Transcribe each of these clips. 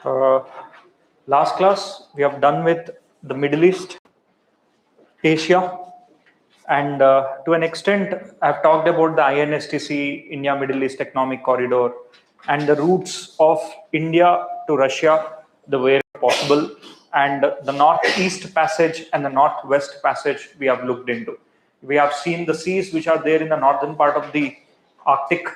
Uh, Last class, we have done with the Middle East, Asia, and to an extent, I've talked about the INSTC, India Middle East Economic Corridor, and the routes of India to Russia, the way possible, and the Northeast Passage and the Northwest Passage we have looked into. We have seen the seas which are there in the northern part of the Arctic,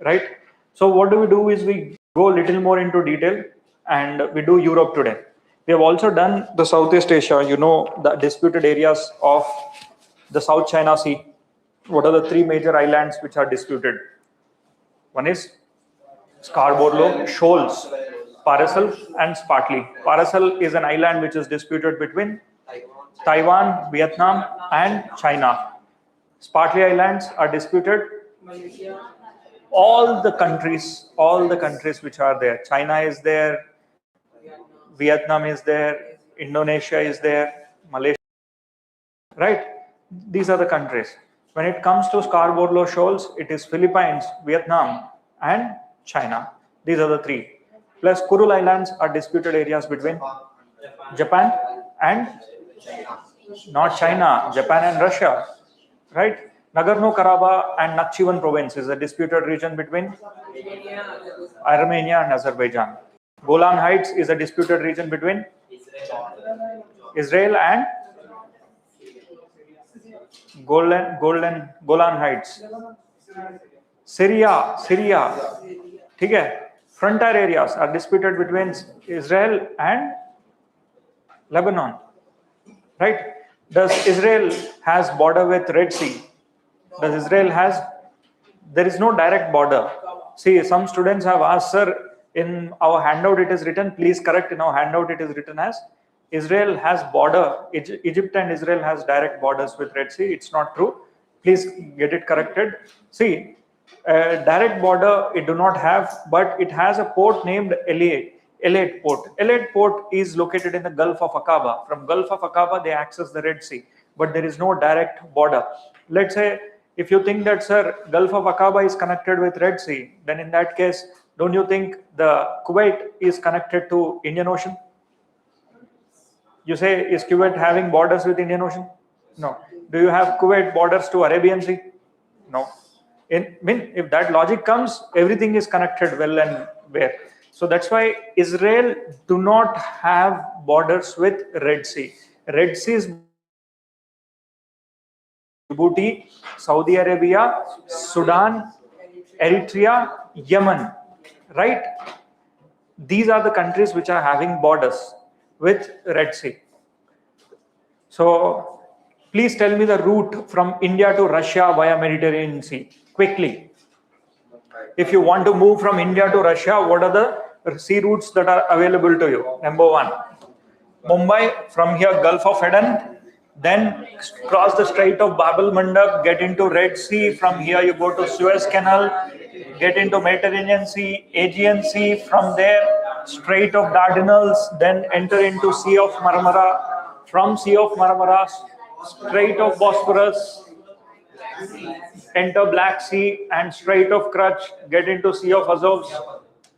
right? So what do we do is we go a little more into detail and we do Europe today. We have also done the Southeast Asia, the disputed areas of the South China Sea. What are the three major islands which are disputed? One is Scarborough Shoals, Paracel and Spratly. Paracel is an island which is disputed between Taiwan, Vietnam and China. Spratly Islands are disputed. All the countries which are there. China is there, Vietnam is there, Indonesia is there, Malaysia, right? These are the countries. When it comes to Scarborough Shoals, it is Philippines, Vietnam and China. These are the three. Plus Kuril Islands are disputed areas between Japan and not China, Japan and Russia, right? Nagorno-Karabakh and Nakhchivan province is a disputed region between Armenia and Azerbaijan. Golan Heights is a disputed region between Israel and Golan Heights. Syria, okay? Frontier areas are disputed between Israel and Lebanon, right? Does Israel has border with Red Sea? There is no direct border. See, some students have asked, sir, in our handout it is written, please correct, in our handout it is written as Israel has border, Egypt and Israel has direct borders with Red Sea. It's not true. Please get it corrected. See, direct border it do not have, but it has a port named Eilat Port. Eilat Port is located in the Gulf of Aqaba. From Gulf of Aqaba, they access the Red Sea, but there is no direct border. Let's say, if you think that, sir, Gulf of Aqaba is connected with Red Sea, then in that case, don't you think the Kuwait is connected to Indian Ocean? You say, is Kuwait having borders with Indian Ocean? No. Do you have Kuwait borders to Arabian Sea? No. If that logic comes, everything is connected well and where. So that's why Israel do not have borders with Red Sea. Red Sea is Djibouti, Saudi Arabia, Sudan, Eritrea, Yemen, right? These are the countries which are having borders with Red Sea. So please tell me the route from India to Russia via Mediterranean Sea, quickly. If you want to move from India to Russia, what are the sea routes that are available to you? Number one, Mumbai, from here Gulf of Aden, then cross the Strait of Bab el-Mandab, get into Red Sea. From here you go to Suez Canal, get into Mediterranean Sea, Aegean Sea. From there, Strait of Dardanelles, then enter into Sea of Marmara. From Sea of Marmara, Strait of Bosphorus, enter Black Sea and Strait of Kerch, get into Sea of Azov,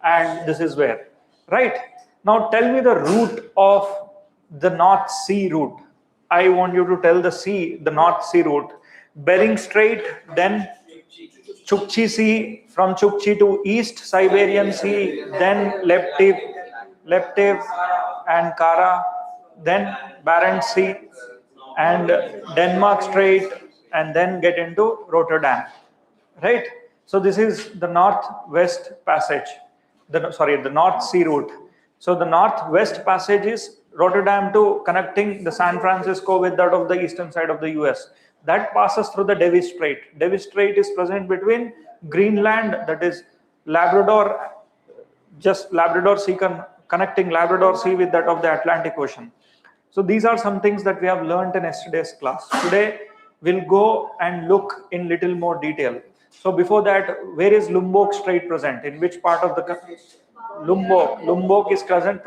and this is where, right? Now tell me the route of the North Sea route. I want you to tell the North Sea route. Bering Strait, then Chukchi Sea, from Chukchi to East Siberian Sea, then Leptev and Kara, then Barents Sea and Denmark Strait, and then get into Rotterdam, right? So this is the Northwest Passage, the North Sea route. So the Northwest Passage is Rotterdam to connecting the San Francisco with that of the eastern side of the US. That passes through the Davis Strait. Davis Strait is present between Greenland, that is Labrador, just Labrador Sea, connecting Labrador Sea with that of the Atlantic Ocean. So these are some things that we have learned in yesterday's class. Today, we'll go and look in little more detail. So before that, where is Lombok Strait present? In which part of the country? Lombok is present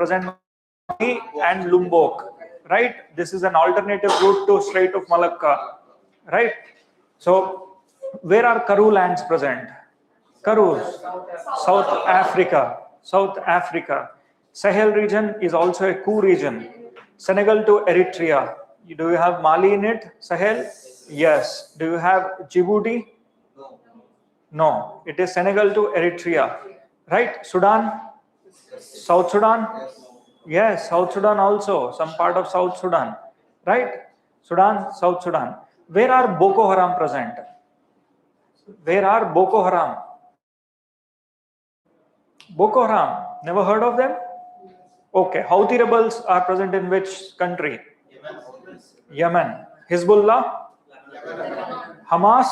and Lombok, right? This is an alternative route to Strait of Malacca, right? So where are Karoo lands present? Karoo, South Africa. Sahel region is also a coup region. Senegal to Eritrea. Do you have Mali in it? Sahel? Yes. Do you have Djibouti? No. It is Senegal to Eritrea. Right? Sudan? South Sudan? Yes, South Sudan also. Some part of South Sudan. Right? Sudan, South Sudan. Where are Boko Haram present? Where are Boko Haram? Boko Haram. Never heard of them? Okay. Houthi rebels are present in which country? Yemen. Hezbollah? Hamas?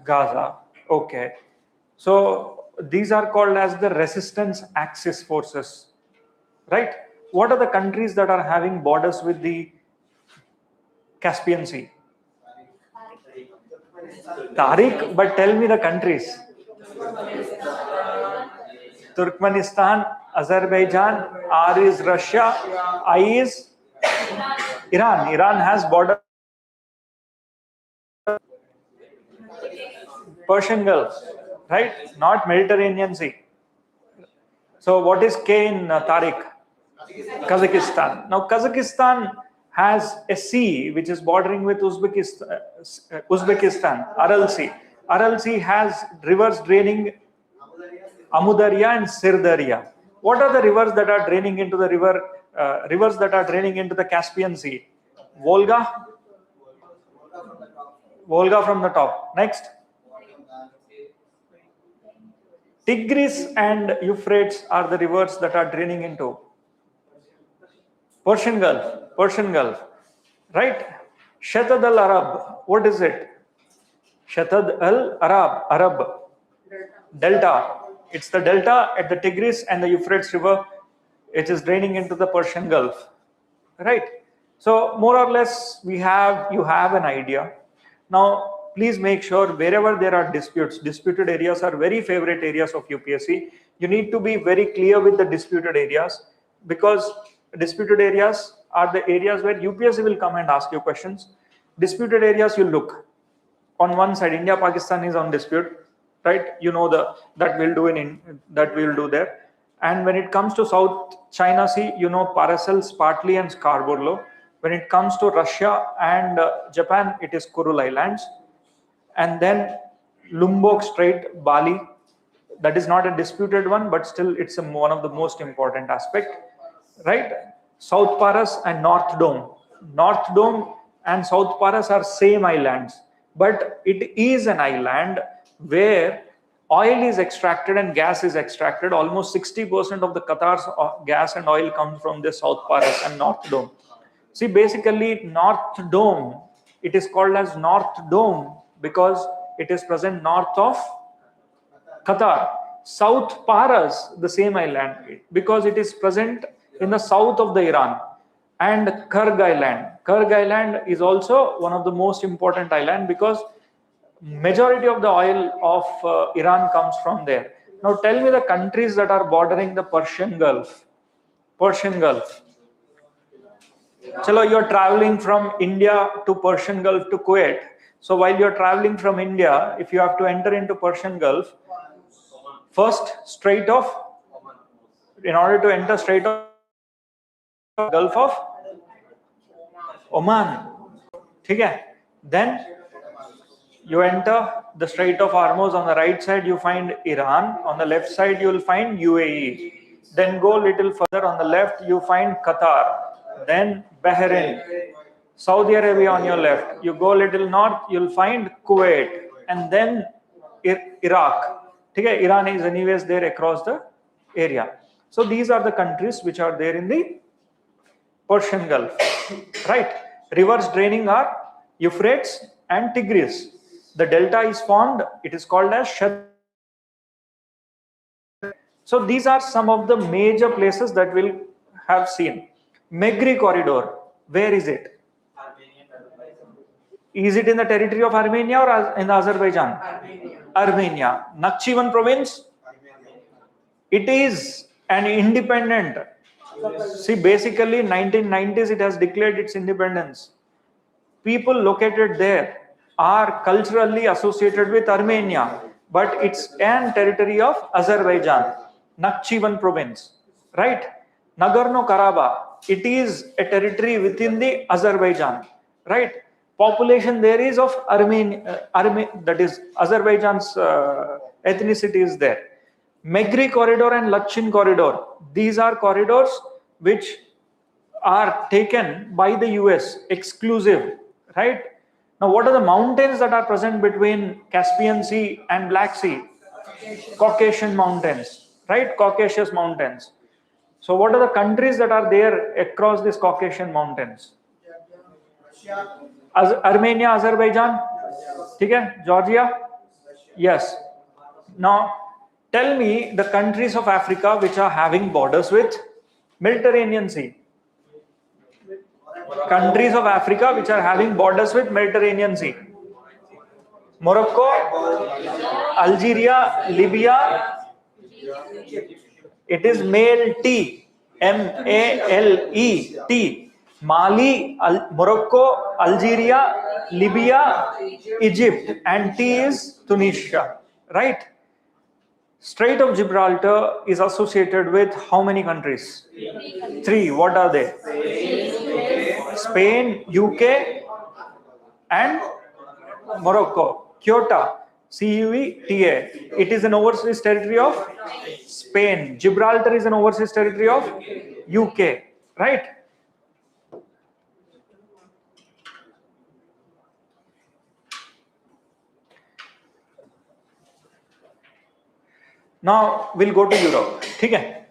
Gaza. Okay. So these are called as the resistance axis forces. Right? What are the countries that are having borders with the Caspian Sea? Tariq, but tell me the countries. Turkmenistan, Azerbaijan, R is Russia, I is Iran. Iran has border Persian Gulf, right? Not Mediterranean Sea. So what is K in Tariq? Kazakhstan. Now Kazakhstan has a sea which is bordering with Uzbekistan, Aral Sea. Aral Sea has rivers draining Amudarya and Sirdarya. What are the rivers that are draining into the rivers that are draining into the Caspian Sea? Volga. Volga from the top. Next. Tigris and Euphrates are the rivers that are draining into Persian Gulf. Persian Gulf. Right? Shatad al-Arab. What is it? Shatad al-Arab. Arab. Delta. It's the delta at the Tigris and the Euphrates River. It is draining into the Persian Gulf. Right? So more or less you have an idea. Now please make sure wherever there are disputes, disputed areas are very favorite areas of UPSC. You need to be very clear with the disputed areas, because disputed areas are the areas where UPSC will come and ask you questions. Disputed areas, you look. On one side, India, Pakistan is on dispute, right? You know that we'll do there. And when it comes to South China Sea, you know Paracel, Spratly, and Scarborough. When it comes to Russia and Japan, it is Kuril Islands. And then Lombok Strait, Bali. That is not a disputed one, but still it's one of the most important aspect, right? South Paras and North Dome. North Dome and South Paras are same islands, but it is an island where oil is extracted and gas is extracted. Almost 60% of the Qatar's gas and oil comes from the South Paras and North Dome. See, basically North Dome, it is called as North Dome because it is present north of Qatar. South Paras, the same island, because it is present in the south of the Iran. And Karg Island. Karg Island is also one of the most important island because majority of the oil of Iran comes from there. Now tell me the countries that are bordering the Persian Gulf. Persian Gulf. Chalo, you're traveling from India to Persian Gulf to Kuwait. So while you're traveling from India, if you have to enter into Persian Gulf, first Strait of, in order to enter Strait of Gulf of Oman. Okay. Then you enter the Strait of Hormuz. On the right side you find Iran, on the left side you will find UAE. Then go little further on the left you find Qatar, then Bahrain, Saudi Arabia on your left. You go little north you'll find Kuwait, and then Iraq. Okay. Iran is anyways there across the area. So these are the countries which are there in the Persian Gulf, right? Rivers draining are Euphrates and Tigris. The delta is formed, it is called as Shad. So these are some of the major places that we'll have seen. Megri Corridor, where is it? Is it in the territory of Armenia or in Azerbaijan? Armenia. Nakhchivan province? It is an independent. See, basically 1990s it has declared its independence. People located there are culturally associated with Armenia, but it's an territory of Azerbaijan. Nakhchivan province, right? Nagorno-Karabakh, it is a territory within the Azerbaijan, right? Population there is of that is Azerbaijan's ethnicity is there. Megri corridor and Lachin corridor, these are corridors which are taken by the US exclusive, right? Now, what are the mountains that are present between Caspian Sea and Black Sea? Caucasian mountains, right? Caucasus mountains. So, what are the countries that are there across these Caucasian mountains? Armenia, Azerbaijan, okay? Georgia, yes. Now, tell me the countries of Africa which are having borders with Mediterranean Sea. Countries of Africa which are having borders with Mediterranean Sea. Morocco, Algeria, Libya. It is male T, M-A-L-E-T. Mali, Morocco, Algeria, Libya, Egypt, and T is Tunisia, right? Strait of Gibraltar is associated with how many countries? 3. What are they? Spain, UK, and Morocco. Ceuta, C-U-E-T-A. It is an overseas territory of Spain. Gibraltar is an overseas territory of UK, right? Now we'll go to Europe. ठीक है?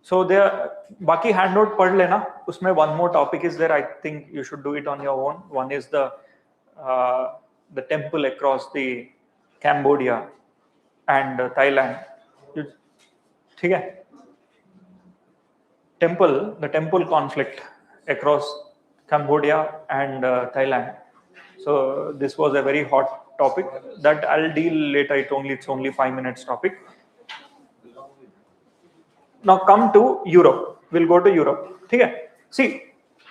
So there, बाकी handout पढ़ लेना. उसमें one more topic is there. I think you should do it on your own. One is the temple across the Cambodia and Thailand. ठीक है? The temple conflict across Cambodia and Thailand. So this was a very hot topic that I'll deal later. It's only 5 minutes topic. Now come to Europe. We'll go to Europe. Okay. See,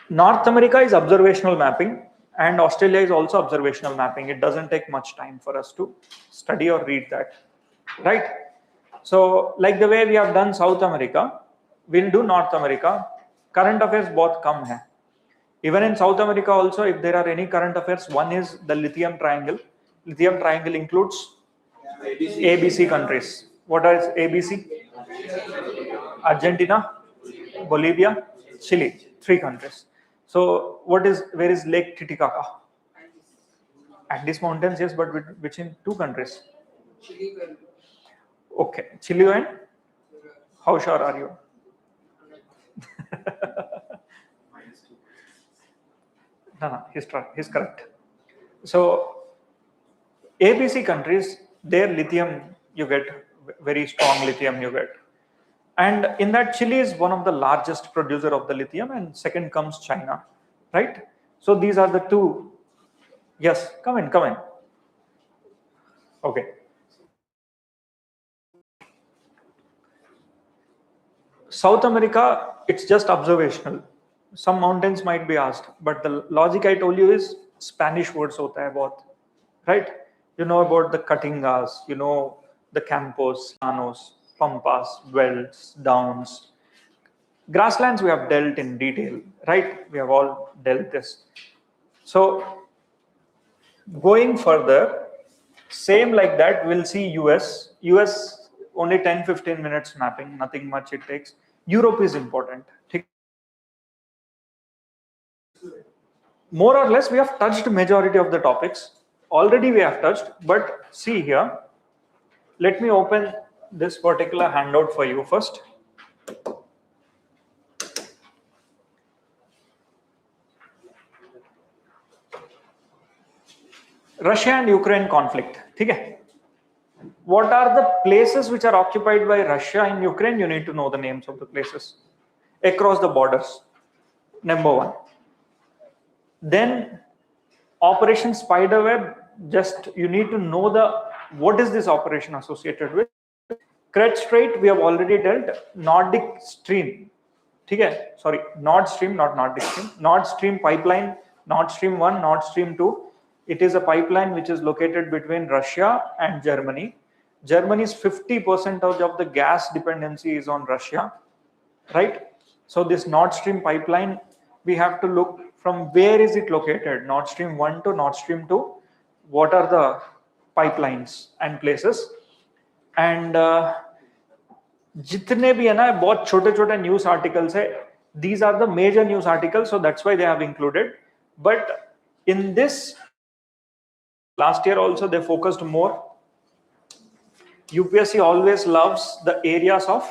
North America is observational mapping and Australia is also observational mapping. It doesn't take much time for us to study or read that, right? So like the way we have done South America, we'll do North America. Current affairs both come hai. Even in South America also, if there are any current affairs, one is the lithium triangle. Lithium triangle includes ABC countries. What is ABC? Argentina, Bolivia, Chile, 3 countries. So where is Lake Titicaca? Andes Mountains, yes, but which in 2 countries? Okay, Chile and? How sure are you? No, he's correct. So ABC countries, their lithium, you get very strong lithium you get. And in that, Chile is one of the largest producer of the lithium, and second comes China, right? So these are the 2. Yes, come in. Okay. South America, it's just observational. Some mountains might be asked, but the logic I told you is Spanish words hota hai bahut, right? You know about the Caatingas, you know the Campos, Llanos, Pampas, Welts, Downs. Grasslands we have dealt in detail, right? We have all dealt this. So going further, same like that, we'll see US. US only 10-15 minutes mapping, nothing much it takes. Europe is important. More or less, we have touched majority of the topics. Already we have touched, but see here. Let me open this particular handout for you first. Russia and Ukraine conflict. Okay. What are the places which are occupied by Russia and Ukraine? You need to know the names of the places across the borders. Number 1. Then Operation Spiderweb. Just you need to know what is this operation associated with. Kerch Strait we have already dealt. Nordic Stream. Okay. Sorry, Nord Stream, not Nordic Stream. Nord Stream pipeline. Nord Stream 1, Nord Stream 2. It is a pipeline which is located between Russia and Germany. Germany's 50% of the gas dependency is on Russia, right? So this Nord Stream pipeline, we have to look from where is it located, Nord Stream 1 to Nord Stream 2, what are the pipelines and places. And जितने भी है ना बहुत छोटे छोटे news articles है, these are the major news articles, so that's why they have included. But in this last year also they focused more. UPSC always loves the areas of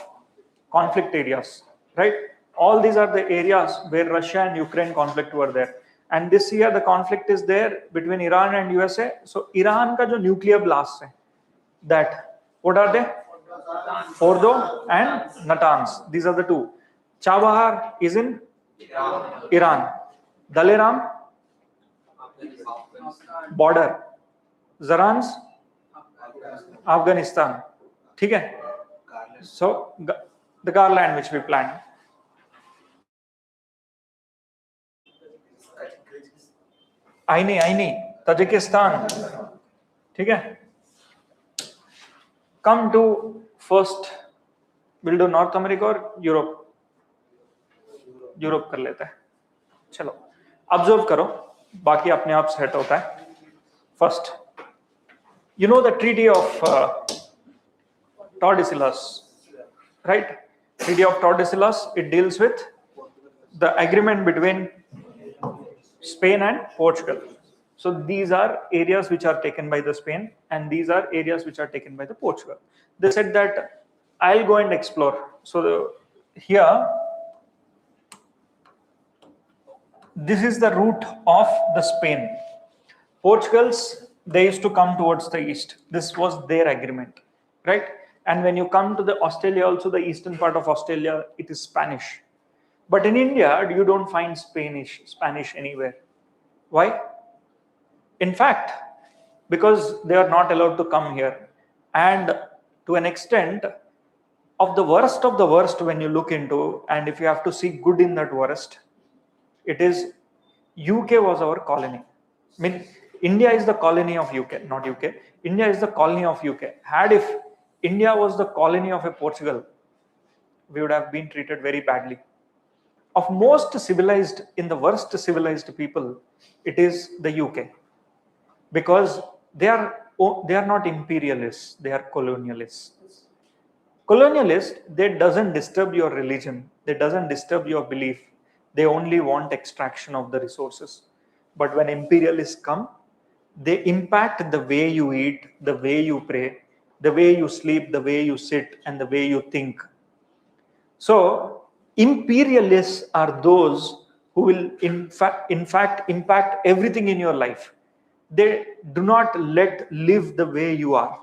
conflict areas, right? All these are the areas where Russia and Ukraine conflict were there. And this year the conflict is there between Iran and USA. So Iran ka jo nuclear blasts hai, that, what are they? Fordo and Natanz. These are the two. Chabahar is in Iran. Daleram, border. Zaran's Afghanistan. ठीक है? So the garland which we planned. Aini, Tajikistan. ठीक है? Come to first, we'll do North America or Europe. Europe कर लेते हैं. चलो observe करो, बाकी अपने आप सेट होता है. First, you know the treaty of Tordesillas, right? Treaty of Tordesillas, it deals with the agreement between Spain and Portugal. So these are areas which are taken by the Spain and these are areas which are taken by the Portugal. They said that I'll go and explore. So here, this is the route of the Spain. Portugal's, they used to come towards the east. This was their agreement, right? And when you come to the Australia, also the eastern part of Australia, it is Spanish. But in India, you don't find Spanish anywhere. Why? In fact, because they are not allowed to come here. And to an extent, of the worst when you look into, and if you have to see good in that worst, it is UK was our colony. I mean, India is the colony of UK, not UK. India is the colony of UK. Had if India was the colony of a Portugal, we would have been treated very badly. Of most civilized, in the worst civilized people, it is the UK. Because they are not imperialists, they are colonialists. Colonialist, they doesn't disturb your religion, they doesn't disturb your belief. They only want extraction of the resources. But when imperialists come, they impact the way you eat, the way you pray, the way you sleep, the way you sit, and the way you think. So imperialists are those who will in fact impact everything in your life. They do not live the way you are.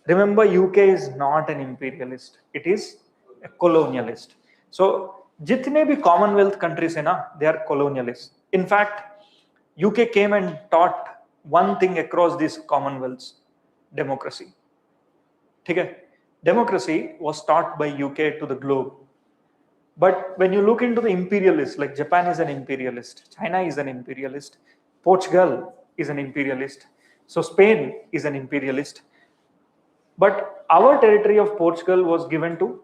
Remember, UK is not an imperialist, it is a colonialist. So jitne bhi Commonwealth countries hai na, they are colonialists. In fact, UK came and taught one thing across these Commonwealths: democracy. Okay? Democracy was taught by UK to the globe. But when you look into the imperialists, like Japan is an imperialist, China is an imperialist, Portugal is an imperialist, so Spain is an imperialist. But our territory of Portugal was given to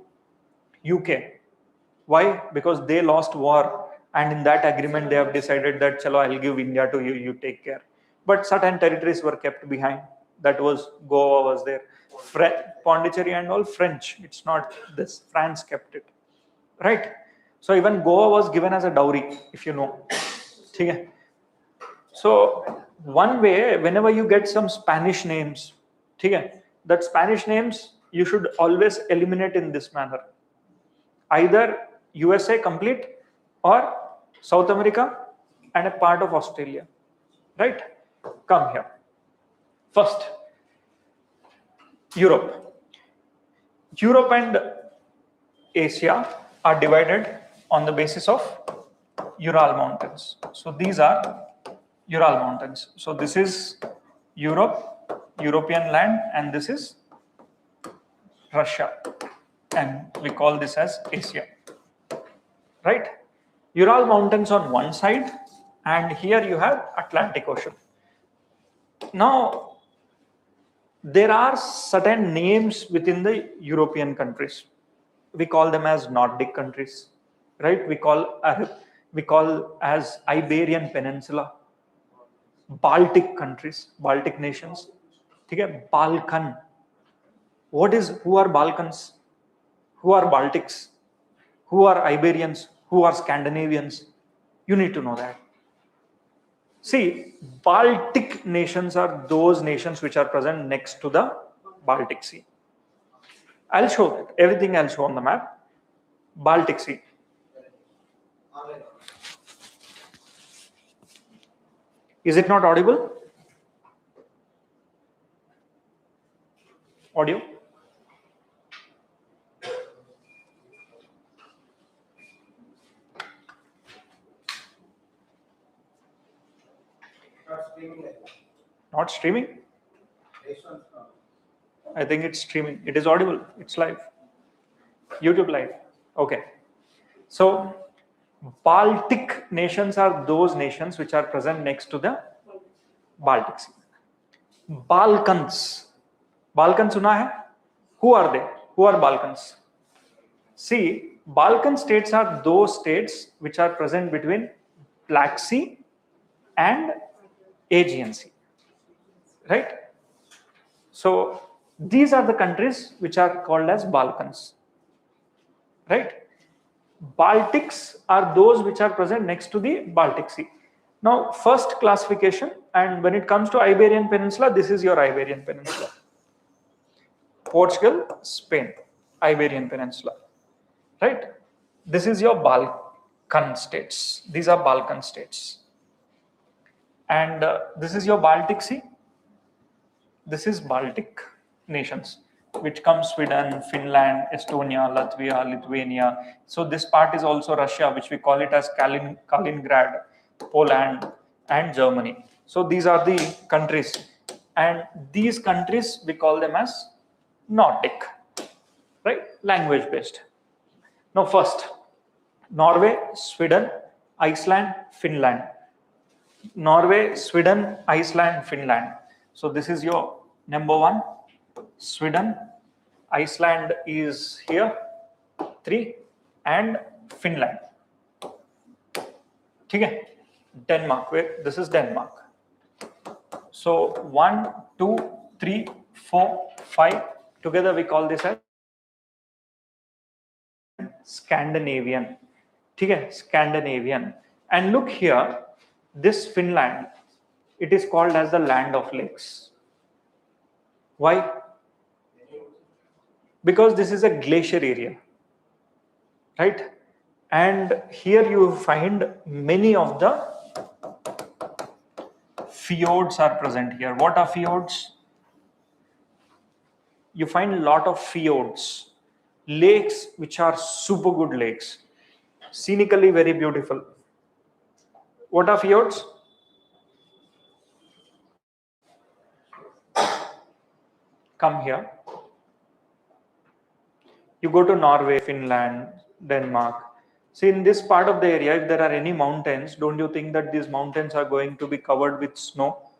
UK. Why? Because they lost war, and in that agreement they have decided that chalo, I'll give India to you, you take care. But certain territories were kept behind. That was Goa was there, Pondicherry and all French. It's not this. France kept it, right? So even Goa was given as a dowry, if you know. Okay. So one way, whenever you get some Spanish names, okay, that Spanish names you should always eliminate in this manner. Either USA complete or South America and a part of Australia, right? Come here. First, Europe. Europe and Asia are divided on the basis of Ural Mountains. So these are Ural Mountains. So this is Europe, European land, and this is Russia. And we call this as Asia, right? Ural Mountains on one side, and here you have Atlantic Ocean. Now, There are certain names within the European countries. We call them as Nordic countries, right? We call as Iberian Peninsula, Baltic countries, Baltic nations. Okay, Balkan. Who are Balkans? Who are Baltics? Who are Iberians? Who are Scandinavians? You need to know that. See, Baltic nations are those nations which are present next to the Baltic Sea. I'll show it. Everything I'll show on the map. Baltic Sea. Is it not audible? Audio? Not streaming? I think it's streaming. It is audible. It's live. YouTube live. Okay. So, Baltic nations are those nations which are present next to the Baltic Sea. Balkans. Balkan suna hai? Who are they? Who are Balkans? See, Balkan states are those states which are present between Black Sea and Aegean Sea. Right? So, these are the countries which are called as Balkans. Right? Baltics are those which are present next to the Baltic Sea. Now, first classification, and when it comes to Iberian Peninsula, this is your Iberian Peninsula. Portugal, Spain, Iberian Peninsula. Right? This is your Balkan states. These are Balkan states. And this is your Baltic Sea. This is Baltic nations, which comes Sweden, Finland, Estonia, Latvia, Lithuania. So this part is also Russia, which we call it as Kaliningrad, Poland, and Germany. So these are the countries. And these countries, we call them as Nordic, right? Language based. Now first, Norway, Sweden, Iceland, Finland. Norway, Sweden, Iceland, Finland. So this is your number one. Sweden, Iceland is here, 3, and Finland. Okay. Denmark, this is Denmark. So 1, 2, 3, 4, 5. Together we call this as Scandinavian. Okay, Scandinavian. And look here, this Finland, it is called as the land of lakes. Why? Because this is a glacier area, right? And here you find many of the fjords are present here. What are fjords? You find a lot of fjords, lakes which are super good lakes, scenically very beautiful. What are fjords? Come here. You go to Norway, Finland, Denmark. See, in this part of the area, if there are any mountains, don't you think that these mountains are going to be covered with snow,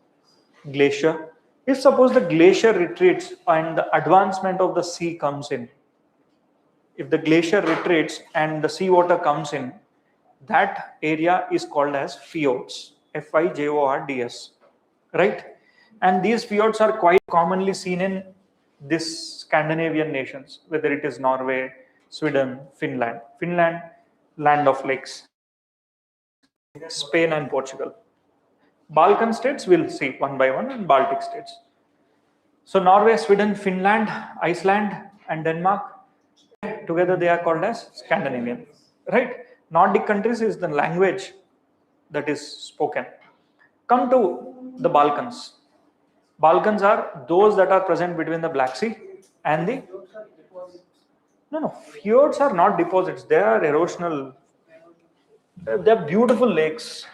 glacier? If suppose the glacier retreats and the advancement of the sea comes in, if the glacier retreats and the seawater comes in, that area is called as fjords, Fjords, right? And these fjords are quite commonly seen in this Scandinavian nations, whether it is Norway, Sweden, Finland. Finland, land of lakes. Spain and Portugal. Balkan states we'll see one by one, and Baltic states. So Norway, Sweden, Finland, Iceland, and Denmark, together they are called as Scandinavian, right? Nordic countries is the language that is spoken. Come to the Balkans. Balkans are those that are present between the Black Sea and the... No, fjords are not deposits. They are erosional. They are beautiful lakes.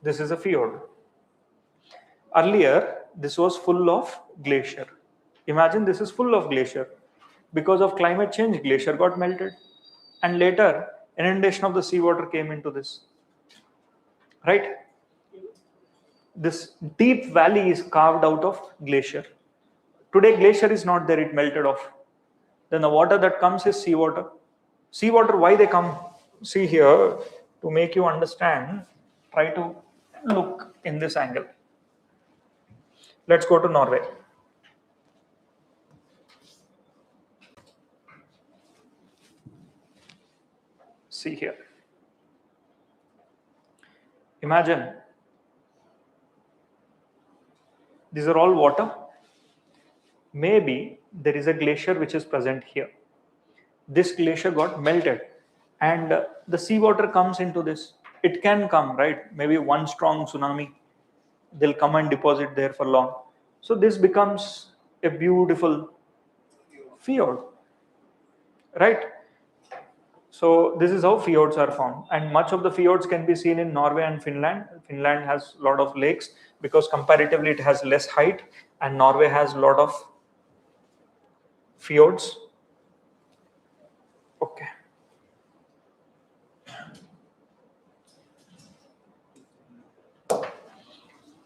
This is a fjord. Earlier, this was full of glacier. Imagine this is full of glacier. Because of climate change, glacier got melted. And later, inundation of the seawater came into this. Right? This deep valley is carved out of glacier. Today, glacier is not there, it melted off. Then the water that comes is seawater. Seawater, why they come? See here, to make you understand, try to look in this angle. Let's go to Norway. See here. Imagine, these are all water. Maybe there is a glacier which is present here. This glacier got melted and the seawater comes into this. It can come, right? Maybe one strong tsunami, they'll come and deposit there for long. So this becomes a beautiful fjord, right? So this is how fjords are formed, and much of the fjords can be seen in Norway and Finland. Finland has a lot of lakes because comparatively it has less height, and Norway has a lot of fjords. Okay.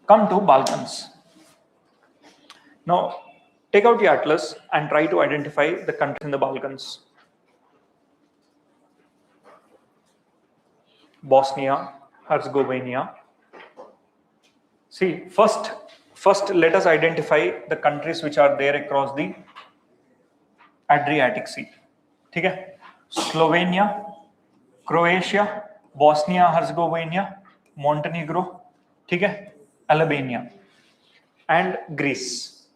Come to Balkans. Now, take out the atlas and try to identify the countries in the Balkans. Bosnia, Herzegovina. See, first let us identify the countries which are there across the Adriatic Sea. Okay? Slovenia, Croatia, Bosnia, Herzegovina, Montenegro, okay? Albania, and Greece.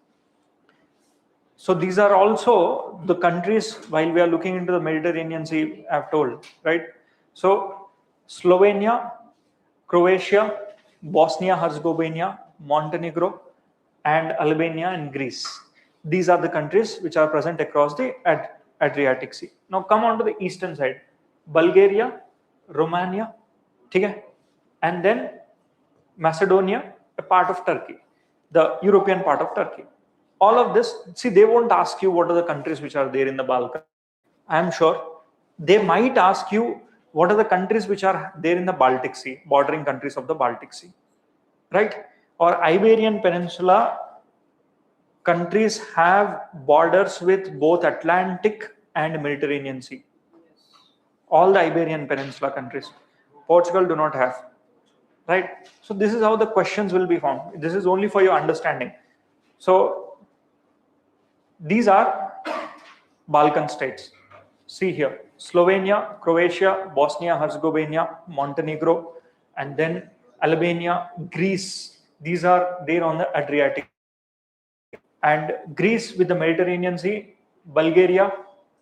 So these are also the countries, while we are looking into the Mediterranean Sea, I have told, right? So Slovenia, Croatia, Bosnia, Herzegovina, Montenegro, and Albania and Greece. These are the countries which are present across the Adriatic Sea. Now come on to the eastern side. Bulgaria, Romania, okay? And then Macedonia, a part of Turkey, the European part of Turkey. All of this, see, they won't ask you what are the countries which are there in the Balkans. I am sure they might ask you what are the countries which are there in the Baltic Sea, bordering countries of the Baltic Sea, right? Or Iberian Peninsula countries have borders with both Atlantic and Mediterranean Sea. All the Iberian Peninsula countries. Portugal do not have, right? So this is how the questions will be found. This is only for your understanding. So these are Balkan states. See here, Slovenia, Croatia, Bosnia, Herzegovina, Montenegro, and then Albania, Greece. These are there on the Adriatic. And Greece with the Mediterranean Sea, Bulgaria,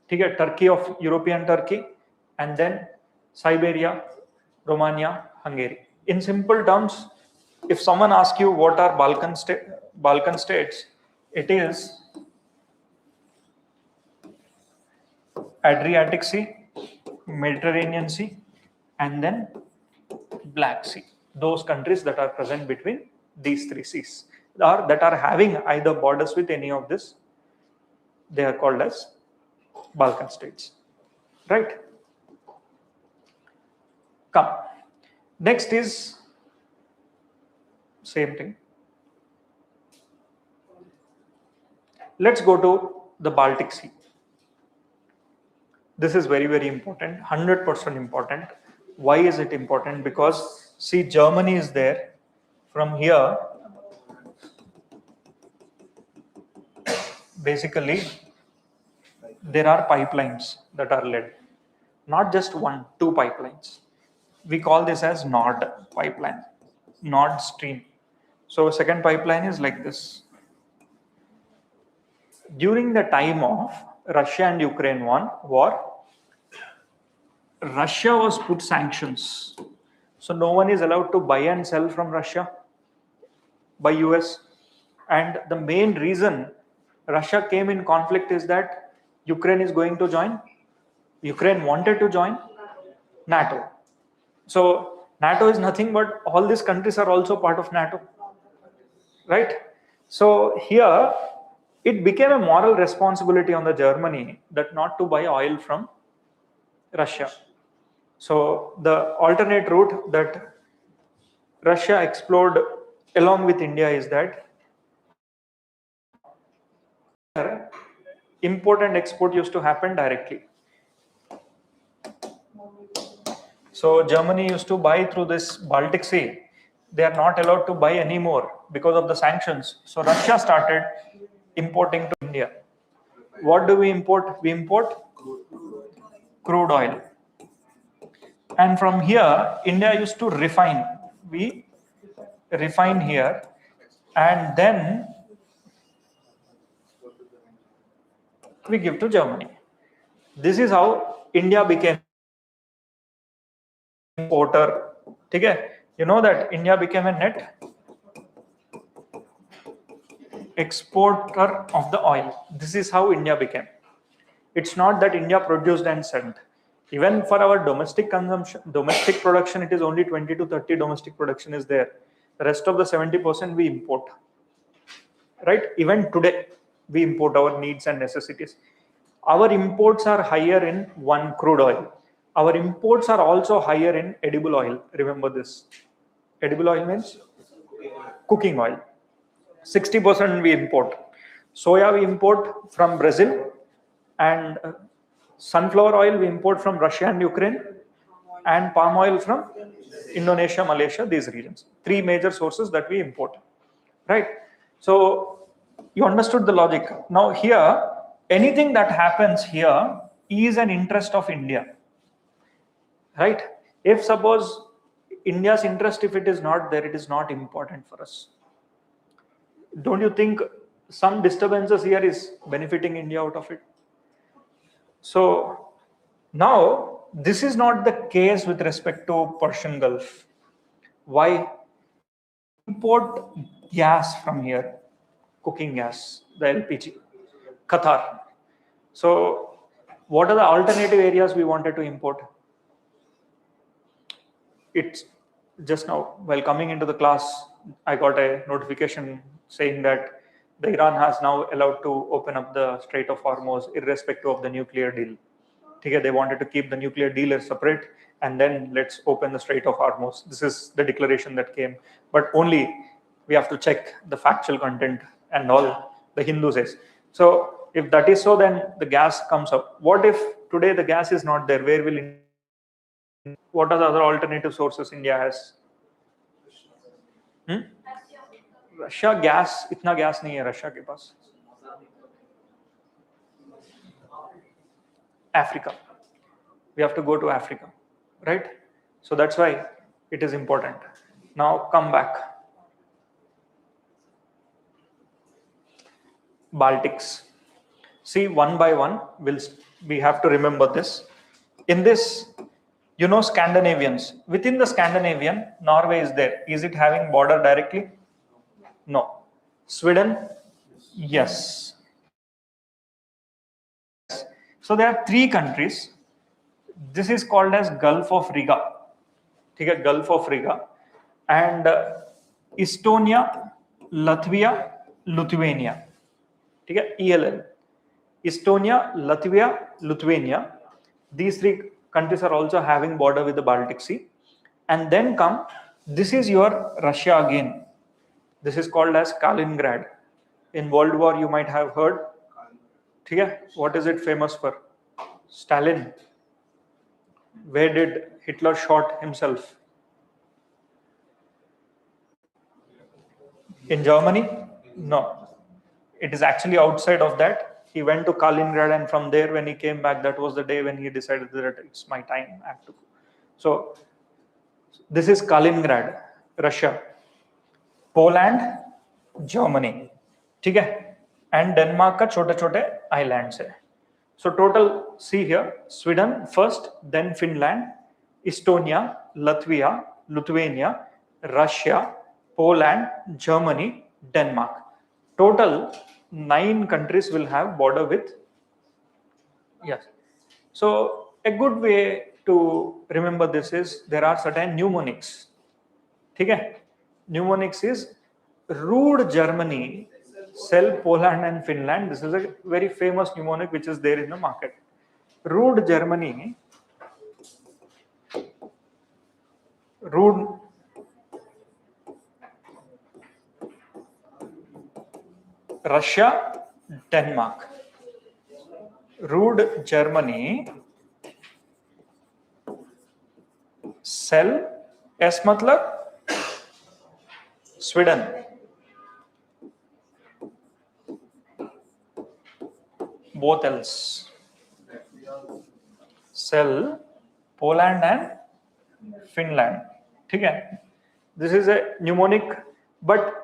Turkey of European Turkey, and then Siberia, Romania, Hungary. In simple terms, if someone asks you what are Balkan states, it is Adriatic Sea, Mediterranean Sea, and then Black Sea. Those countries that are present between these three seas, or that are having either borders with any of this, they are called as Balkan states, right? Come. Next is same thing. Let's go to the Baltic Sea. This is very, very important, 100% important. Why is it important? Because see, Germany is there. From here, basically, there are pipelines that are led. Not just one, two pipelines. We call this as Nord pipeline, Nord Stream. So second pipeline is like this. During the time of Russia and Ukraine war, Russia was put sanctions. So no one is allowed to buy and sell from Russia by US. And the main reason Russia came in conflict is that Ukraine is going to join. Ukraine wanted to join NATO. So NATO is nothing but all these countries are also part of NATO, right? So here it became a moral responsibility on the Germany that not to buy oil from Russia. So the alternate route that Russia explored along with India is that import and export used to happen directly. So Germany used to buy through this Baltic Sea. They are not allowed to buy anymore because of the sanctions. So Russia started importing to India. What do we import? We import crude oil. And from here, India used to refine. We refine here, and then we give to Germany. This is how India became importer. Okay? You know that India became a net exporter of the oil. This is how India became. It's not that India produced and sent. Even for our domestic consumption, domestic production, it is only 20 to 30 domestic production is there. The rest of the 70% we import. Right? Even today, we import our needs and necessities. Our imports are higher in one, crude oil. Our imports are also higher in edible oil. Remember this. Edible oil means cooking oil. 60% we import. Soya we import from Brazil, and sunflower oil we import from Russia and Ukraine, and palm oil from Indonesia, Malaysia, these regions. Three major sources that we import. Right? So you understood the logic. Now here, anything that happens here is an interest of India. Right? If suppose India's interest, if it is not there, it is not important for us. Don't you think some disturbances here is benefiting India out of it? So now this is not the case with respect to Persian Gulf. Why? Import gas from here, cooking gas, the LPG, Qatar. So what are the alternative areas we wanted to import? It's just now, while coming into the class, I got a notification saying that the Iran has now allowed to open up the Strait of Hormuz irrespective of the nuclear deal. Okay, they wanted to keep the nuclear deal separate, and then let's open the Strait of Hormuz. This is the declaration that came, but only we have to check the factual content and all the Hindu says. So if that is so, then the gas comes up. What if today the gas is not there? Where will India? What are the other alternative sources India has? Russia gas, इतना gas नहीं है Russia के पास. Africa. We have to go to Africa, right? So that's why it is important. Now come back. Baltics. See, one by one, we have to remember this. In this, you know, Scandinavians. Within the Scandinavian, Norway is there. Is it having border directly? No. Sweden? Yes. So there are three countries. This is called as Gulf of Riga. Okay, Gulf of Riga. And Estonia, Latvia, Lithuania. Okay, ELL. Estonia, Latvia, Lithuania. These three countries are also having border with the Baltic Sea. And then come, this is your Russia again. This is called as Kaliningrad. In World War, you might have heard. Okay, what is it famous for? Stalin. Where did Hitler shot himself? In Germany? No. It is actually outside of that. He went to Kaliningrad, and from there, when he came back, that was the day when he decided that it's my time, I have to go. So this is Kaliningrad, Russia. Poland, Germany. ठीक है? And Denmark का छोटे-छोटे islands है. So total, see here, Sweden first, then Finland, Estonia, Latvia, Lithuania, Russia, Poland, Germany, Denmark. Total 9 countries will have border with. Yes. So a good way to remember this is there are certain mnemonics. Okay? Mnemonics is rude Germany Cell, Poland and Finland. This is a very famous mnemonic which is there in the market. Rude, Germany. Rude, Russia, Denmark. Rude, Germany. Cell, S matlab Sweden. Both else. Cell, Poland and Finland. Okay. This is a mnemonic, but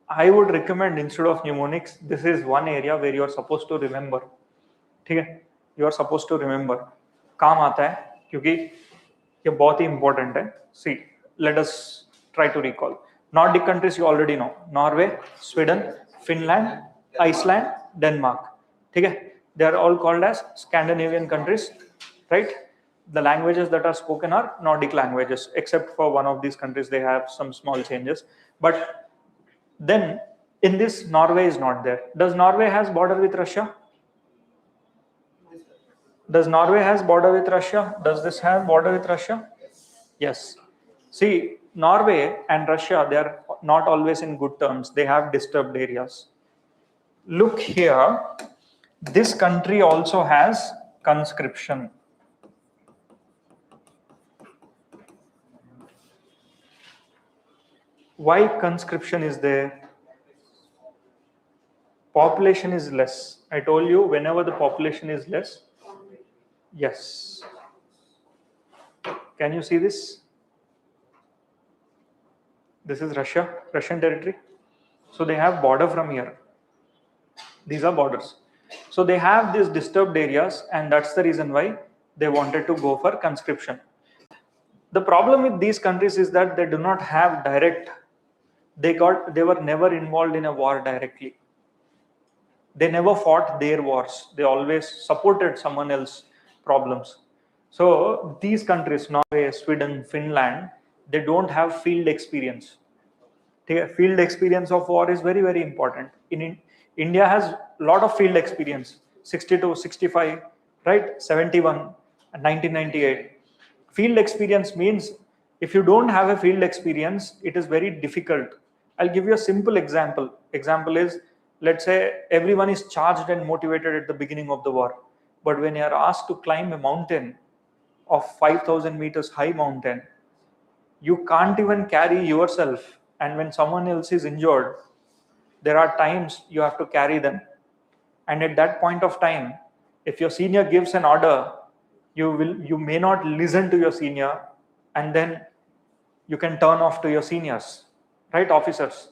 I would recommend instead of mnemonics, this is one area where you are supposed to remember. Okay. You are supposed to remember. काम आता है क्योंकि ये बहुत ही important है. See, let us try to recall. Nordic countries you already know. Norway, Sweden, Finland, Iceland, Denmark. Okay. They are all called as Scandinavian countries, right? The languages that are spoken are Nordic languages, except for one of these countries, they have some small changes. But then in this, Norway is not there. Does Norway has border with Russia? Does Norway has border with Russia? Does this have border with Russia? Yes. See, Norway and Russia, they are not always in good terms. They have disturbed areas. Look here. This country also has conscription. Why conscription is there? Population is less. I told you whenever the population is less. Yes. Can you see this? This is Russia, Russian territory. So they have border from here. These are borders. So they have these disturbed areas, and that's the reason why they wanted to go for conscription. The problem with these countries is that they do not have direct, they were never involved in a war directly. They never fought their wars. They always supported someone else's problems. So these countries, Norway, Sweden, Finland, they don't have field experience. Field experience of war is very, very important. India has a lot of field experience, 62, 65, right? 71, and 1998. Field experience means if you don't have a field experience, it is very difficult. I'll give you a simple example. Example is, let's say everyone is charged and motivated at the beginning of the war. But when you are asked to climb a mountain of 5,000 meters high mountain, you can't even carry yourself. And when someone else is injured, there are times you have to carry them. And at that point of time, if your senior gives an order, you may not listen to your senior, and then you can turn off to your seniors, right, officers.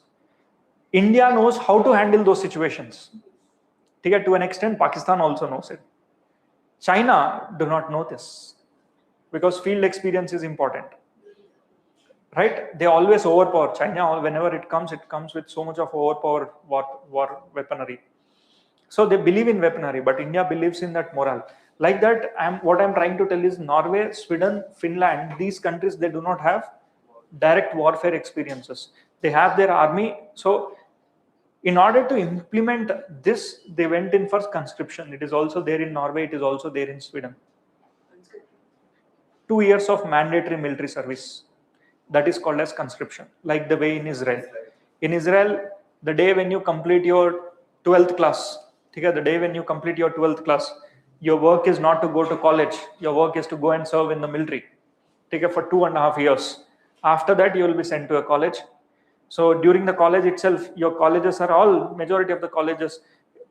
India knows how to handle those situations. To an extent, Pakistan also knows it. China do not know this because field experience is important. Right? They always overpower. China, whenever it comes with so much of overpower war weaponry. So they believe in weaponry, but India believes in that morale. Like that, what I'm trying to tell is Norway, Sweden, Finland, these countries, they do not have direct warfare experiences. They have their army. So in order to implement this, they went in for conscription. It is also there in Norway. It is also there in Sweden. 2 years of mandatory military service. That is called as conscription, like the way in Israel. In Israel, the day when you complete your 12th class, the day when you complete your 12th class, your work is not to go to college. Your work is to go and serve in the military. For 2.5 years. After that, you will be sent to a college. So during the college itself, your colleges are all, majority of the colleges,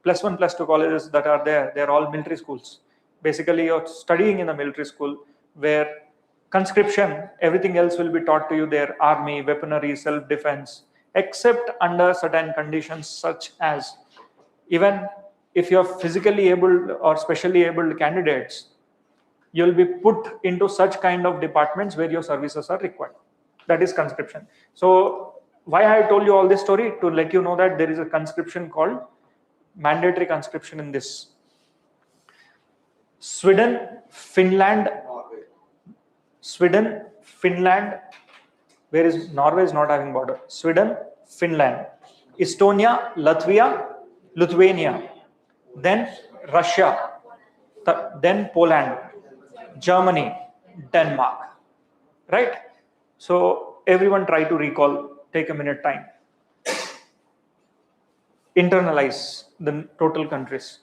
+1, +2 colleges that are there, they're all military schools. Basically, you're studying in a military school where conscription, everything else will be taught to you there, army, weaponry, self-defense, except under certain conditions such as, even if you're physically able or specially able candidates, you'll be put into such kind of departments where your services are required. That is conscription. So why I told you all this story? To let you know that there is a conscription called mandatory conscription in this. Sweden, Finland, where is Norway is not having border. Sweden, Finland, Estonia, Latvia, Lithuania, then Russia, then Poland, Germany, Denmark, right? So everyone try to recall, take a minute time. Internalize the total countries.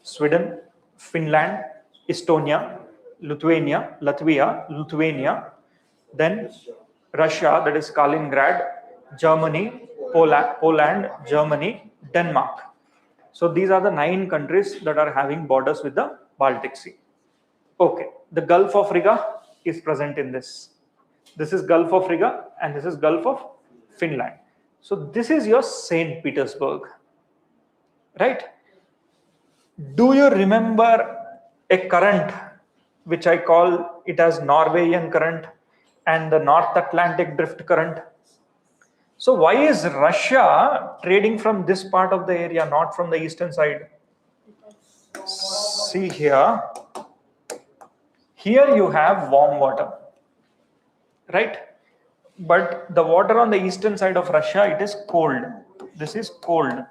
Sweden, Finland, Estonia, Lithuania, then Russia, that is Kaliningrad, Germany, Poland, Germany, Denmark. So these are the 9 countries that are having borders with the Baltic Sea. Okay, the Gulf of Riga is present in this. This is Gulf of Riga and this is Gulf of Finland. So this is your St. Petersburg, right? Do you remember a current which I call it as Norwegian current and the North Atlantic drift current? So why is Russia trading from this part of the area, not from the eastern side? See here. Here you have warm water, right? But the water on the eastern side of Russia, it is cold. This is cold,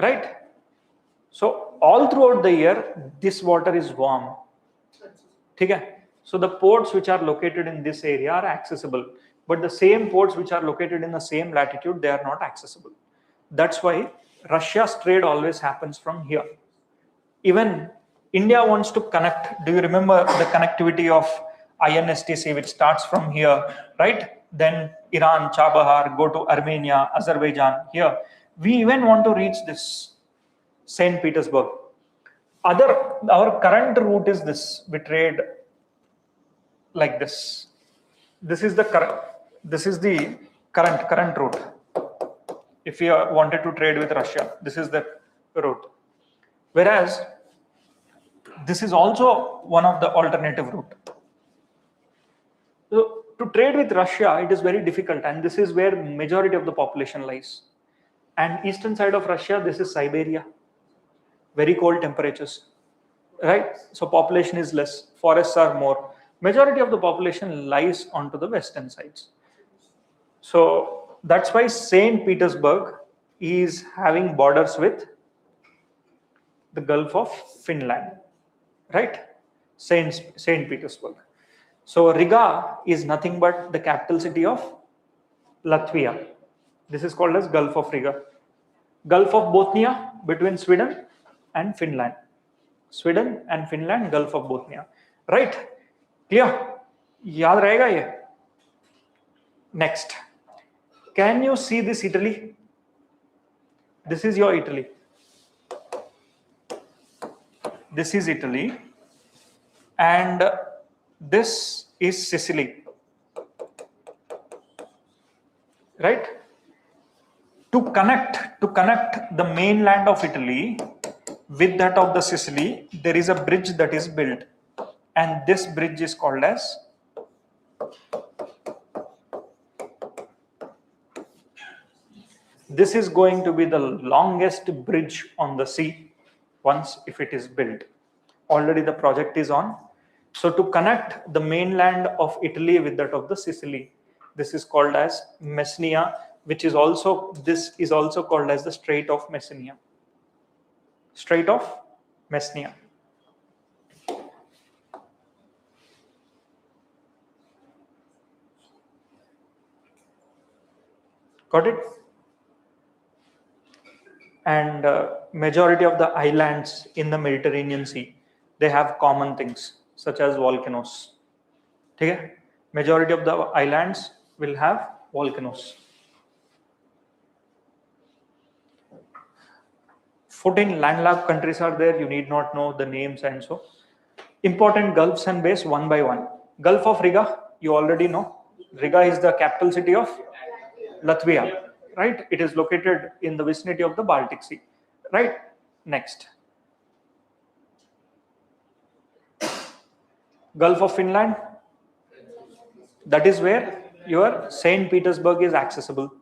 right? So all throughout the year, this water is warm. Okay? So the ports which are located in this area are accessible, but the same ports which are located in the same latitude, they are not accessible. That's why Russia's trade always happens from here. Even India wants to connect. Do you remember the connectivity of INSTC, which starts from here, right? Then Iran, Chabahar, go to Armenia, Azerbaijan, here. We even want to reach this St. Petersburg. Our current route is this. We trade like this. This is the current route. If you wanted to trade with Russia, this is the route. Whereas this is also one of the alternative route. So to trade with Russia, it is very difficult, and this is where majority of the population lies. And eastern side of Russia, this is Siberia, very cold temperatures, right? So population is less, forests are more. Majority of the population lies onto the western sides. So that's why St. Petersburg is having borders with the Gulf of Finland, right? St. Petersburg. So Riga is nothing but the capital city of Latvia. This is called as Gulf of Riga. Gulf of Bothnia between Sweden and Finland. Sweden and Finland, Gulf of Bothnia. Right? Clear? Yaad rahega ye? Next. Can you see this Italy? This is your Italy. This is Italy. And this is Sicily. Right? To connect the mainland of Italy with that of the Sicily, there is a bridge that is built, and this bridge is called as this is going to be the longest bridge on the sea once if it is built. Already the project is on. So to connect the mainland of Italy with that of the Sicily, this is called as Messina, this is also called as the Strait of Messina. Strait of Messina. Got it? And majority of the islands in the Mediterranean Sea, they have common things such as volcanoes. Okay? Majority of the islands will have volcanoes. 14 landlocked countries are there. You need not know the names and so. Important gulfs and bays one by one. Gulf of Riga, you already know. Riga is the capital city of Latvia, right? It is located in the vicinity of the Baltic Sea, right? Next. Gulf of Finland, that is where your St. Petersburg is accessible.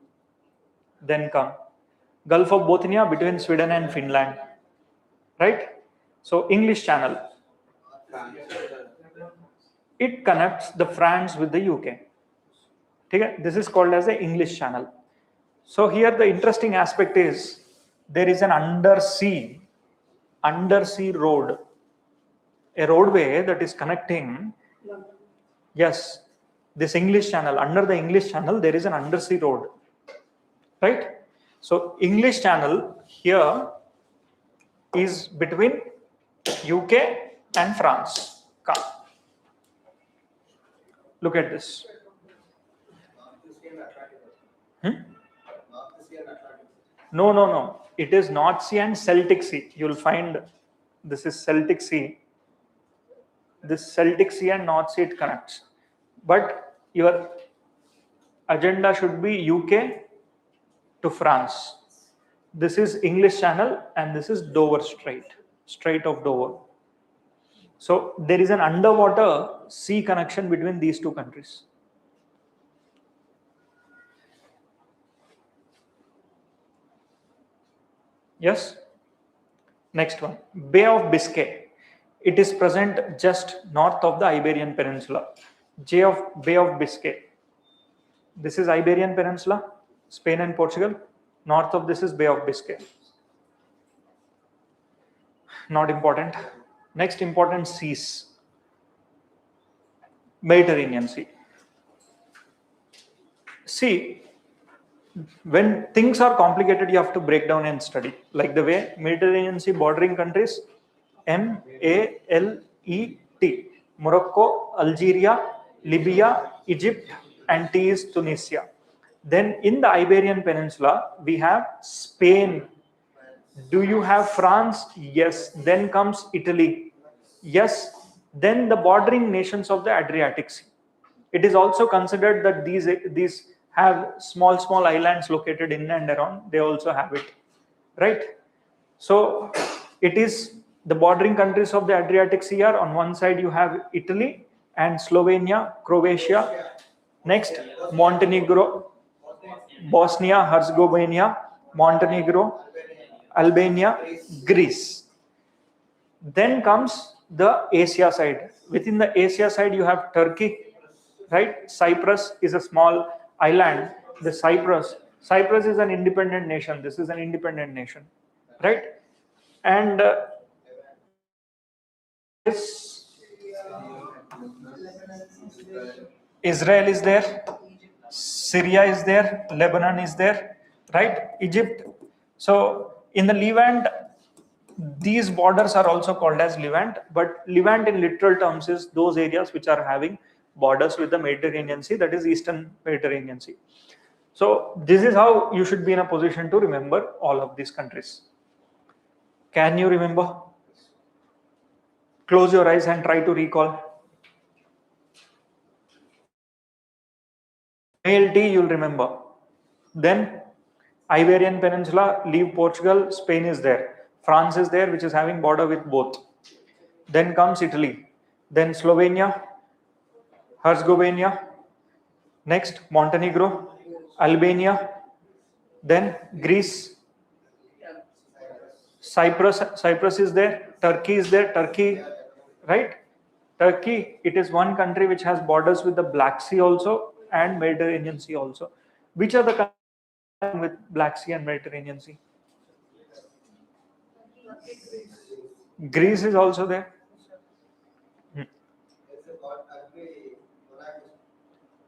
Then come Gulf of Bothnia between Sweden and Finland, right? So English Channel, it connects the France with the UK. Okay? This is called as the English Channel. So here the interesting aspect is there is an undersea road, a roadway that is connecting. Yes, this English Channel, under the English Channel, there is an undersea road, right? So English Channel here is between UK and France. Come, look at this. No. It is North Sea and Celtic Sea. You'll find this is Celtic Sea. This Celtic Sea and North Sea it connects. But your agenda should be UK to France. This is English Channel and this is Dover Strait of Dover. So there is an underwater sea connection between these two countries. Yes. Next one, Bay of Biscay. It is present just north of the Iberian Peninsula. Bay of Biscay. This is Iberian Peninsula, Spain and Portugal. North of this is Bay of Biscay. Not important. Next important seas. Mediterranean Sea. See, when things are complicated, you have to break down and study. Like the way Mediterranean Sea bordering countries, MALET, Morocco, Algeria, Libya, Egypt, and T is Tunisia. Then in the Iberian Peninsula, we have Spain. Do you have France? Yes. Then comes Italy. Yes. Then the bordering nations of the Adriatic Sea. It is also considered that these have small islands located in and around. They also have it, right? So it is the bordering countries of the Adriatic Sea are on one side you have Italy and Slovenia, Croatia. Next, Montenegro, Bosnia, Herzegovina, Montenegro, Albania, Greece. Then comes the Asia side. Within the Asia side, you have Turkey, right? Cyprus is a small island. The Cyprus is an independent nation. This is an independent nation, right? And Israel is there, Syria is there, Lebanon is there, right? Egypt. So in the Levant, these borders are also called as Levant, but Levant in literal terms is those areas which are having borders with the Mediterranean Sea, that is Eastern Mediterranean Sea. So this is how you should be in a position to remember all of these countries. Can you remember? Close your eyes and try to recall. ALT you'll remember. Then Iberian Peninsula, leave Portugal, Spain is there. France is there, which is having border with both. Then comes Italy. Then Slovenia, Herzegovina. Next, Montenegro, Albania. Then Greece. Cyprus is there. Turkey is there. Turkey, right? Turkey, it is one country which has borders with the Black Sea also and Mediterranean Sea also. Which are the countries with Black Sea and Mediterranean Sea? Greece is also there.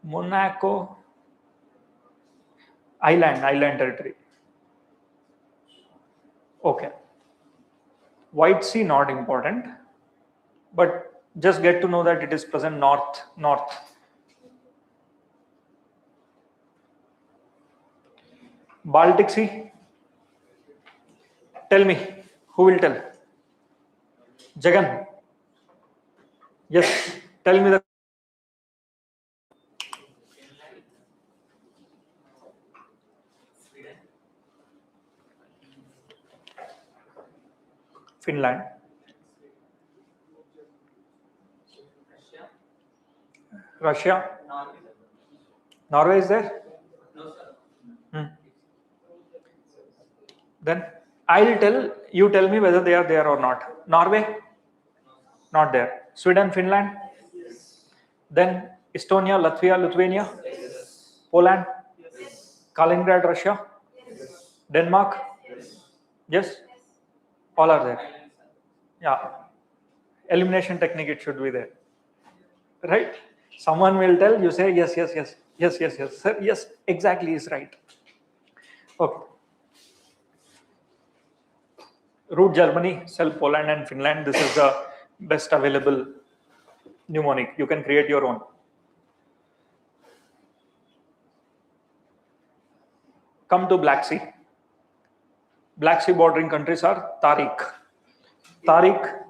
Monaco, island territory. Okay. White Sea not important, but just get to know that it is present north. Baltic Sea. Tell me, who will tell? Jagan. Yes, tell me the Finland. Russia. Norway is there? Then I'll tell, you tell me whether they are there or not. Norway? Not there. Sweden, Finland? Then Estonia, Latvia, Lithuania? Poland? Kaliningrad, Russia? Denmark? Yes? All are there. Yeah. Elimination technique, it should be there. Right? Someone will tell, you say yes, yes, yes, yes, yes, yes, sir, yes, exactly is right. Okay. Root Germany, sell Poland and Finland. This is the best available mnemonic. You can create your own. Come to Black Sea. Black Sea bordering countries are Tariq. Tariq.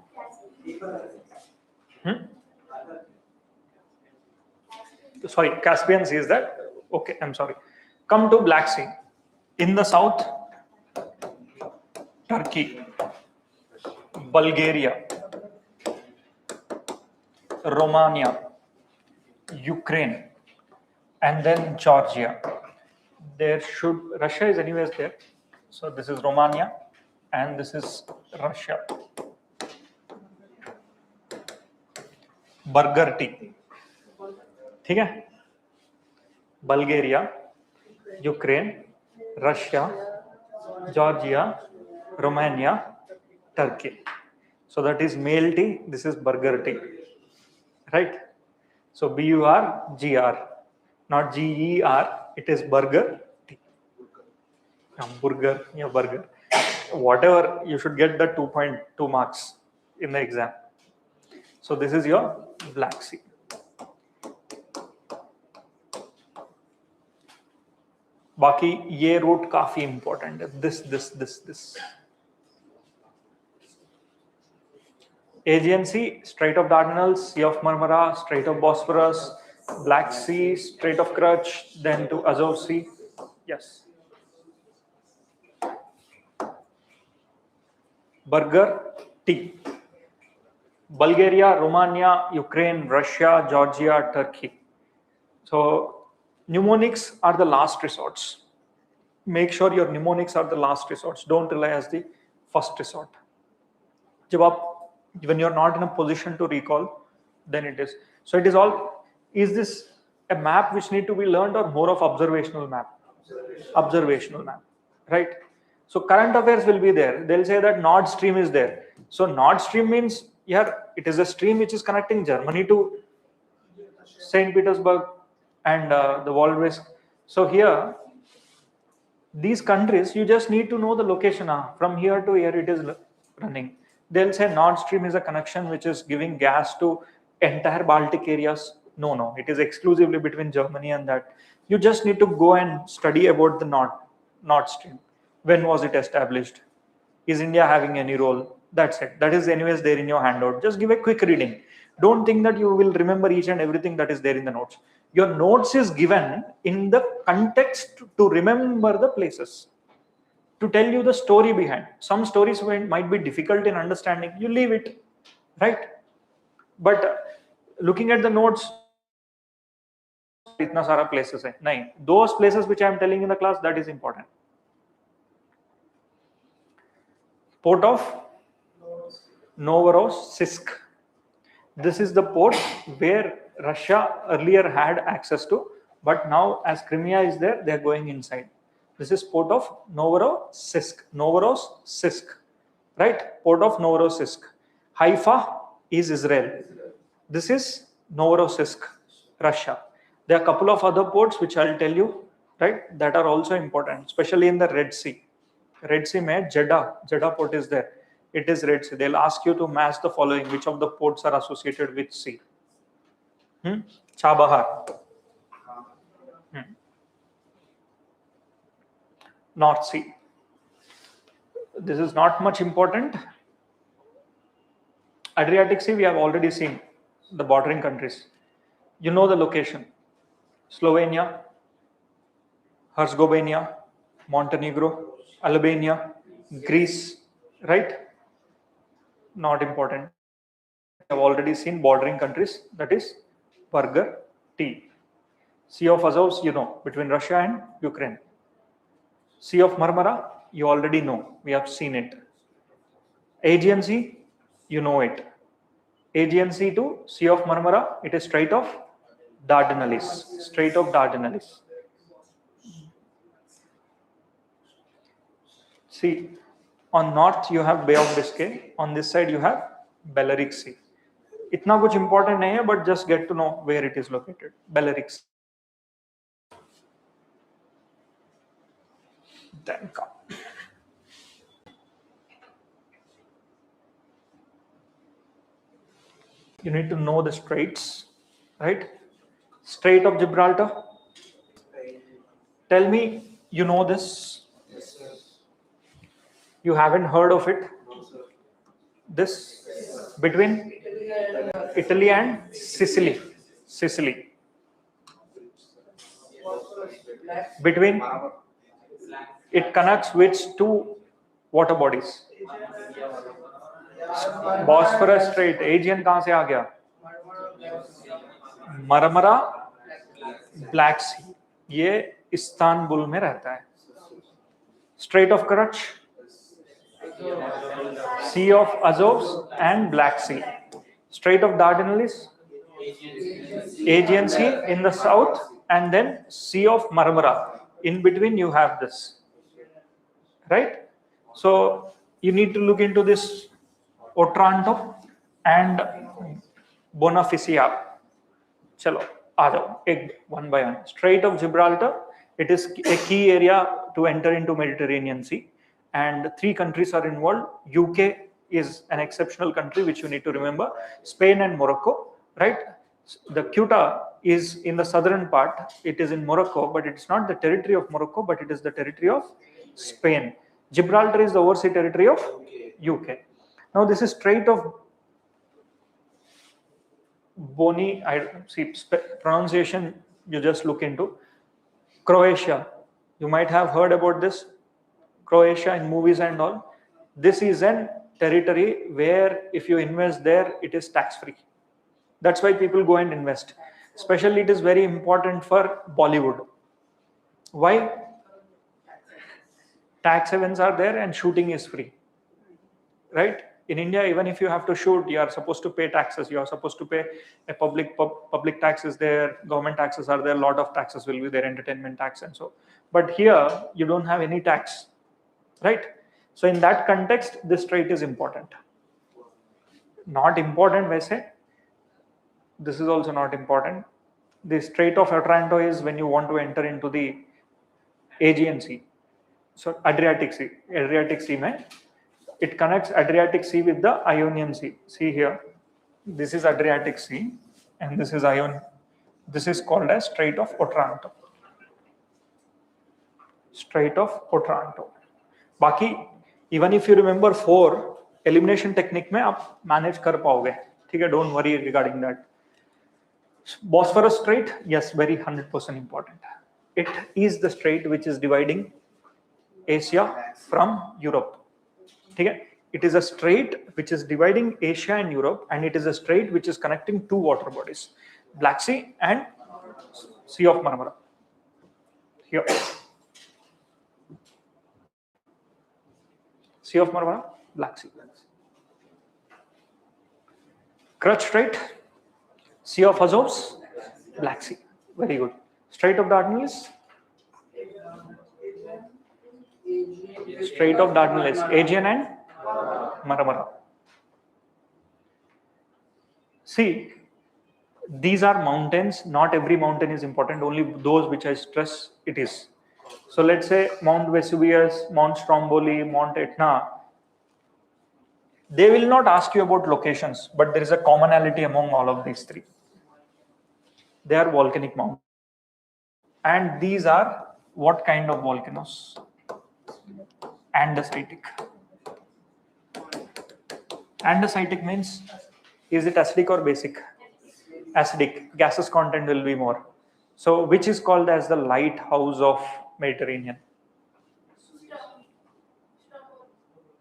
Sorry, Caspian Sea is that? Okay, I'm sorry. Come to Black Sea. In the south, Turkey, Bulgaria, Romania, Ukraine, and then Georgia. Russia is anyways there. So this is Romania and this is Russia. Burger tea. ठीक है? Bulgaria, Ukraine, Russia, Georgia, Romania, Turkey. So that is male tea. This is burger tea. Right? So BURGR, not GER. It is burger tea. Burger, yeah, burger. Whatever, you should get the 2.2 marks in the exam. So this is your Black Sea. बाकी ये root काफी important है. This Aegean Sea, Strait of Dardanelles, Sea of Marmara, Strait of Bosphorus, Black Sea, Strait of Kerch, then to Azov Sea. Yes. Burger tea. Bulgaria, Romania, Ukraine, Russia, Georgia, Turkey. So mnemonics are the last resorts. Make sure your mnemonics are the last resorts. Don't rely as the first resort. When you're not in a position to recall, then it is. So it is all, is this a map which need to be learned or more of observational map? Observational map, right? So current affairs will be there. They'll say that Nord Stream is there. So Nord Stream means, yeah, it is a stream which is connecting Germany to St. Petersburg and the Walrus. So here, these countries, you just need to know the location. From here to here it is running. They'll say Nord Stream is a connection which is giving gas to entire Baltic areas. No, it is exclusively between Germany and that. You just need to go and study about the Nord Stream. When was it established? Is India having any role? That's it. That is anyways there in your handout. Just give a quick reading. Don't think that you will remember each and everything that is there in the notes. Your notes is given in the context to remember the places, to tell you the story behind. Some stories might be difficult in understanding. You leave it, right? But looking at the notes, itna sara places hai. Nahin. Those places which I am telling in the class, that is important. Port of Novorossiysk. This is the port where Russia earlier had access to, but now as Crimea is there, they are going inside. This is port of Novorossiysk. Novorossiysk, right? Port of Novorossiysk. Haifa is Israel. This is Novorossiysk, Russia. There are a couple of other ports which I'll tell you, right? That are also important, especially in the Red Sea. Red Sea mein Jeddah port is there. It is Red Sea. They'll ask you to match the following. Which of the ports are associated with sea? Chabahar. North Sea. This is not much important. Adriatic Sea, we have already seen the bordering countries. You know the location. Slovenia, Herzegovina, Montenegro, Albania, Greece, right? Not important. We have already seen bordering countries, that is Burger tea. Sea of Azov, you know, between Russia and Ukraine. Sea of Marmara, you already know, we have seen it. Aegean Sea, you know it. Aegean Sea to Sea of Marmara, it is Strait of Dardanelles. Strait of Dardanelles. See, on north you have Bay of Biscay, on this side you have Balearic Sea. इतना कुछ important नहीं है, but just get to know where it is located. Balearic Sea. Then come. You need to know the straits, right? Strait of Gibraltar. Tell me, you know this? Yes, sir. You haven't heard of it? No, sir. This between Italy and Sicily. Sicily. Between it connects which two water bodies? Bosphorus Strait. Aegean कहाँ से आ गया? Marmara black सी, ये Istanbul में रहता है. Strait of Kerch, Sea of Azov and Black Sea. Strait of Dardanelles, Aegean Sea in the south, and then Sea of Marmara. In between you have this, right? So you need to look into this Otranto and Bonifacia. Chalo, aa jao, one by one. Strait of Gibraltar, it is a key area to enter into Mediterranean Sea, and 3 countries are involved. UK is an exceptional country which you need to remember. Spain and Morocco, right? The Ceuta is in the southern part. It is in Morocco, but it's not the territory of Morocco, but it is the territory of Spain. Gibraltar is the overseas territory of UK. Now this is Strait of Boni. I see pronunciation. You just look into Croatia. You might have heard about this. Croatia in movies and all. This is an territory where if you invest there, it is tax free. That's why people go and invest. Especially it is very important for Bollywood. Why? Tax havens are there and shooting is free, right? In India, even if you have to shoot, you are supposed to pay taxes. You are supposed to pay a public taxes there, government taxes are there, a lot of taxes will be there, entertainment tax and so. But here you don't have any tax, right? So in that context, this strait is important. Not important, वैसे. This is also not important. The Strait of Otranto is when you want to enter into the Aegean Sea. So Adriatic Sea. Adriatic Sea mein, it connects Adriatic Sea with the Ionian Sea. See here, this is Adriatic Sea and this is Ion. This is called as Strait of Otranto. Strait of Otranto. बाकी even if you remember 4 elimination technique में आप manage कर पाओगे, ठीक है? Don't worry regarding that. Bosphorus Strait, yes, very 100% important. It is the strait which is dividing Asia from Europe. Okay? It is a strait which is dividing Asia and Europe, and it is a strait which is connecting 2 water bodies, Black Sea and Sea of Marmara. Here. Sea of Marmara, Black Sea. Kerch Strait, Sea of Azov, Black Sea. Very good. Strait of Dardanelles, Strait of Dardanelles, Aegean and Marmara. See, these are mountains. Not every mountain is important. Only those which I stress it is. So let's say Mount Vesuvius, Mount Stromboli, Mount Etna. They will not ask you about locations, but there is a commonality among all of these 3. They are volcanic mountains. And these are what kind of volcanoes? Andesitic. Andesitic means, is it acidic or basic? Acidic. Gaseous content will be more. So which is called as the lighthouse of Mediterranean?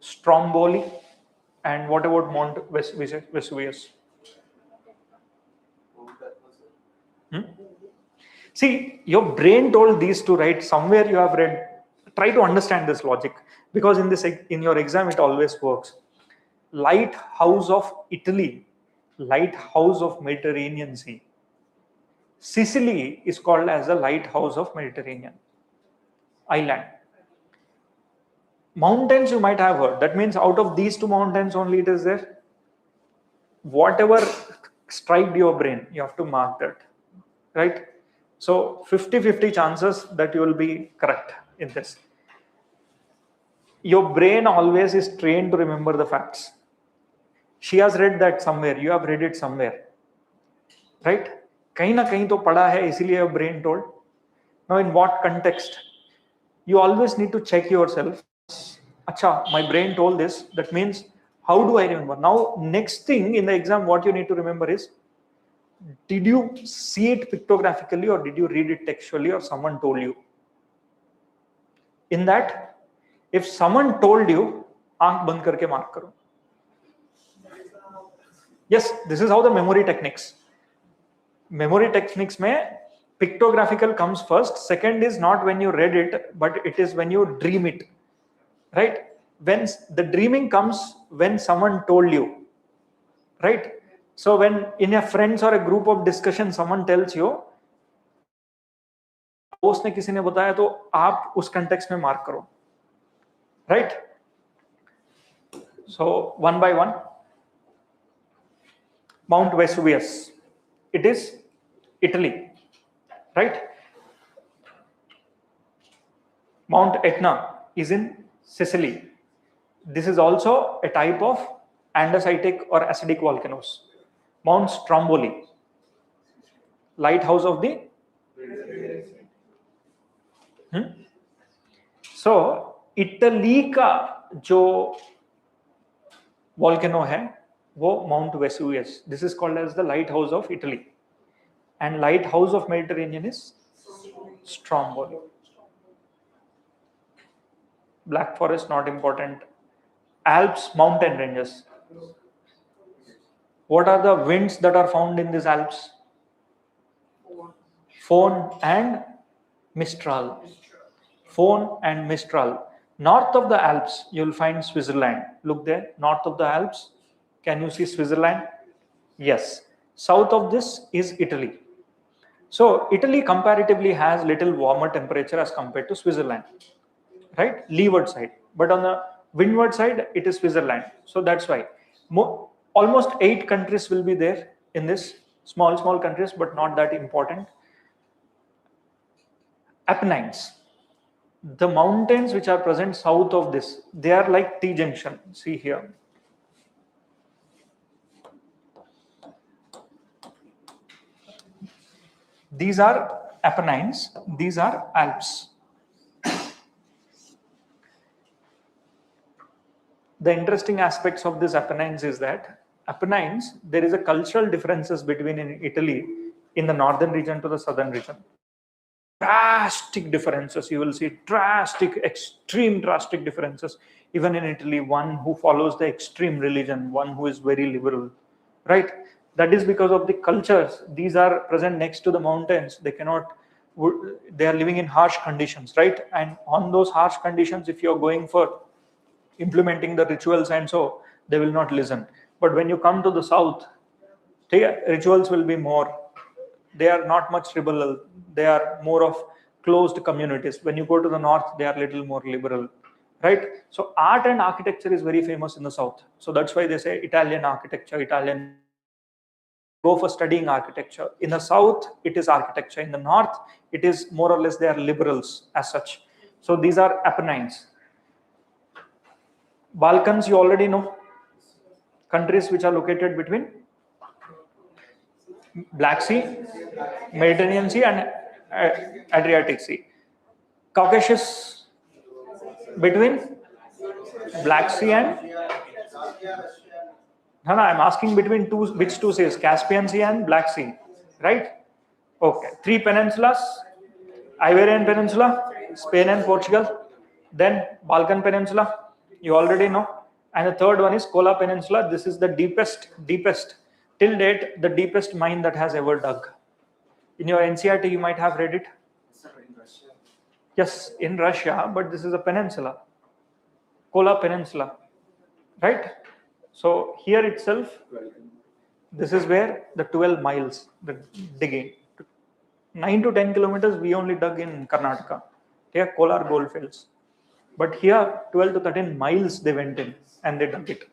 Stromboli. And what about Mount Vesuvius? See, your brain told these 2, right? Somewhere you have read. Try to understand this logic, because in your exam it always works. Lighthouse of Italy, lighthouse of Mediterranean Sea. Sicily is called as the lighthouse of Mediterranean island. Mountains you might have heard. That means out of these two mountains only it is there. Whatever striked your brain, you have to mark that, right? So 50-50 chances that you will be correct in this. Your brain always is trained to remember the facts. She has read that somewhere, you have read it somewhere, right? कहीं ना कहीं तो पढ़ा है, इसीलिए your brain told. Now in what context? You always need to check yourself. Acha, my brain told this. That means, how do I remember? Now, next thing in the exam, what you need to remember is, did you see it pictographically or did you read it textually or someone told you? In that, if someone told you, aankh band karke mark karo. Yes, this is how the memory techniques. Memory techniques mein pictographical comes first. Second is not when you read it, but it is when you dream it. Right? When the dreaming comes when someone told you. Right? So when in a friends or a group of discussion someone tells you, दोस्त ने किसी ने बताया तो आप उस context में mark करो. Right? So one by one. Mount Vesuvius. It is Italy. Right? Mount Etna is in Sicily. This is also a type of andesitic or acidic volcanoes. Mount Stromboli, lighthouse of the. So Italy का जो volcano है वो Mount Vesuvius. This is called as the lighthouse of Italy, and lighthouse of Mediterranean is Stromboli. Black Forest not important. Alps mountain ranges. What are the winds that are found in these Alps? Fohn and Mistral. Fohn and Mistral. North of the Alps, you will find Switzerland. Look there, north of the Alps. Can you see Switzerland? Yes. South of this is Italy. So Italy comparatively has little warmer temperature as compared to Switzerland. Right? Leeward side. But on the windward side, it is Switzerland. So that's why. Almost 8 countries will be there in this. Small countries, but not that important. Apennines. The mountains which are present south of this, they are like T-junction. See here. These are Apennines. These are Alps. The interesting aspects of these Apennines is that Apennines, there is a cultural differences between in Italy in the northern region to the southern region. Drastic differences. You will see extreme drastic differences. Even in Italy, one who follows the extreme religion, one who is very liberal, right? That is because of the cultures. These are present next to the mountains. They are living in harsh conditions, right? And on those harsh conditions, if you're going for implementing the rituals and so, they will not listen. But when you come to the south, rituals will be more. They are not much liberal. They are more of closed communities. When you go to the north, they are little more liberal, right? So art and architecture is very famous in the south. So that's why they say Italian architecture, Italian. Go for studying architecture. In the south, it is architecture. In the north, it is more or less they are liberals as such. So these are Apennines. Balkans, you already know. Countries which are located between Black Sea, Mediterranean Sea and Adriatic Sea. Caucasus between Black Sea and I'm asking between which two seas? Caspian Sea and Black Sea, right? Okay. 3 peninsulas: Iberian Peninsula, Spain and Portugal. Then Balkan Peninsula, you already know. And the third one is Kola Peninsula. This is the deepest, till date, the deepest mine that has ever dug. In your NCRT, you might have read it. Yes, in Russia, but this is a peninsula. Kola Peninsula, right? So here itself, this is where the 12 miles, the digging. 9 to 10 kilometers, we only dug in Karnataka. They are Kolar goldfields. But here 12 to 13 miles they went in and they dug it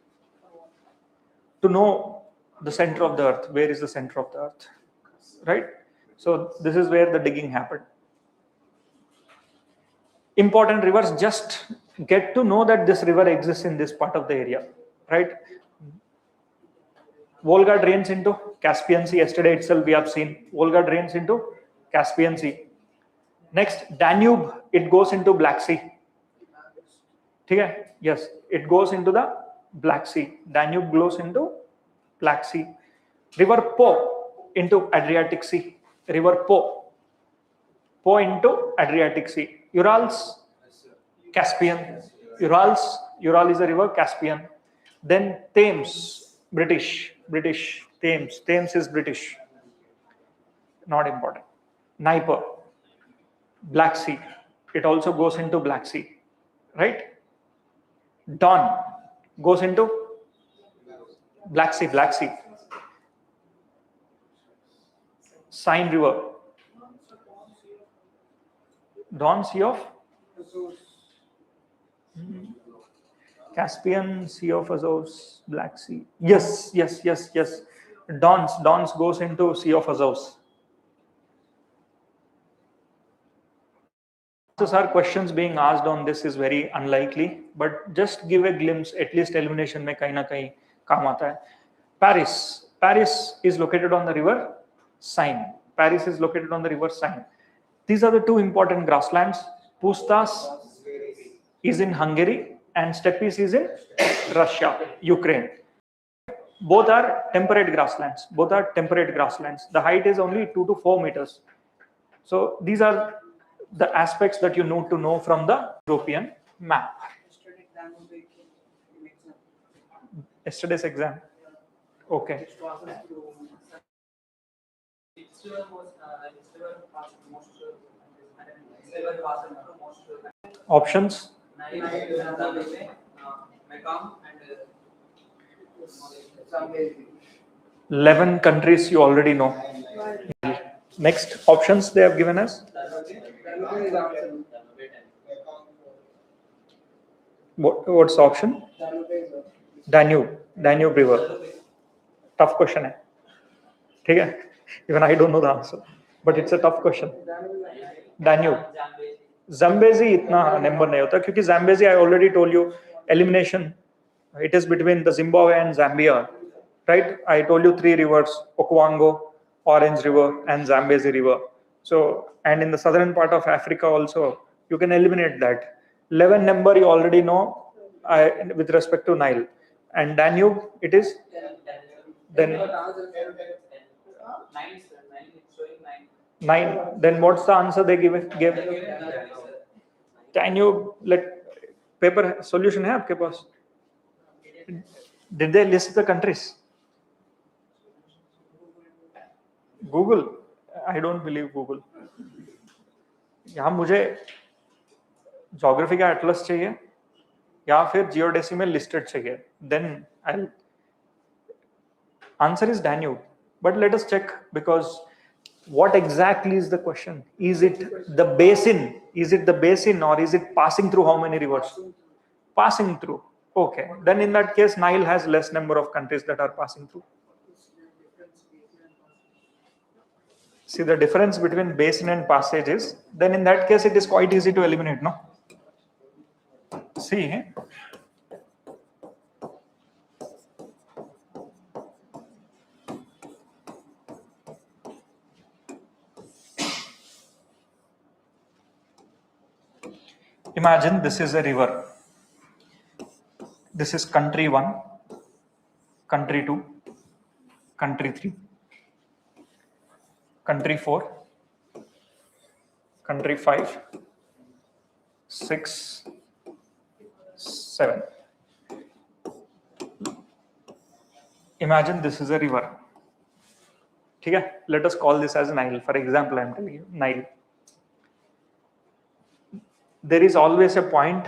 to know the center of the earth. Where is the center of the earth, right? So this is where the digging happened. Important rivers, just get to know that this river exists in this part of the area, right? Volga drains into Caspian Sea. Yesterday itself we have seen Volga drains into Caspian Sea. Next, Danube, it goes into Black Sea. Okay? Yes, it goes into the Black Sea. Danube goes into Black Sea. River Po into Adriatic Sea. River Po into Adriatic Sea. Urals, Caspian. Ural is a river, Caspian. Then Thames, British. Thames is British. Not important. Dnieper, Black Sea. It also goes into Black Sea, right? Don goes into Black Sea. Seine River. Don, Sea of Caspian, Sea of Azores, Black Sea. Yes. Dons goes into Sea of Azores. So our questions being asked on this is very unlikely, but just give a glimpse, at least elimination mein kahin na kahin kaam aata hai. Paris is located on the river Seine. These are the two important grasslands. Pustas is in Hungary and Steppes is in Russia, Ukraine. Both are temperate grasslands. The height is only 2 to 4 meters. So these are the aspects that you need to know from the European map. Yesterday's exam. Okay. Options? 11 countries you already know. Next options they have given us. What's the option? Danube River. Tough question hai. Okay? Even I don't know the answer, but it's a tough question. Danube. Zambezi itna number nahi hota kyunki Zambezi I already told you elimination. It is between the Zimbabwe and Zambia, right? I told you 3 rivers: Okavango, Orange River, and Zambezi River. So, and in the southern part of Africa also, you can eliminate that. 11 number you already know with respect to Nile, and Danube it is then 9. Then what's the answer they gave? Danube. Let paper solution hai aapke paas? Did they list the countries? Google? I don't believe Google. यहाँ मुझे geography का Atlas चाहिए या फिर जियोडेसिमल listed चाहिए. Then I'll answer is Danube. But let us check, because what exactly is the question? Is it the basin? Or is it passing through how many rivers? Passing through. Okay. Then in that case, Nile has less number of countries that are passing through. See the difference between basin and passage is, then in that case it is quite easy to eliminate, no? See, imagine this is a river. This is country 1, country 2, country 3, country 4, country 5, 6, 7. Imagine this is a river. Okay? Let us call this as Nile. For example, I am telling you Nile. There is always a point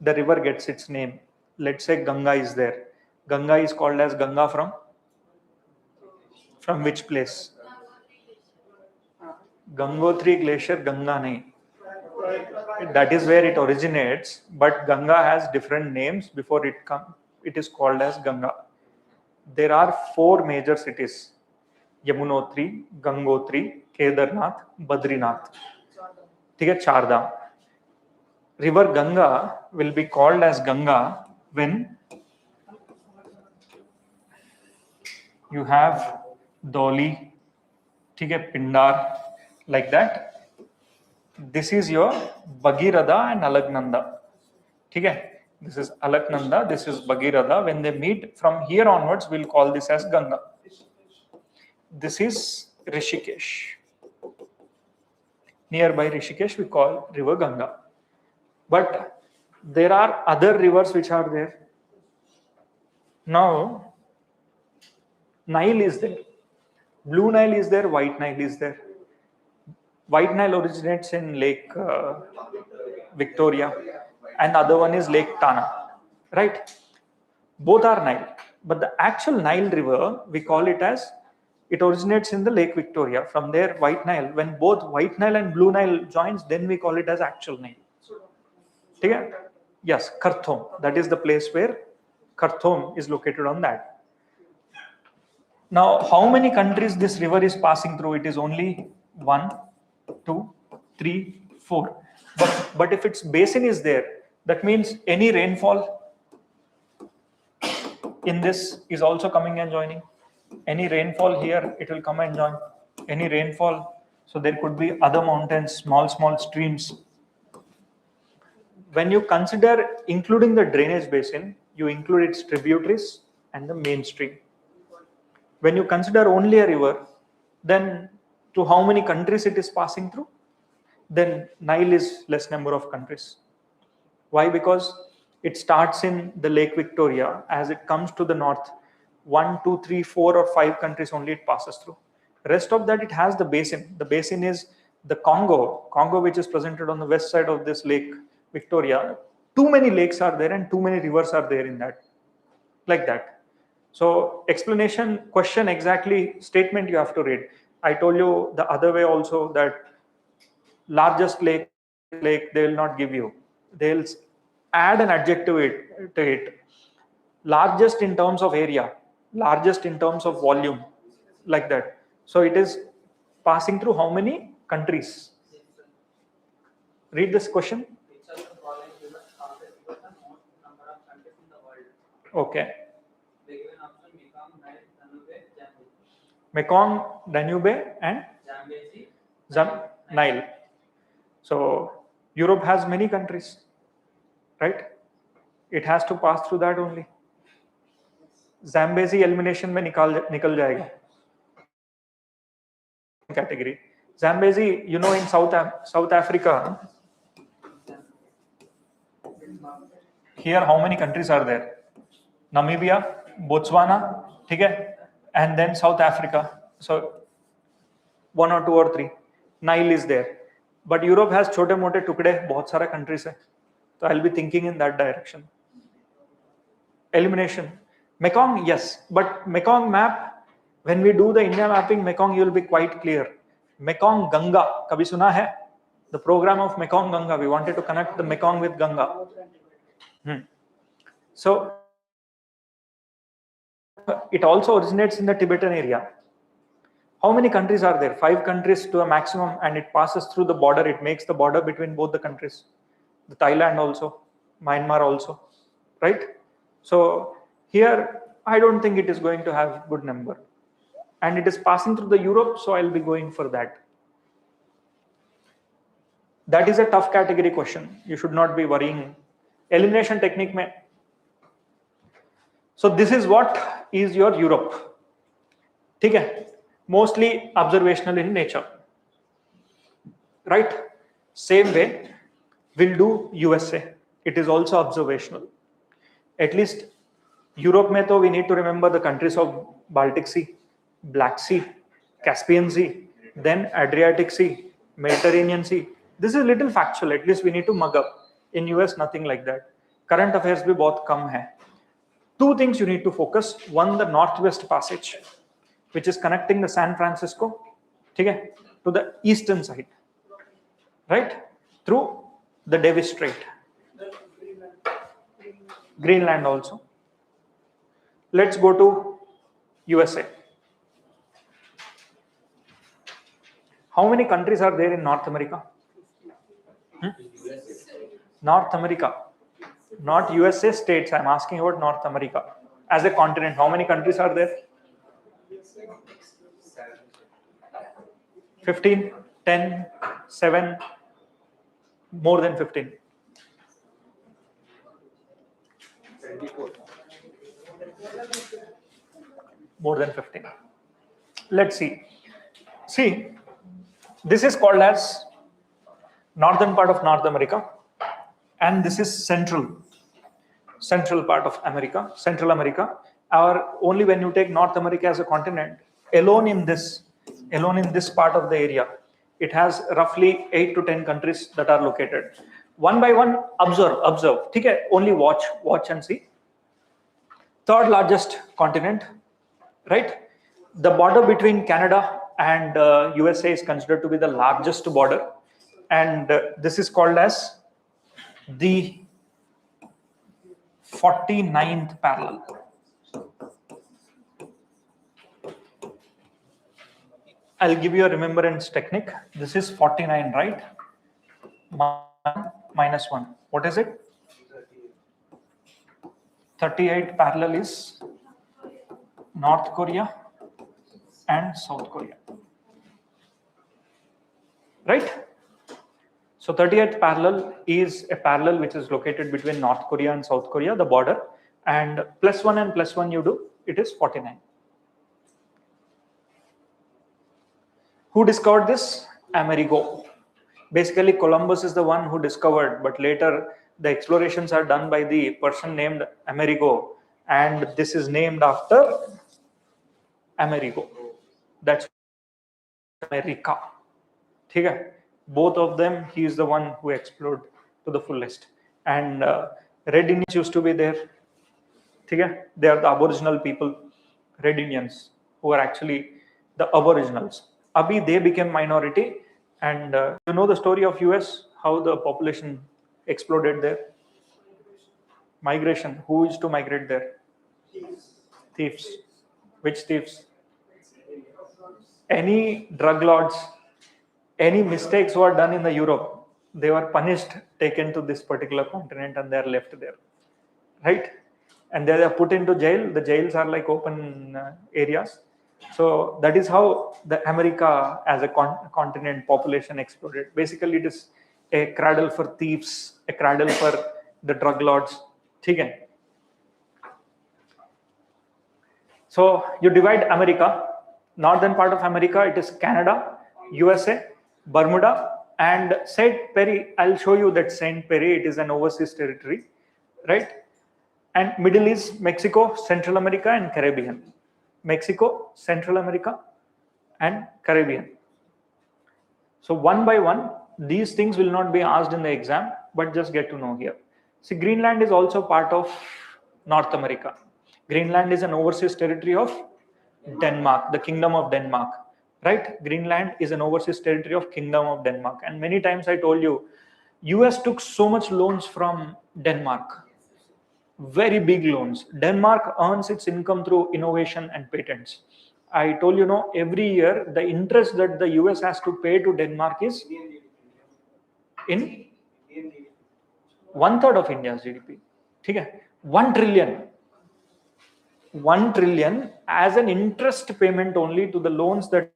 the river gets its name. Let's say Ganga is there. Ganga is called as Ganga from which place? Gangotri Glacier, Ganga nahi. that is where it originates, but Ganga has different names before it is called as Ganga. There are 4 major cities: Yamunotri, Gangotri, Kedarnath, Badrinath. ठीक है, 4 धाम. River Ganga will be called as Ganga when you have Doli, ठीक है, Pindar, like that. This is your Bhagirath and Alagnanda. Okay? This is Alaknanda, this is Bhagirath. When they meet from here onwards, we'll call this as Ganga. This is Rishikesh. Nearby Rishikesh, we call river Ganga. But there are other rivers which are there. Now, Nile is there. Blue Nile is there, White Nile is there. White Nile originates in Lake Victoria, and the other one is Lake Tana, right? Both are Nile, but the actual Nile river, we call it as, it originates in the Lake Victoria. From there, White Nile, when both White Nile and Blue Nile joins, then we call it as actual Nile. Okay? Yes, Khartoum, that is the place where Khartoum is located on that. Now, how many countries this river is passing through? It is only 1, 2, 3, 4. But if its basin is there, that means any rainfall in this is also coming and joining. Any rainfall here, it will come and join. Any rainfall, so there could be other mountains, small streams. When you consider including the drainage basin, you include its tributaries and the main stream. When you consider only a river, then to how many countries it is passing through? Then Nile is less number of countries. Why? Because it starts in the Lake Victoria. As it comes to the north, 1, 2, 3, 4 or 5 countries only it passes through. Rest of that, it has the basin. The basin is the Congo, which is presented on the west side of this Lake Victoria. Too many lakes are there and too many rivers are there in that, like that. So explanation, question, exactly statement you have to read. I told you the other way also, that largest lake they will not give you. They'll add an adjective to it. Largest in terms of area, largest in terms of volume, like that. So it is passing through how many countries? Read this question. Okay. Mekong, Danube, and Nile. So Europe has many countries, right? It has to pass through that only. Zambezi elimination में निकल जाएगा. Category. Zambezi, you know, in South Africa. Here, how many countries are there? Namibia, Botswana, okay, and then South Africa. So 1 or 2 or 3. Nile is there. But Europe has छोटे मोटे टुकड़े, बहुत सारे countries है. So I'll be thinking in that direction. Elimination. Mekong, yes, but Mekong map, when we do the India mapping, Mekong, you will be quite clear. Mekong Ganga, kabhi suna hai? The program of Mekong Ganga, we wanted to connect the Mekong with Ganga. So it also originates in the Tibetan area. How many countries are there? 5 countries to a maximum, and it passes through the border. It makes the border between both the countries. The Thailand also, Myanmar also, right? So here, I don't think it is going to have good number. And it is passing through the Europe, so I'll be going for that. That is a tough category question. You should not be worrying. Elimination technique mein. So this is what is your Europe. Okay? Mostly observational in nature. Right? Same way, we'll do USA. It is also observational. At least Europe mein to we need to remember the countries of Baltic Sea, Black Sea, Caspian Sea, then Adriatic Sea, Mediterranean Sea. This is little factual. At least we need to mug up. In US, nothing like that. Current affairs bhi bahut kam hai. 2 things you need to focus. One, the Northwest Passage, which is connecting the San Francisco, to the eastern side, right? Through The Davis Strait. Greenland also. Let's go to USA. How many countries are there in North America? North America, not USA states. I'm asking about North America as a continent. How many countries are there? 15, 10, 7, more than 15. 24. More than 15. Let's see. See, this is called as northern part of North America, and this is central part of America, Central America. Or only when you take North America as a continent, alone in this part of the area, it has roughly 8 to 10 countries that are located. One by one, observe. Okay, only watch and see. Third largest continent, right? The border between Canada and USA is considered to be the largest border, and this is called as the 49th parallel. I'll give you a remembrance technique. This is 49, right? Minus 1. What is it? 38 parallel is North Korea and South Korea. Right? So 38th parallel is a parallel which is located between North Korea and South Korea, the border, and plus 1 and plus 1 you do, it is 49. Who discovered this? Amerigo. Basically, Columbus is the one who discovered, but later the explorations are done by the person named Amerigo, and this is named after Amerigo. That's America. Okay? Both of them, he is the one who explored to the fullest. And Red Indians used to be there. Okay? They are the Aboriginal people, Red Indians, who are actually the Aboriginals. Abhi, they became minority. And you know the story of US, how the population exploded there? Migration. Who used to migrate there? Thieves. Which thieves? Any drug lords, any mistakes were done in the Europe, they were punished, taken to this particular continent, and they are left there, right? And they are put into jail. The jails are like open areas. So that is how the America as a continent population exploded. Basically, it is a cradle for thieves, a cradle for the drug lords. Okay. So you divide America. Northern part of America, it is Canada, USA, Bermuda, and Saint Perry. I'll show you that Saint Perry, it is an overseas territory, right? And middle is Mexico, Central America, and Caribbean. Mexico, Central America, and Caribbean. So one by one, these things will not be asked in the exam, but just get to know here. See, Greenland is also part of North America. Greenland is an overseas territory of Denmark, the Kingdom of Denmark, right? Greenland is an overseas territory of Kingdom of Denmark. And many times I told you, US took so much loans from Denmark, very big loans. Denmark earns its income through innovation and patents. I told you, no, every year the interest that the US has to pay to Denmark is in 1/3 of India's GDP. Okay? 1 trillion. 1 trillion as an interest payment only to the loans that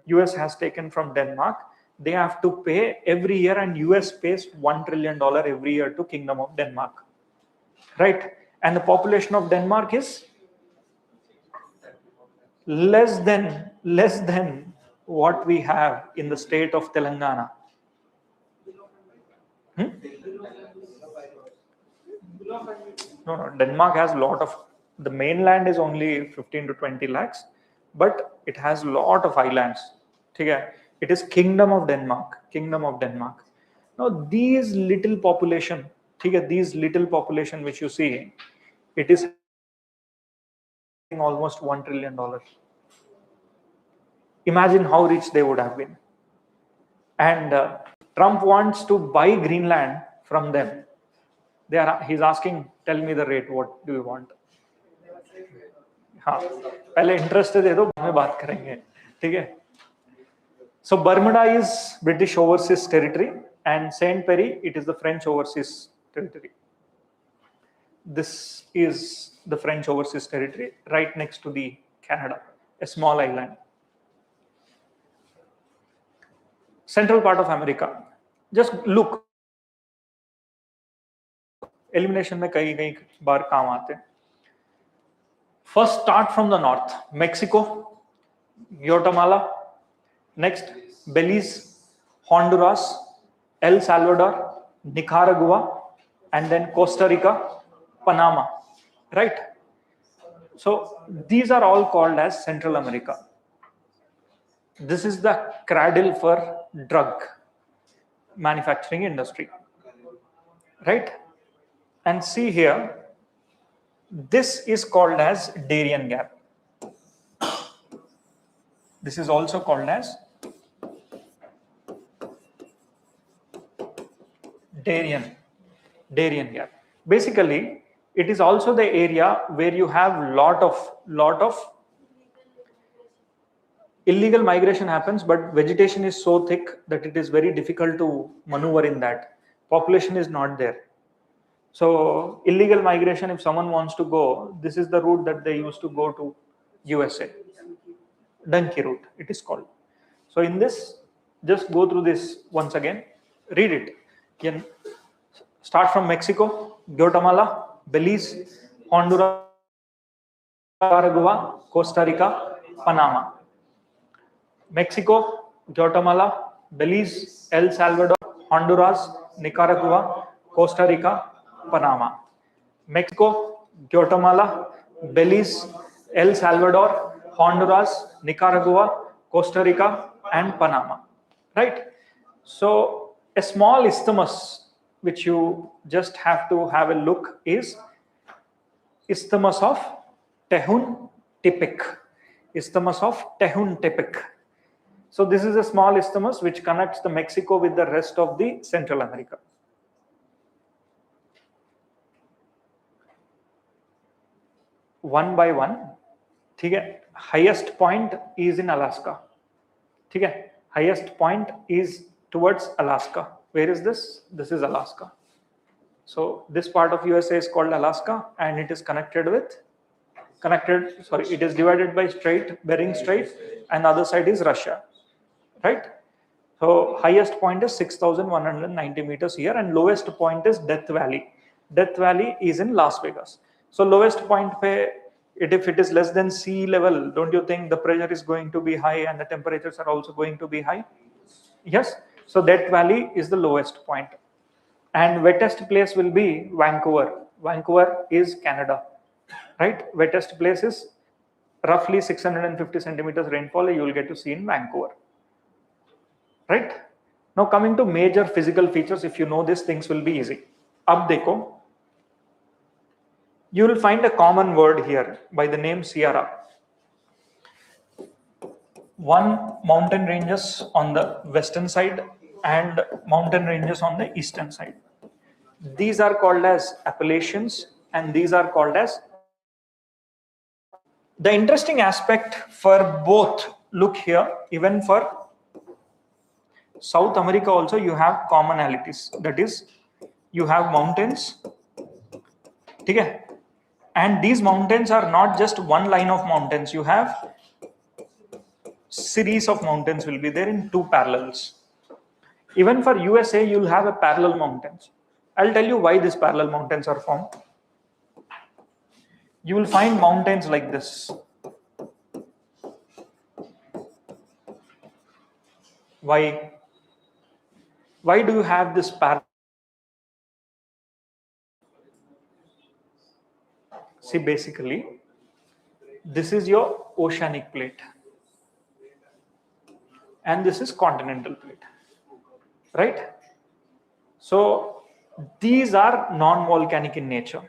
US has taken from Denmark. They have to pay every year, and US pays $1 trillion every year to Kingdom of Denmark. Right? And the population of Denmark is less than what we have in the state of Telangana. No, Denmark has a lot of, the mainland is only 15 to 20 lakhs, but it has a lot of islands. Okay? It is Kingdom of Denmark. Now these little population, which you see, it is almost $1 trillion. Imagine how rich they would have been. And Trump wants to buy Greenland from them. He's asking, tell me the rate, what do you want? हाँ, पहले interest दे दो, बाद में बात करेंगे, ठीक है? So Bermuda is British overseas territory and Saint Perry, it is the French overseas territory. This is the French overseas territory right next to the Canada, a small island. Central part of America. Just look. Elimination में कई बार काम आते हैं. First start from the north. Mexico, Guatemala, next Belize, Honduras, El Salvador, Nicaragua, and then Costa Rica, Panama, right? So these are all called as Central America. This is the cradle for drug manufacturing industry, right? And see here, this is called as Darien Gap. This is also called as Darien Gap. Basically, it is also the area where you have lot of illegal migration happens, but vegetation is so thick that it is very difficult to maneuver in that. Population is not there. So illegal migration, if someone wants to go, this is the route that they used to go to USA. Donkey route, it is called. So in this, just go through this once again, read it. You can start from Mexico, Guatemala, Belize, Honduras, Nicaragua, Costa Rica, Panama. Mexico, Guatemala, Belize, El Salvador, Honduras, Nicaragua, Costa Rica, Panama. Mexico, Guatemala, Belize, El Salvador, Honduras, Nicaragua, Costa Rica, and Panama. Right? So a small isthmus which you just have to have a look is Isthmus of Tehuantepec. Isthmus of Tehuantepec. So this is a small isthmus which connects the Mexico with the rest of the Central America. One by one, ठीक है? Highest point is in Alaska. ठीक है? Highest point is towards Alaska. Where is this? This is Alaska. So this part of USA is called Alaska, and it is it is divided by strait, Bering Strait, and the other side is Russia, right? So highest point is 6,190 meters here, and lowest point is Death Valley. Death Valley is in Las Vegas. So lowest point pe, if it is less than sea level, don't you think the pressure is going to be high and the temperatures are also going to be high? Yes. So Death Valley is the lowest point. And wettest place will be Vancouver. Vancouver is Canada, right? Wettest place is roughly 650 centimeters rainfall you will get to see in Vancouver, right? Now coming to major physical features, if you know these things will be easy. Ab dekho, you will find a common word here by the name Sierra. One mountain ranges on the western side and mountain ranges on the eastern side. These are called as Appalachians and these are called as. The interesting aspect for both, look here, even for South America also you have commonalities. That is, you have mountains, okay? And these mountains are not just one line of mountains. You have series of mountains will be there in two parallels. Even for USA, you'll have a parallel mountains. I'll tell you why these parallel mountains are formed. You will find mountains like this. Why? Why do you have this parallel? See, basically, this is your oceanic plate. And this is continental plate, right? So these are non-volcanic in nature.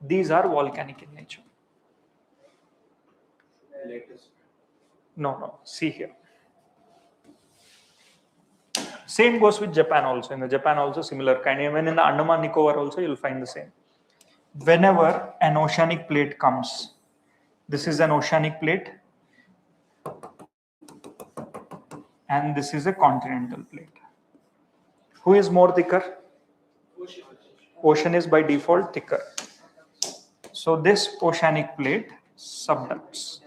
These are volcanic in nature. No, see here. Same goes with Japan also. In the Japan also similar kind. Even in the Andaman Nicobar also you'll find the same. Whenever an oceanic plate comes, this is an oceanic plate and this is a continental plate. Who is more thicker? Ocean is by default thicker. So this oceanic plate subducts.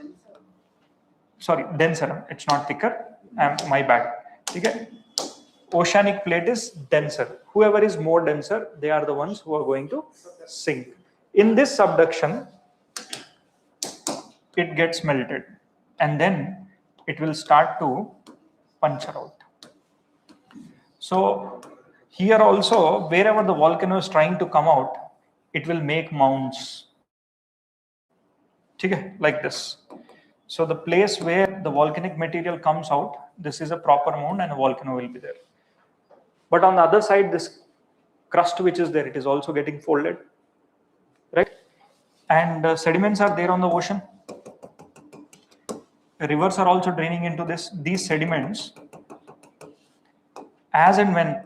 Sorry, denser. It's not thicker. My bad. Okay. Oceanic plate is denser. Whoever is more denser, they are the ones who are going to sink. In this subduction, it gets melted and then it will start to puncture out. So here also, wherever the volcano is trying to come out, it will make mounds. Okay, like this. So the place where the volcanic material comes out, this is a proper mound and a volcano will be there. But on the other side, this crust which is there, it is also getting folded, right? And sediments are there on the ocean. Rivers are also draining into this. These sediments, as and when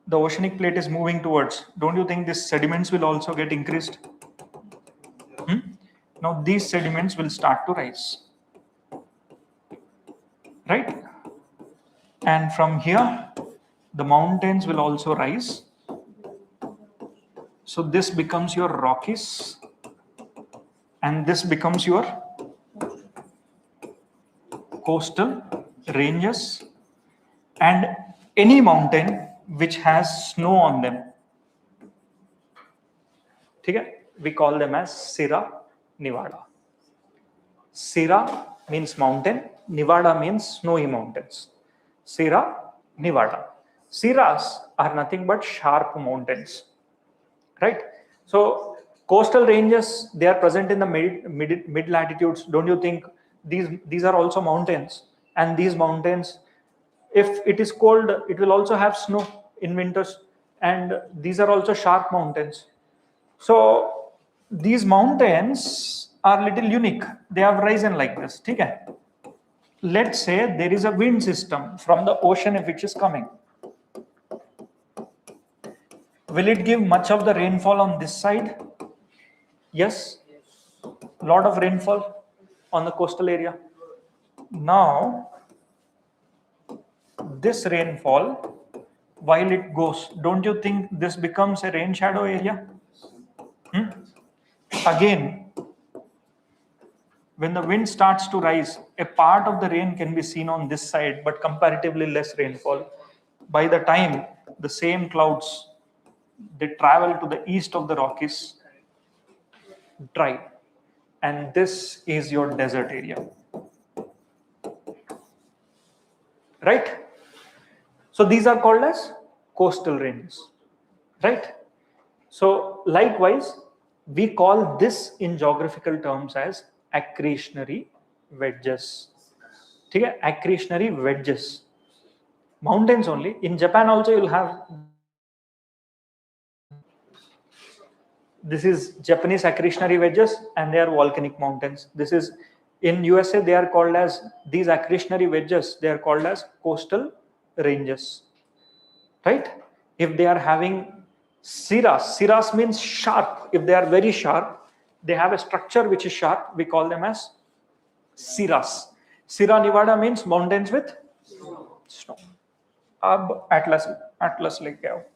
the oceanic plate is moving towards, don't you think these sediments will also get increased? Now these sediments will start to rise, right? And from here, the mountains will also rise. So this becomes your Rockies and this becomes your coastal ranges and any mountain which has snow on them. Okay? We call them as Sierra Nevada. Sierra means mountain, Nevada means snowy mountains. Sierra Nevada. Sierras are nothing but sharp mountains, right? So coastal ranges, they are present in the mid latitudes. Don't you think these are also mountains? And these mountains, if it is cold, it will also have snow in winters. And these are also sharp mountains. So these mountains are little unique. They have risen like this. Okay? Let's say there is a wind system from the ocean which is coming. Will it give much of the rainfall on this side? Yes. Lot of rainfall on the coastal area. Now, this rainfall, while it goes, don't you think this becomes a rain shadow area? Again, when the wind starts to rise, a part of the rain can be seen on this side, but comparatively less rainfall. By the time the same clouds, they travel to the east of the Rockies, dry. And this is your desert area. Right? So these are called as coastal ranges. Right? So likewise, we call this in geographical terms as accretionary wedges. Okay? Accretionary wedges. Mountains only. In Japan also you'll have. This is Japanese accretionary wedges and they are volcanic mountains. This is in USA, they are called as, these accretionary wedges, they are called as coastal ranges. Right? If they are having cirrus means sharp. If they are very sharp, they have a structure which is sharp. We call them as cirrus. Sierra Nevada means mountains with snow. Ab Atlas like that.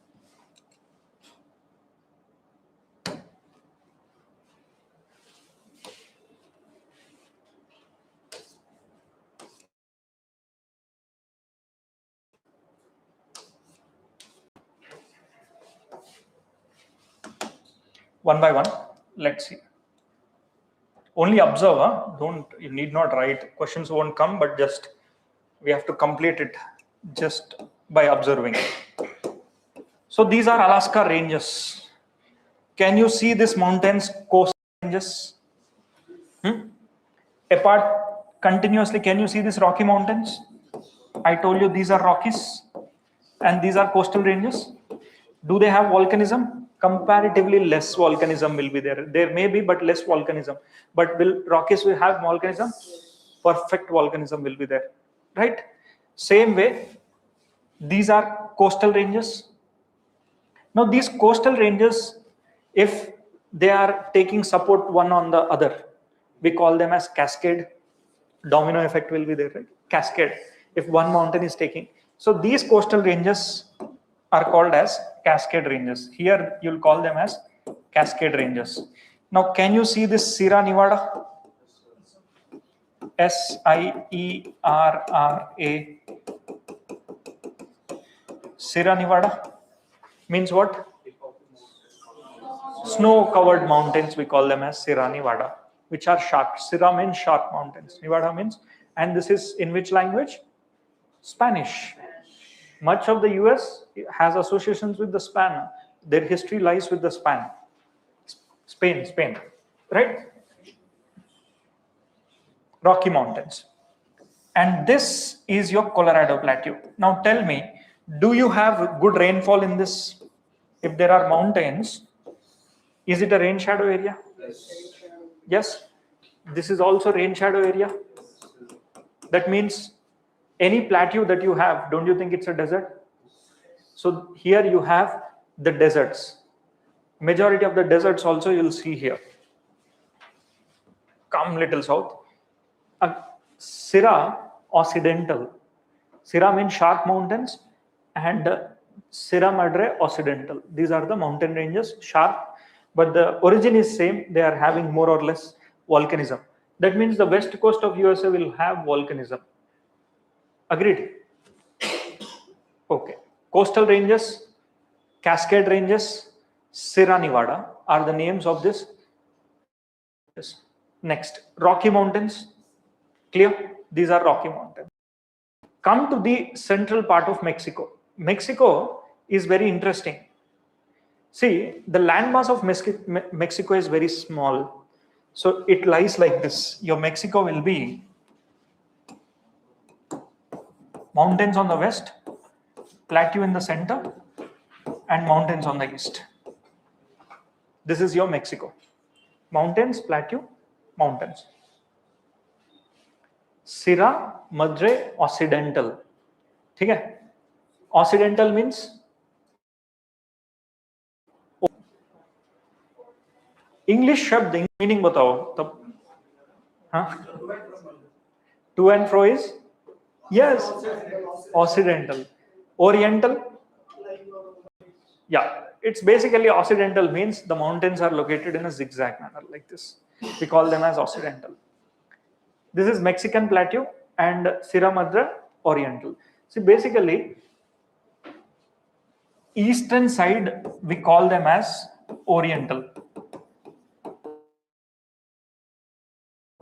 One by one, let's see. Only observe, you need not write. Questions won't come, but just we have to complete it just by observing. So these are Alaska ranges. Can you see this mountains, coast ranges? Apart continuously, can you see these Rocky Mountains? I told you these are Rockies and these are coastal ranges. Do they have volcanism? Comparatively less volcanism will be there. There may be, but less volcanism. But will Rockies will have volcanism? Perfect volcanism will be there, right? Same way, These are coastal ranges. Now these coastal ranges, if they are taking support one on the other, we call them as cascade. Domino effect will be there, right? Cascade. If one mountain is taking, so these coastal ranges are called as cascade ranges. Here you'll call them as cascade ranges. Now can you see this Sierra Nevada? Sierra. Sierra Nevada means what? Snow-covered mountains, we call them as Sierra Nevada, which are sharp. Sierra means sharp mountains. Nevada means, and this is in which language? Spanish. Much of the US has associations with the Spain. Their history lies with the Spain, right? Rocky Mountains. And this is your Colorado Plateau. Now tell me, do you have good rainfall in this? If there are mountains, is it a rain shadow area? Yes. This is also rain shadow area. That means any plateau that you have, don't you think it's a desert? So here you have the deserts. Majority of the deserts also you'll see here. Come little south. Sierra Occidental. Sierra means sharp mountains, and Sierra Madre Occidental. These are the mountain ranges, sharp, but the origin is same. They are having more or less volcanism. That means the west coast of USA will have volcanism. Agreed? Okay. Coastal ranges, cascade ranges, Sierra Nevada are the names of this. Next, Rocky Mountains. Clear? These are Rocky Mountains. Come to the central part of Mexico. Mexico is very interesting. See, the landmass of Mexico is very small. So it lies like this. Your Mexico will be mountains on the west, plateau in the center, and mountains on the east. This is your Mexico. Mountains, plateau, mountains. Sierra Madre Occidental. ठीक है? Occidental means English शब्द meaning बताओ तब. हाँ? To and fro is? Yes. Occidental. Oriental? Yeah. It's basically Occidental means the mountains are located in a zigzag manner like this. We call them as Occidental. This is Mexican Plateau and Sierra Madre Oriental. See, basically, eastern side we call them as Oriental.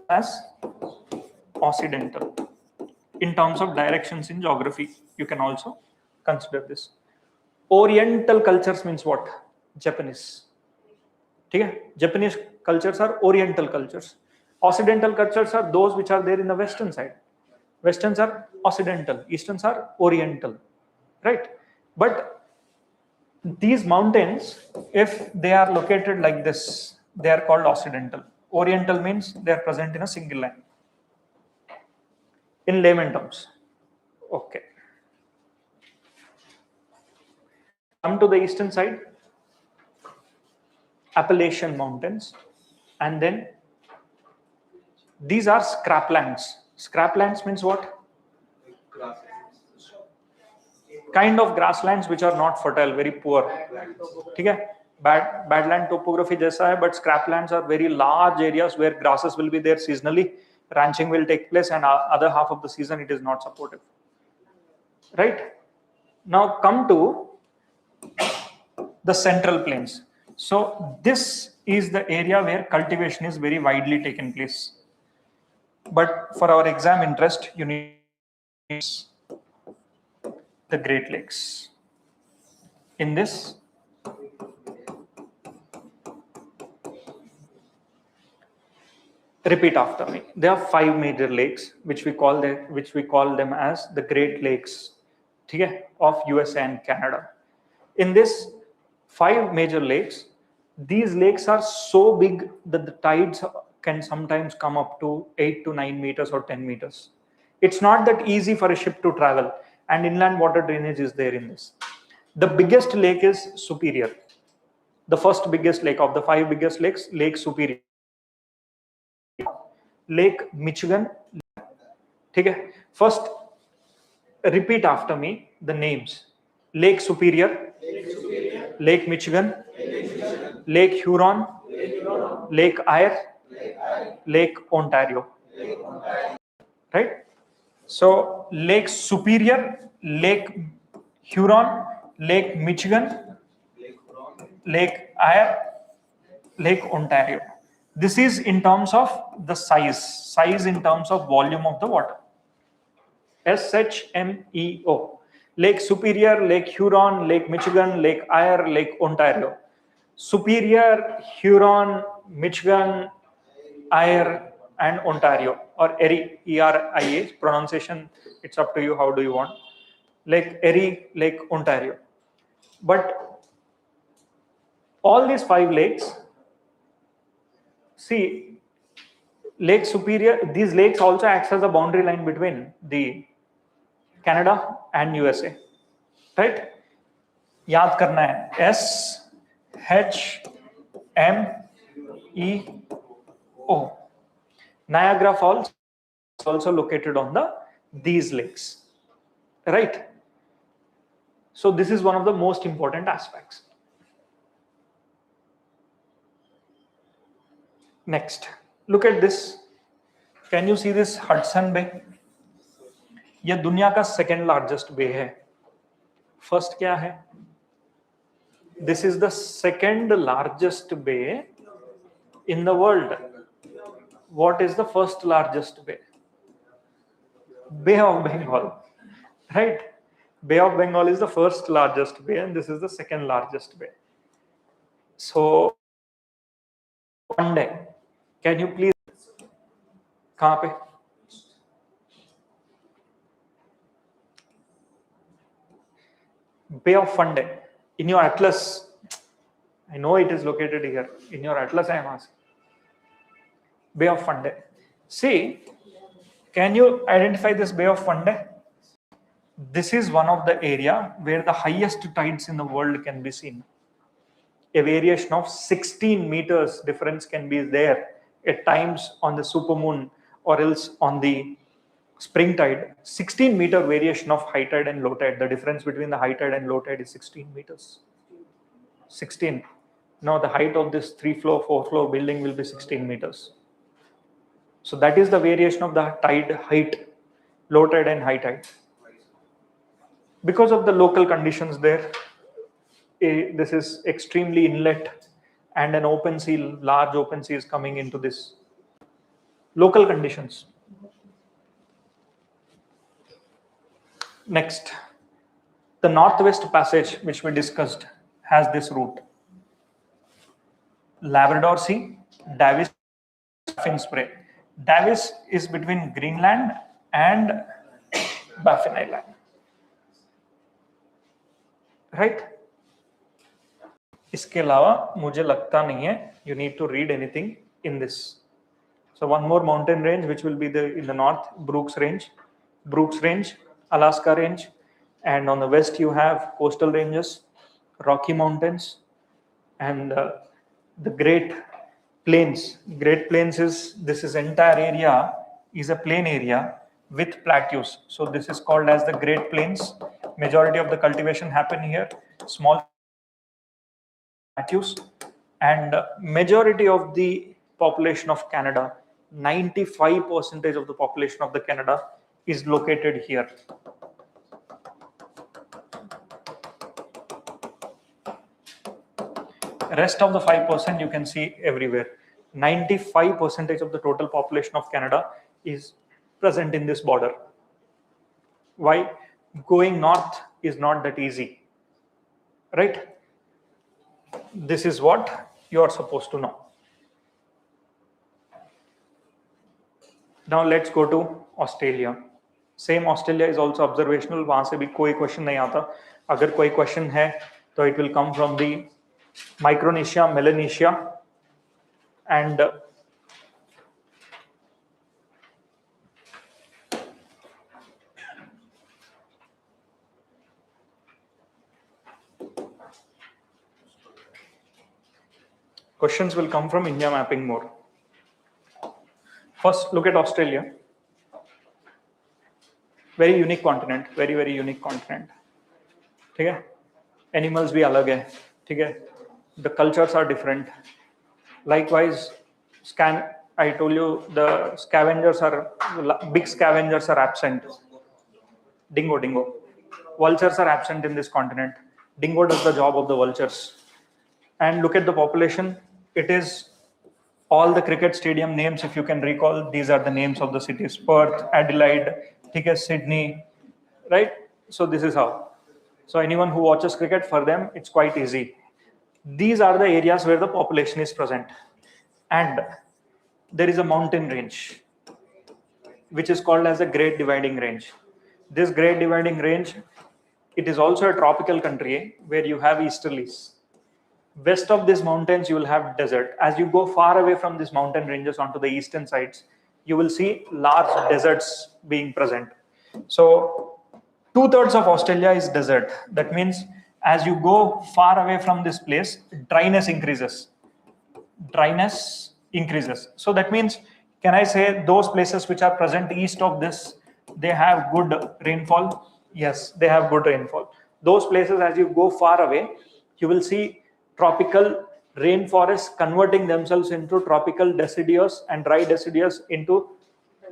As Occidental. In terms of directions in geography, you can also consider this. Oriental cultures means what? Japanese. Okay? Japanese cultures are Oriental cultures. Occidental cultures are those which are there in the western side. Westerns are Occidental, Easterns are Oriental, right? But these mountains, if they are located like this, they are called Occidental. Oriental means they are present in a single line. In layman terms. Okay. Come to the eastern side, Appalachian Mountains, and then these are scraplands. Scraplands means what? Kind of grasslands which are not fertile, very poor. Okay? Badland topography jaisa hai, but scraplands are very large areas where grasses will be there seasonally. Ranching will take place, and other half of the season it is not supportive. Right? Now come to the central plains. So this is the area where cultivation is very widely taken place. But for our exam interest, you need the Great Lakes. In this, repeat after me. There are 5 major lakes which we call them as the Great Lakes of USA and Canada. In this 5 major lakes, these lakes are so big that the tides can sometimes come up to 8 to 9 meters or 10 meters. It's not that easy for a ship to travel. and inland water drainage is there in this. The biggest lake is Superior. The first biggest lake of the 5 biggest lakes, Lake Superior. Lake Michigan. ठीक है? First, repeat after me the names. Lake Superior, Lake Michigan, Lake Huron, Lake Eyre, Lake Ontario. Right? So Lake Superior, Lake Huron, Lake Michigan, Lake Eyre, Lake Ontario. This is in terms of the size in terms of volume of the water. SHMEO. Lake Superior, Lake Huron, Lake Michigan, Lake Eyre, Lake Ontario. Superior, Huron, Michigan, Eyre, and Ontario, or Erie, E-R-I-A, pronunciation, it's up to you, how do you want. Lake Erie, Lake Ontario. But all these 5 lakes, see, Lake Superior, these lakes also acts as a boundary line between the Canada and USA, right? याद करना है SHMEO. Niagara Falls is also located on these lakes, right? So this is one of the most important aspects. Next, look at this. Can you see this Hudson Bay? ये दुनिया का second largest बे है. First क्या है? This is the second largest bay in the world. What is the first largest bay? Bay of Bengal, right? Bay of Bengal is the first largest bay, and this is the second largest bay. So, Fundy, can you please? कहाँ पे? Bay of Fundy. In your atlas, I know it is located here. In your atlas, I am asking. Bay of Fundy. See, can you identify this Bay of Fundy? This is one of the area where the highest tides in the world can be seen. A variation of 16 meters difference can be there at times on the supermoon or else on the spring tide. 16-meter variation of high tide and low tide. The difference between the high tide and low tide is 16 meters. 16. Now the height of this 3-floor, 4-floor building will be 16 meters. So that is the variation of the tide height, low tide and high tide. Because of the local conditions there, this is extremely inlet and an open sea, large open sea is coming into this. Local conditions. Next, the Northwest Passage, which we discussed, has this route. Labrador Sea, Davis, Baffin Strait. Davis is between Greenland and Baffin Island. Right? इसके अलावा मुझे लगता नहीं है you need to read anything in this. So one more mountain range which will be in the north, Brooks Range, Alaska Range, and on the west you have coastal ranges, Rocky Mountains, and the Great Plains. Great Plains is, this is entire area is a plain area with plateaus. So this is called as the Great Plains. Majority of the cultivation happen here, small plateaus, and majority of the population of Canada, 95% of the population of the Canada is located here. Rest of the 5% you can see everywhere. 95% of the total population of Canada is present in this border. Why? Going north is not that easy, right? This is what you are supposed to know. Now let's go to Australia. Same Australia is also observational. वहाँ से भी कोई question नहीं आता. अगर कोई question है, तो it will come from the Micronesia, Melanesia, and Questions will come from India mapping more. First, look at Australia. Very unique continent, very unique continent. ठीक है? Animals भी अलग है, ठीक है? The cultures are different. Likewise, I told you the big scavengers are absent. Dingo. Vultures are absent in this continent. Dingo does the job of the vultures. And look at the population. It is all the cricket stadium names, if you can recall, these are the names of the cities: Perth, Adelaide, Sydney, right? So this is how. So anyone who watches cricket, for them, it's quite easy. These are the areas where the population is present. And there is a mountain range, which is called as a Great Dividing Range. This Great Dividing Range, it is also a tropical country where you have easterlies. West of these mountains, you will have desert. As you go far away from these mountain ranges onto the eastern sides, you will see large deserts being present. So 2/3 of Australia is desert. That means as you go far away from this place, dryness increases. So that means, can I say those places which are present east of this, they have good rainfall? Yes, they have good rainfall. Those places, as you go far away, you will see tropical rainforests converting themselves into tropical deciduous and dry deciduous into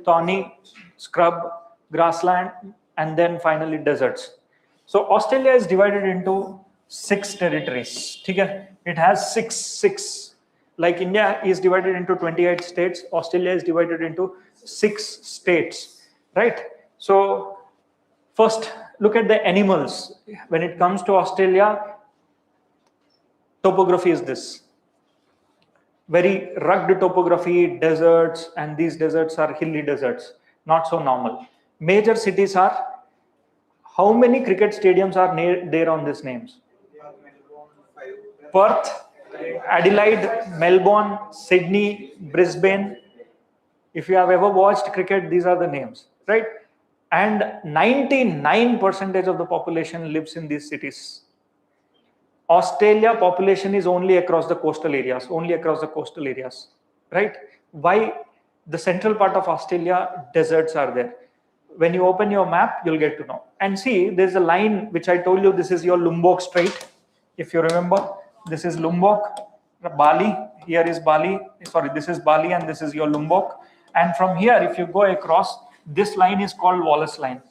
thorny scrub, grassland, and then finally deserts. So Australia is divided into 6 territories. It has six. Like India is divided into 28 states, Australia is divided into 6 states, right? So first, look at the animals. When it comes to Australia, topography is this. Very rugged topography, deserts, and these deserts are hilly deserts, not so normal. Major cities are, how many cricket stadiums are there on these names? Perth, Adelaide, Melbourne, Sydney, Brisbane. If you have ever watched cricket, these are the names, right? And 99% of the population lives in these cities. Australia population is only across the coastal areas, right? Why? The central part of Australia, deserts are there. When you open your map, you'll get to know. And see, there's a line which I told you, this is your Lombok Strait. If you remember, this is Lombok, Bali, here is Bali, sorry, this is Bali and this is your Lombok. And from here, if you go across, this line is called Wallace Line.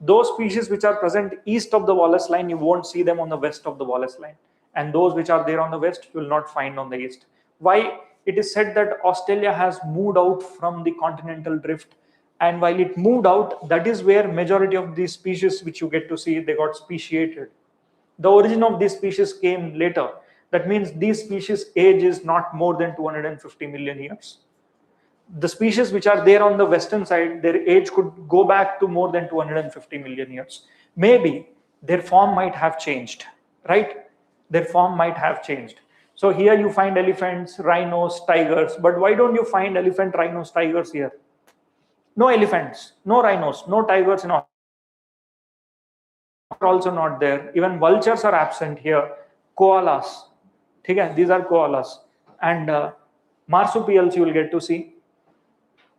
Those species which are present east of the Wallace Line, you won't see them on the west of the Wallace Line. And those which are there on the west, you will not find on the east. Why? It is said that Australia has moved out from the continental drift. And while it moved out, that is where majority of these species which you get to see, they got speciated. The origin of these species came later. That means these species' age is not more than 250 million years. The species which are there on the western side, their age could go back to more than 250 million years. Maybe their form might have changed, right? Their form might have changed. So here you find elephants, rhinos, tigers, but why don't you find elephant, rhinos, tigers here? No elephants, no rhinos, no tigers, no. Are also not there. Even vultures are absent here. Koalas, these are koalas. And marsupials you will get to see,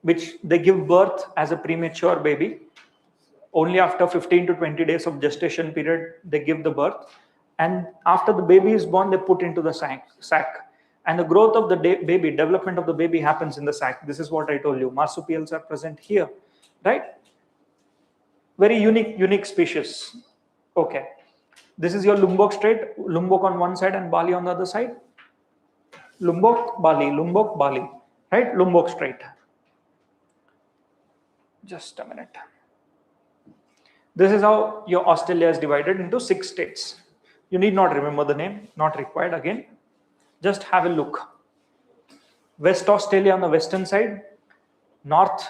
which they give birth as a premature baby. Only after 15 to 20 days of gestation period, they give the birth. And after the baby is born, they put into the sack. And the growth of the baby, development of the baby happens in the sack. This is what I told you. Marsupials are present here, right? Very unique species. Okay. This is your Lombok Strait. Lombok on one side and Bali on the other side. Lombok, Bali, right? Lombok Strait. Just a minute. This is how your Australia is divided into 6 states. You need not remember the name, not required again. Just have a look. West Australia on the western side, North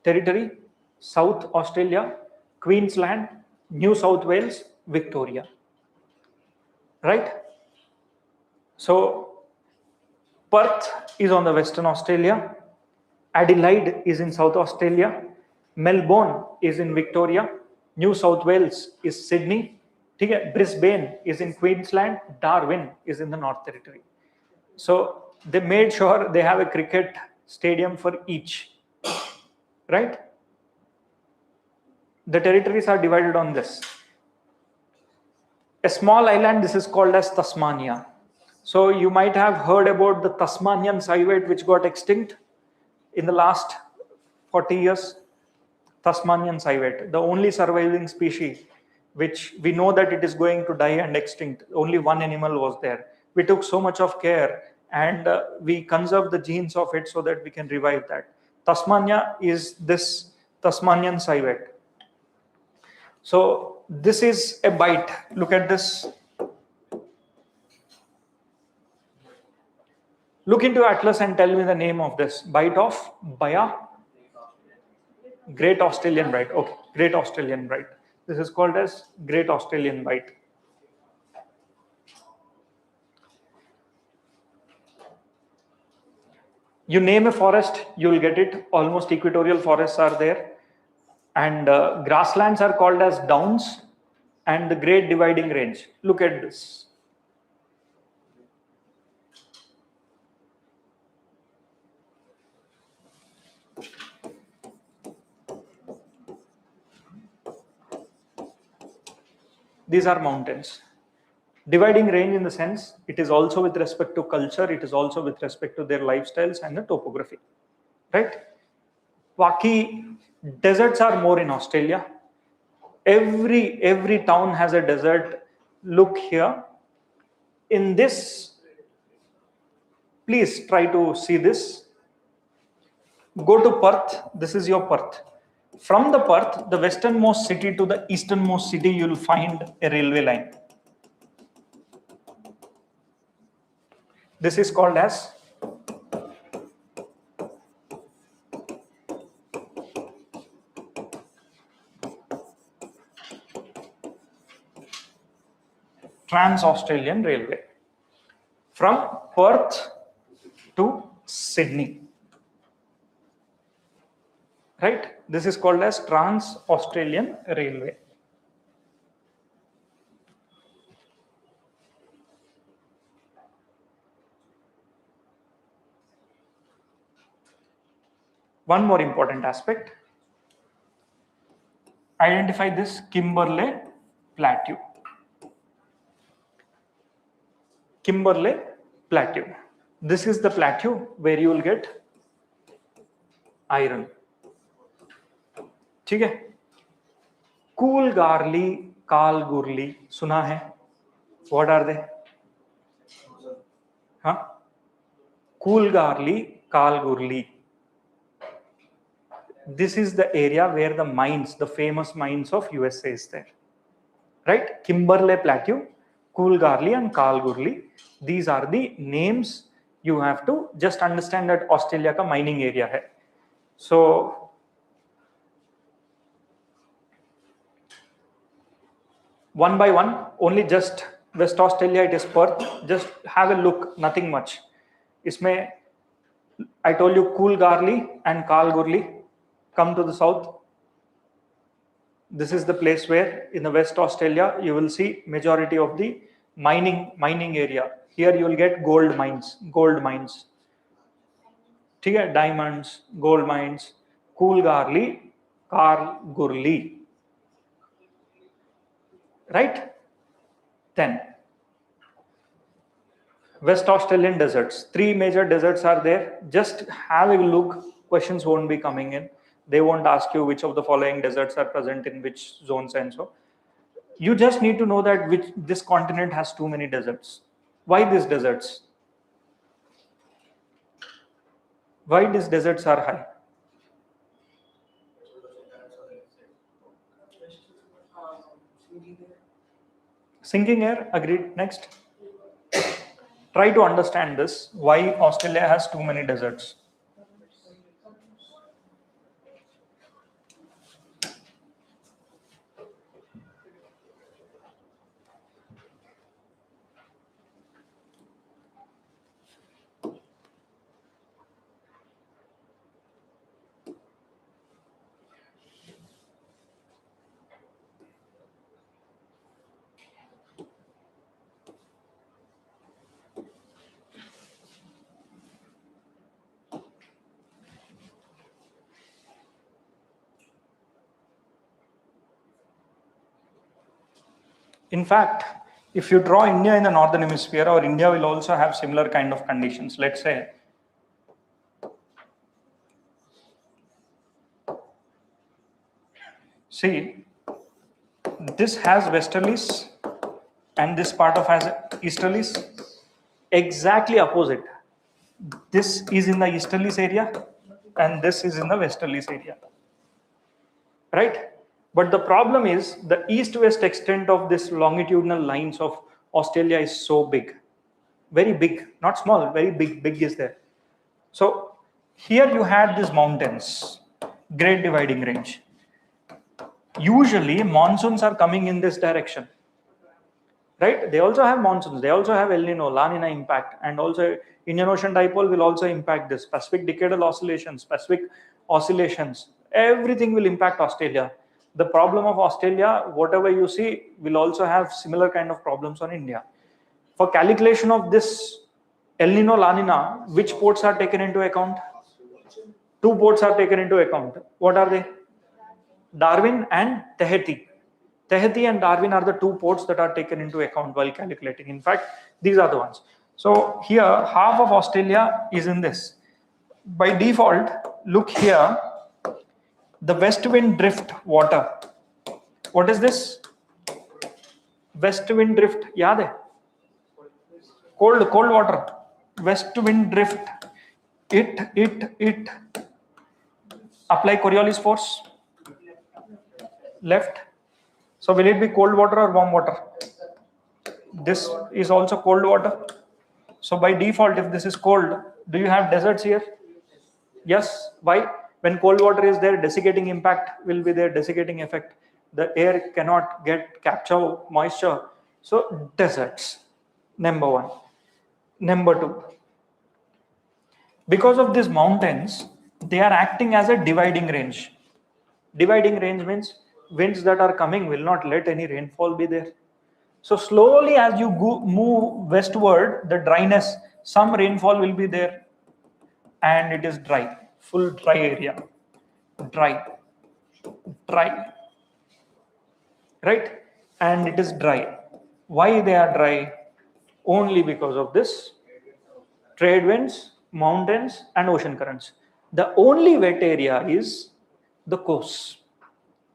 Territory, South Australia, Queensland, New South Wales, Victoria. Right? So Perth is on the Western Australia, Adelaide is in South Australia, Melbourne is in Victoria, New South Wales is Sydney, Brisbane is in Queensland, Darwin is in the North Territory. So they made sure they have a cricket stadium for each, right? The territories are divided on this. A small island, this is called as Tasmania. So you might have heard about the Tasmanian civet which got extinct in the last 40 years. Tasmanian civet, the only surviving species which we know that it is going to die and extinct. Only one animal was there. We took so much of care and we conserved the genes of it so that we can revive that. Tasmania is this Tasmanian civet. So this is a bite. Look at this. Look into Atlas and tell me the name of this. Bite of Baya. Great Australian Bight. Okay, Great Australian Bight. This is called as Great Australian Bight. You name a forest, you will get it. Almost equatorial forests are there. And grasslands are called as downs and the Great Dividing Range. Look at this. These are mountains. Dividing range in the sense, it is also with respect to culture, it is also with respect to their lifestyles and the topography, right? Waki deserts are more in Australia. Every town has a desert. Look here. In this, please try to see this. Go to Perth. This is your Perth. From the Perth, the westernmost city to the easternmost city, you will find a railway line. This is called as Trans-Australian Railway. From Perth to Sydney. Right? This is called as Trans-Australian Railway. One more important aspect. Identify this Kimberley Plateau. Kimberley Plateau. This is the plateau where you will get iron. ठीक है? Coolgarly, Kalgoorlie, सुना है? What are they? Huh? Coolgarly, Kalgoorlie. This is the area where the mines, the famous mines of USA is there. Right? Kimberley Plateau, Coolgarly and Kalgoorlie. These are the names. You have to just understand that Australia ka mining area hai. So one by one, only just West Australia, it is Perth. Just have a look, nothing much. Isme, I told you Coolgarly and Kalgoorlie. Come to the south. This is the place where in the West Australia you will see majority of the mining area. Here you will get gold mines. ठीक है, diamonds, gold mines. Coolgarly, Kalgoorlie. Right? Then West Australian deserts. 3 major deserts are there. Just have a look. Questions won't be coming in. They won't ask you which of the following deserts are present in which zones and so. You just need to know that this continent has too many deserts. Why these deserts? Why these deserts are high? Sinking air, agreed. Next. Try to understand this. Why Australia has too many deserts? In fact, if you draw India in the northern hemisphere, or India will also have similar kind of conditions. Let's say see, this has westerlies and this part of has easterlies. Exactly opposite. This is in the easterlies area and this is in the westerlies area. Right? But the problem is the east-west extent of this longitudinal lines of Australia is so big. Very big, not small, very big. Big is there. So here you had these mountains, Great Dividing Range. Usually monsoons are coming in this direction, right? They also have monsoons, they also have El Nino, La Nina impact, and also Indian Ocean dipole will also impact this. Pacific decadal oscillations, Pacific oscillations, everything will impact Australia. The problem of Australia, whatever you see, will also have similar kind of problems on India. For calculation of this El Nino, La Nina, which ports are taken into account? Two ports are taken into account. What are they? Darwin and Tahiti. Tahiti and Darwin are the two ports that are taken into account while calculating. In fact, these are the ones. So here, half of Australia is in this. By default, look here, the west wind drift water. What is this? West wind drift, yaad hai? Cold water. West wind drift. It apply Coriolis force. Left. So will it be cold water or warm water? This is also cold water. So by default, if this is cold, do you have deserts here? Yes. Why? When cold water is there, desiccating impact will be there, desiccating effect. The air cannot capture moisture. So deserts, number one. Number two, because of these mountains, they are acting as a dividing range. Dividing range means winds that are coming will not let any rainfall be there. So slowly as you move westward, the dryness, some rainfall will be there and it is dry, full dry area, dry, right? And it is dry. Why they are dry? Only because of this trade winds, mountains and ocean currents. The only wet area is the coast.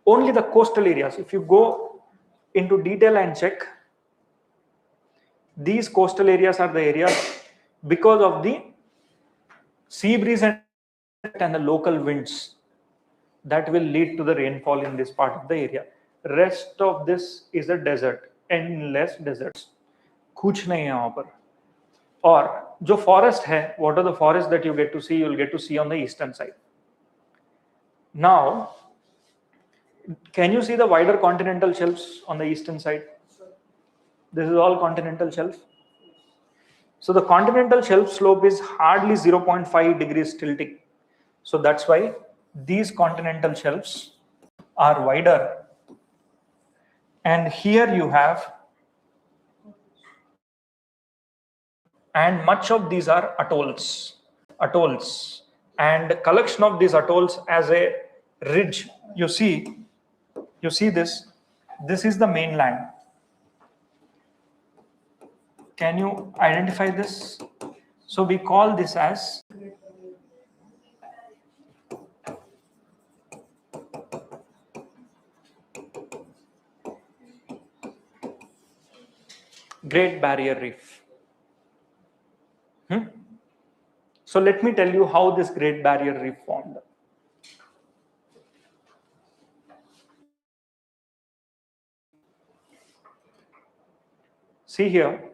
Only the coastal areas. If you go into detail and check, these coastal areas are the areas because of the sea breeze and the local winds that will lead to the rainfall in this part of the area. Rest of this is a desert, endless deserts. कुछ नहीं है वहां पर. और जो forest है, what are the forests that you get to see? You'll get to see on the eastern side. Now, can you see the wider continental shelves on the eastern side? This is all continental shelf. So the continental shelf slope is hardly 0.5 degrees tilting. So that's why these continental shelves are wider. And here you have, and much of these are atolls, and collection of these atolls as a ridge. You see this is the mainland. Can you identify this? So we call this as Great Barrier Reef. So let me tell you how this Great Barrier Reef formed. See here.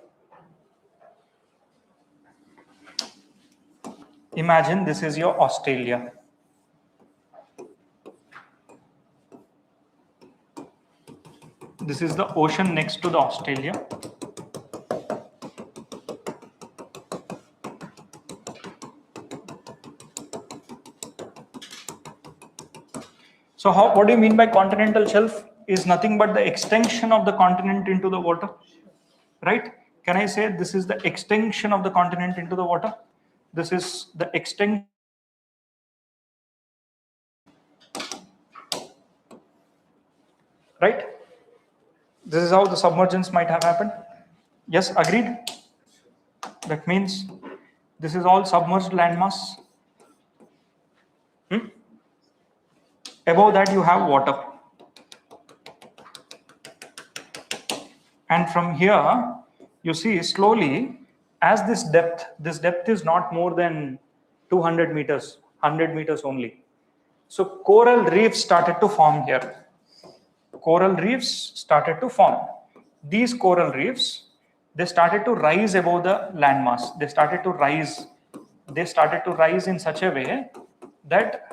Imagine this is your Australia. This is the ocean next to the Australia. So what do you mean by continental shelf? Is nothing but the extension of the continent into the water, right? Can I say this is the extension of the continent into the water? This is the extension. Right? This is how the submergence might have happened. Yes, agreed? That means this is all submerged landmass. Above that you have water. And from here, you see slowly, as this depth is not more than 200 meters, 100 meters only. So coral reefs started to form here. Coral reefs started to form. These coral reefs, they started to rise above the landmass. They started to rise. They started to rise in such a way that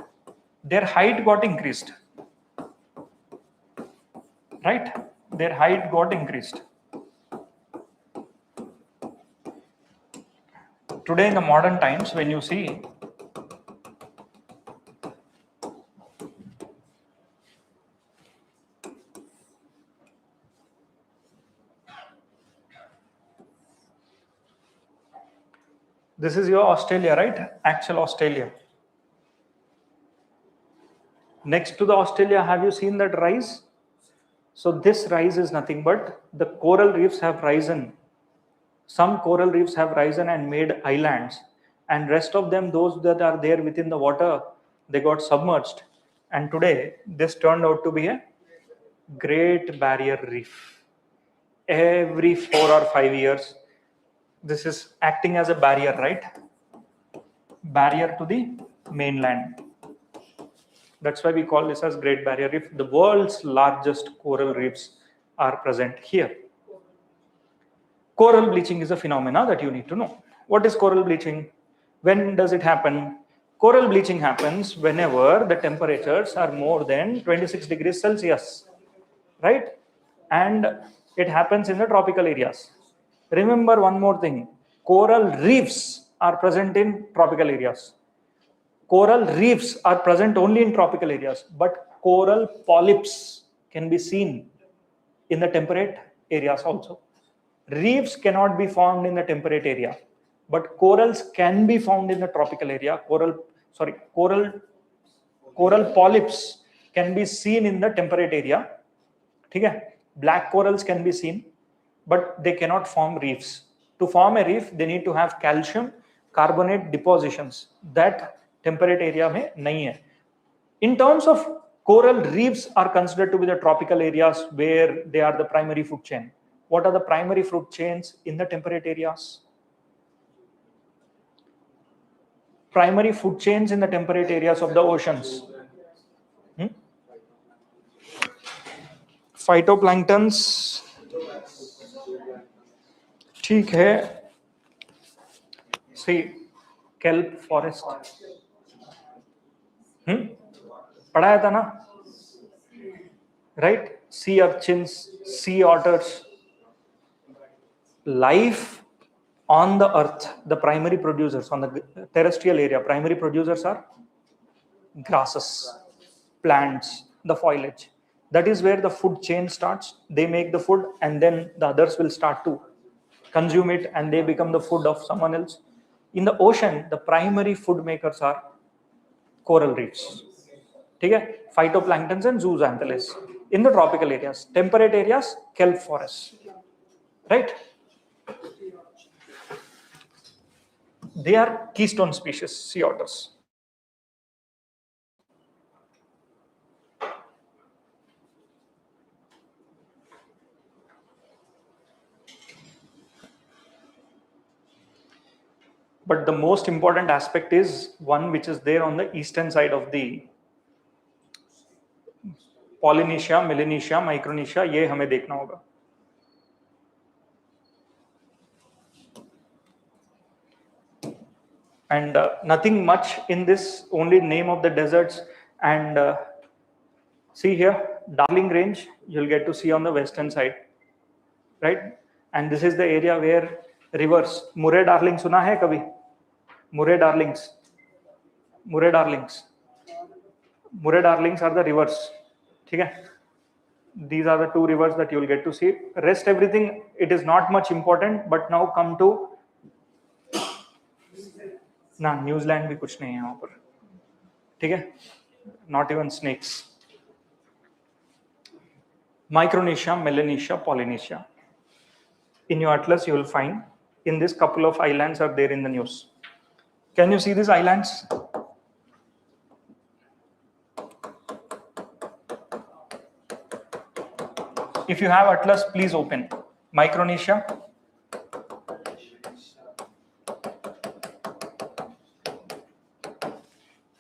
their height got increased. Right? Their height got increased. Today in the modern times, when you see this is your Australia, right? Actual Australia. Next to the Australia, have you seen that rise? So this rise is nothing but the coral reefs have risen. Some coral reefs have risen and made islands, and rest of them, those that are there within the water, they got submerged. And today, this turned out to be a Great Barrier Reef. Every 4 or 5 years, this is acting as a barrier, right? Barrier to the mainland. That's why we call this as Great Barrier Reef. The world's largest coral reefs are present here. Coral bleaching is a phenomena that you need to know. What is coral bleaching? When does it happen? Coral bleaching happens whenever the temperatures are more than 26 degrees Celsius, right? And it happens in the tropical areas. Remember one more thing. Coral reefs are present in tropical areas. Coral reefs are present only in tropical areas, but coral polyps can be seen in the temperate areas also. Reefs cannot be found in the temperate area, but corals can be found in the tropical area. Coral polyps can be seen in the temperate area. Okay? Black corals can be seen, but they cannot form reefs. To form a reef, they need to have calcium carbonate depositions. That temperate area mein nahi hai. In terms of coral reefs are considered to be the tropical areas where they are the primary food chain. What are the primary food chains in the temperate areas? Primary food chains in the temperate areas of the oceans. Phytoplanktons. ठीक है. See, kelp forest. पढ़ाया था ना? Right? Sea urchins, sea otters. Life on the earth, the primary producers on the terrestrial area, primary producers are grasses, plants, the foliage. That is where the food chain starts. They make the food and then the others will start to consume it and they become the food of someone else. In the ocean, the primary food makers are coral reefs. Okay? Phytoplanktons and zooxanthellae. In the tropical areas, temperate areas, kelp forests. Right? They are keystone species, sea otters. But the most important aspect is one which is there on the eastern side of the Polynesia, Melanesia, Micronesia. ये हमें देखना होगा. And nothing much in this, only name of the deserts. And see here, Darling Range, you'll get to see on the western side, right? And this is the area where rivers, Murray Darling सुना है कभी? Murray Darlings. Murray Darlings. Murray Darlings are the rivers. Okay? These are the two rivers that you will get to see. Rest everything, it is not much important. But now come to ना New Zealand भी कुछ नहीं है वहां पर. ठीक है? Not even snakes. Micronesia, Melanesia, Polynesia. In your atlas, you will find in this couple of islands are there in the news. Can you see these islands? If you have atlas, please open. Micronesia,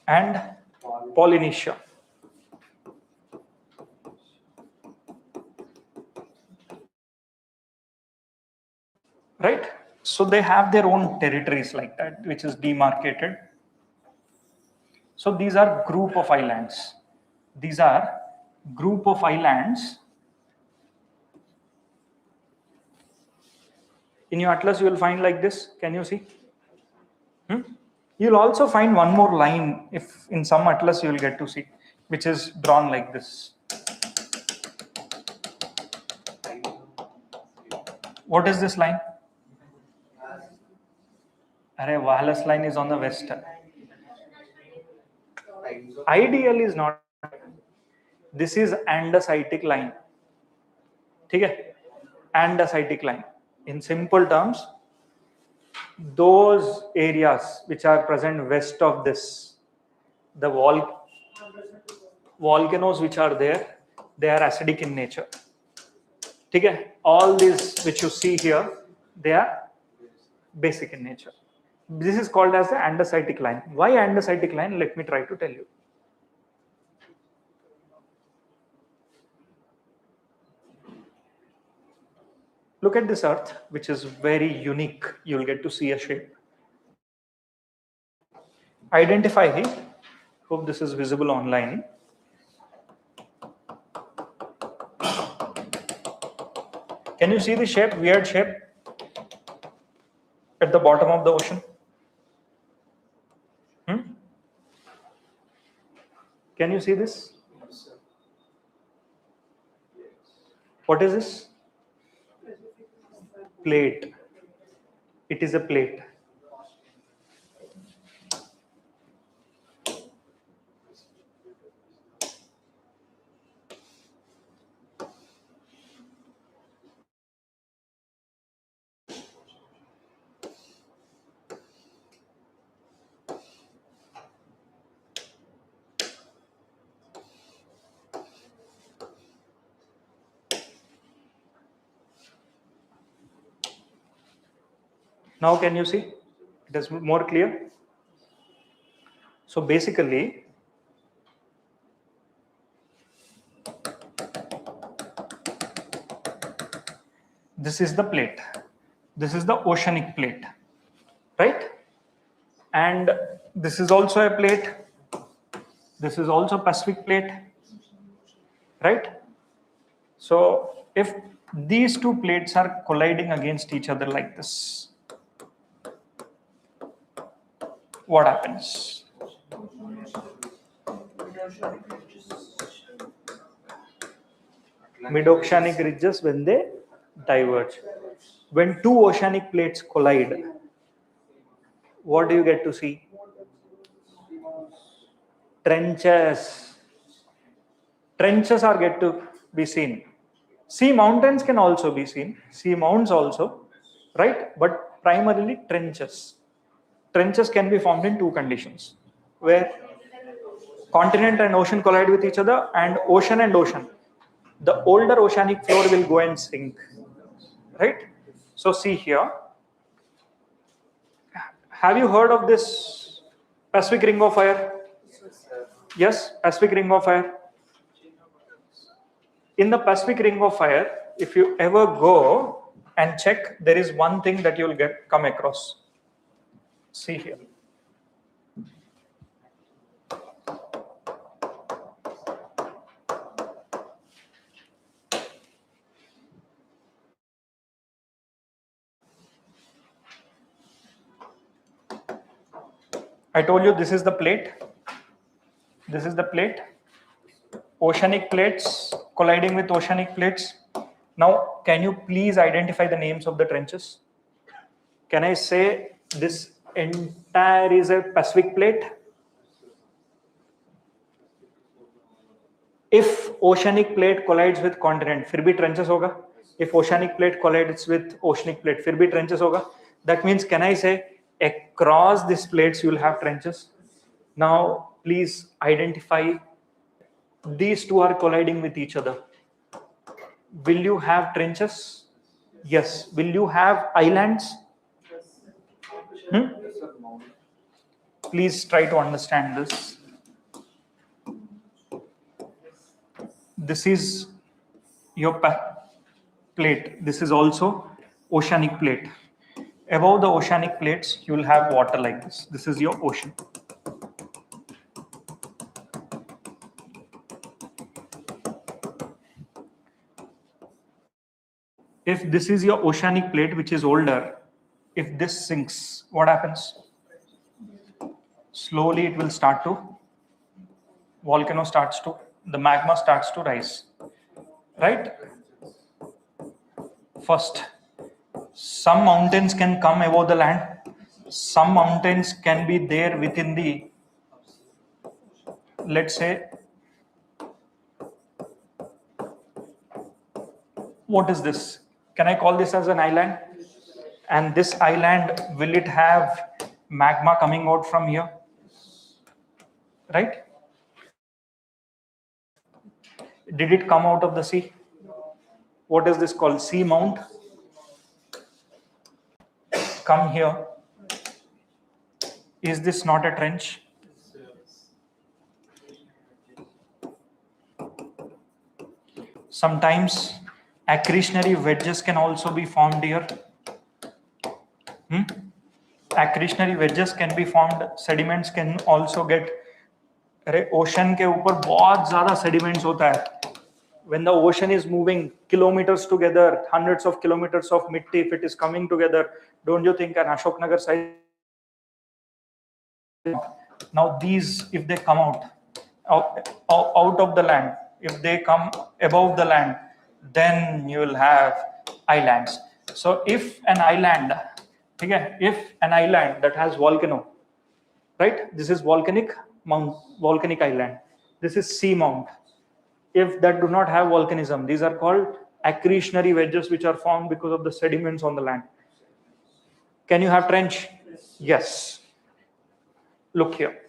and Polynesia. Right? So they have their own territories like that, which is demarcated. So these are group of islands. These are group of islands. In your atlas, you will find like this. Can you see? You'll also find one more line if in some atlas you will get to see, which is drawn like this. What is this line? Array, wireless line is on the west. Ideal is not. This is andesitic line. Okay? Andesitic line. In simple terms, those areas which are present west of this, the volcanoes which are there, they are acidic in nature. Okay? All these which you see here, they are basic in nature. This is called as the andesitic line. Why andesitic line? Let me try to tell you. Look at this earth, which is very unique. You'll get to see a shape. Identify it. Hope this is visible online. Can you see the shape, weird shape at the bottom of the ocean? Can you see this? What is this? Plate. It is a plate. Now can you see? It is more clear. So basically, this is the plate. This is the oceanic plate, right? And this is also a plate. This is also Pacific plate, right? So if these two plates are colliding against each other like this, what happens? Mid-oceanic ridges when they diverge. When two oceanic plates collide, what do you get to see? Trenches. Trenches are get to be seen. Sea mountains can also be seen. Sea mounds also, right? But primarily trenches. Trenches can be formed in two conditions, where continent and ocean collide with each other, and ocean and ocean. The older oceanic floor will go and sink, right? So see here. Have you heard of this Pacific Ring of Fire? Yes, Pacific Ring of Fire. In the Pacific Ring of Fire, if you ever go and check, there is one thing that you will come across. See here. I told you this is the plate. This is the plate. Oceanic plates colliding with oceanic plates. Now, can you please identify the names of the trenches? Can I say this entire is a Pacific plate? If oceanic plate collides with continent, फिर भी trenches होगा. If oceanic plate collides with oceanic plate, फिर भी trenches होगा. That means, can I say across these plates you will have trenches? Now, please identify. These two are colliding with each other. Will you have trenches? Yes. Will you have islands? Please try to understand this. This is your plate. This is also oceanic plate. Above the oceanic plates, you will have water like this. This is your ocean. If this is your oceanic plate, which is older, if this sinks, what happens? Slowly it will start to, the magma starts to rise, right? First, some mountains can come above the land. Some mountains can be there within the, let's say, what is this? Can I call this as an island? And this island, will it have magma coming out from here? Right? Did it come out of the sea? What is this called? Sea mount. Come here. Is this not a trench? Sometimes accretionary wedges can also be formed here. Accretionary wedges can be formed. Sediments can also get. अरे ocean के ऊपर बहुत ज़्यादा sediments होता है. When the ocean is moving kilometers together, hundreds of kilometers of mitti, if it is coming together, don't you think an Ashoknagar site? Now these, if they come out of the land, if they come above the land, then you will have islands. So if an island, that has volcano, right? This is volcanic island. This is sea mount. If that do not have volcanism, these are called accretionary wedges, which are formed because of the sediments on the land. Can you have trench? Yes. Look here.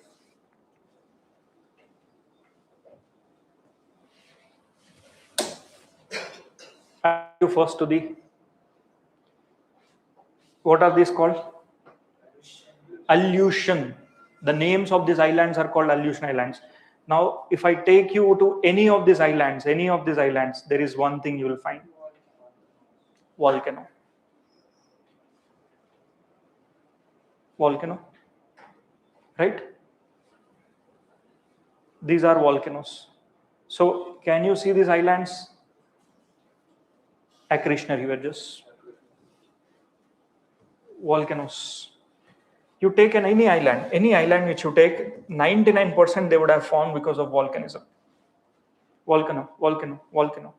You first to the, what are these called? Aleutian. The names of these islands are called Aleutian Islands. Now, if I take you to any of these islands, there is one thing you will find. Volcano. Volcano. Right? These are volcanoes. So, can you see these islands? Accretionary wedges. Volcanoes. You take any island which you take, 99% they would have formed because of volcanism. Volcano.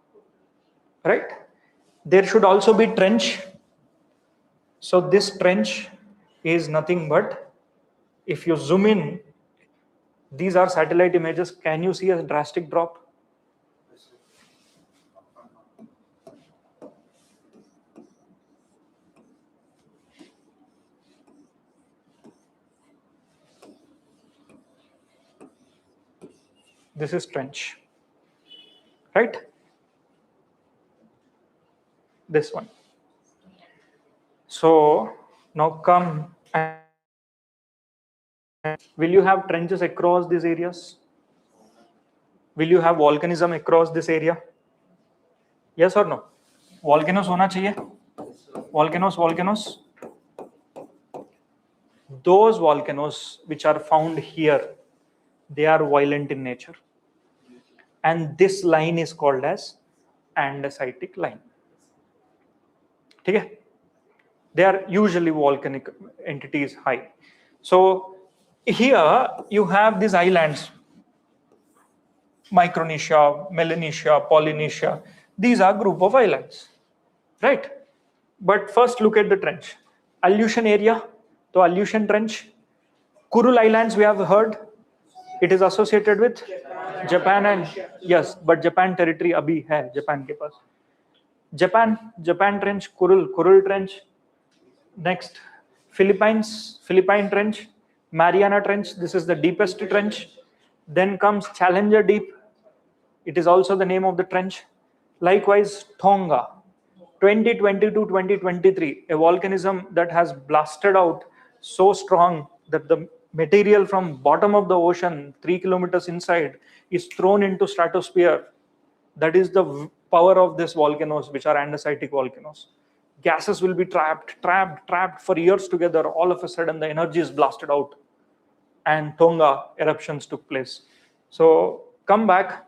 Right? There should also be trench. So this trench is nothing but, if you zoom in, these are satellite images. Can you see a drastic drop? This is trench, right? This one. So now come, and will you have trenches across these areas? Will you have volcanism across this area? Yes or no? Volcanoes होना चाहिए? Volcanoes. Those volcanoes which are found here, they are violent in nature. And this line is called as andesitic line. Okay? They are usually volcanic entities high. So here you have these islands, Micronesia, Melanesia, Polynesia. These are group of islands, right? But first look at the trench. Aleutian area, so Aleutian trench. Kuril Islands we have heard, it is associated with Japan and yes, but Japan territory अभी है Japan के पास. Japan trench, Kuril trench. Next, Philippine Trench, Mariana Trench. This is the deepest trench. Then comes Challenger Deep. It is also the name of the trench. Likewise, Tonga. 2020 to 2023, a volcanism that has blasted out so strong that the material from bottom of the ocean, 3 kilometers inside, is thrown into stratosphere. That is the power of these volcanoes, which are andesitic volcanoes. Gases will be trapped for years together. All of a sudden, the energy is blasted out, and Tonga eruptions took place. So come back.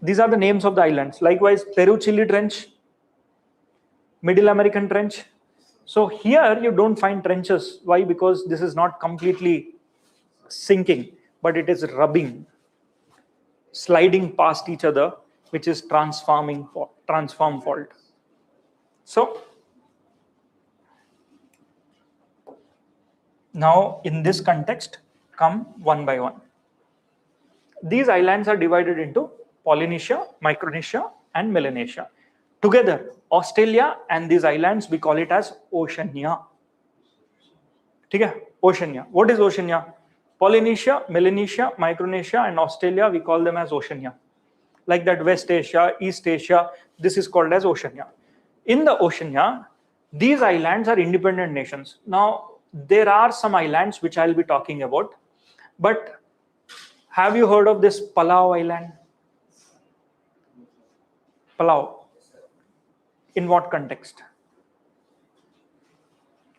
These are the names of the islands. Likewise, Peru-Chile Trench, Middle American Trench. So here you don't find trenches. Why? Because this is not completely sinking, but it is rubbing, sliding past each other, which is transform fault. So now in this context, come one by one. These islands are divided into Polynesia, Micronesia, and Melanesia. Together, Australia and these islands, we call it as Oceania. Okay? Oceania. What is Oceania? Polynesia, Melanesia, Micronesia, and Australia, we call them as Oceania. Like that, West Asia, East Asia, this is called as Oceania. In the Oceania, these islands are independent nations. Now, there are some islands which I'll be talking about, but have you heard of this Palau Island? Palau. In what context?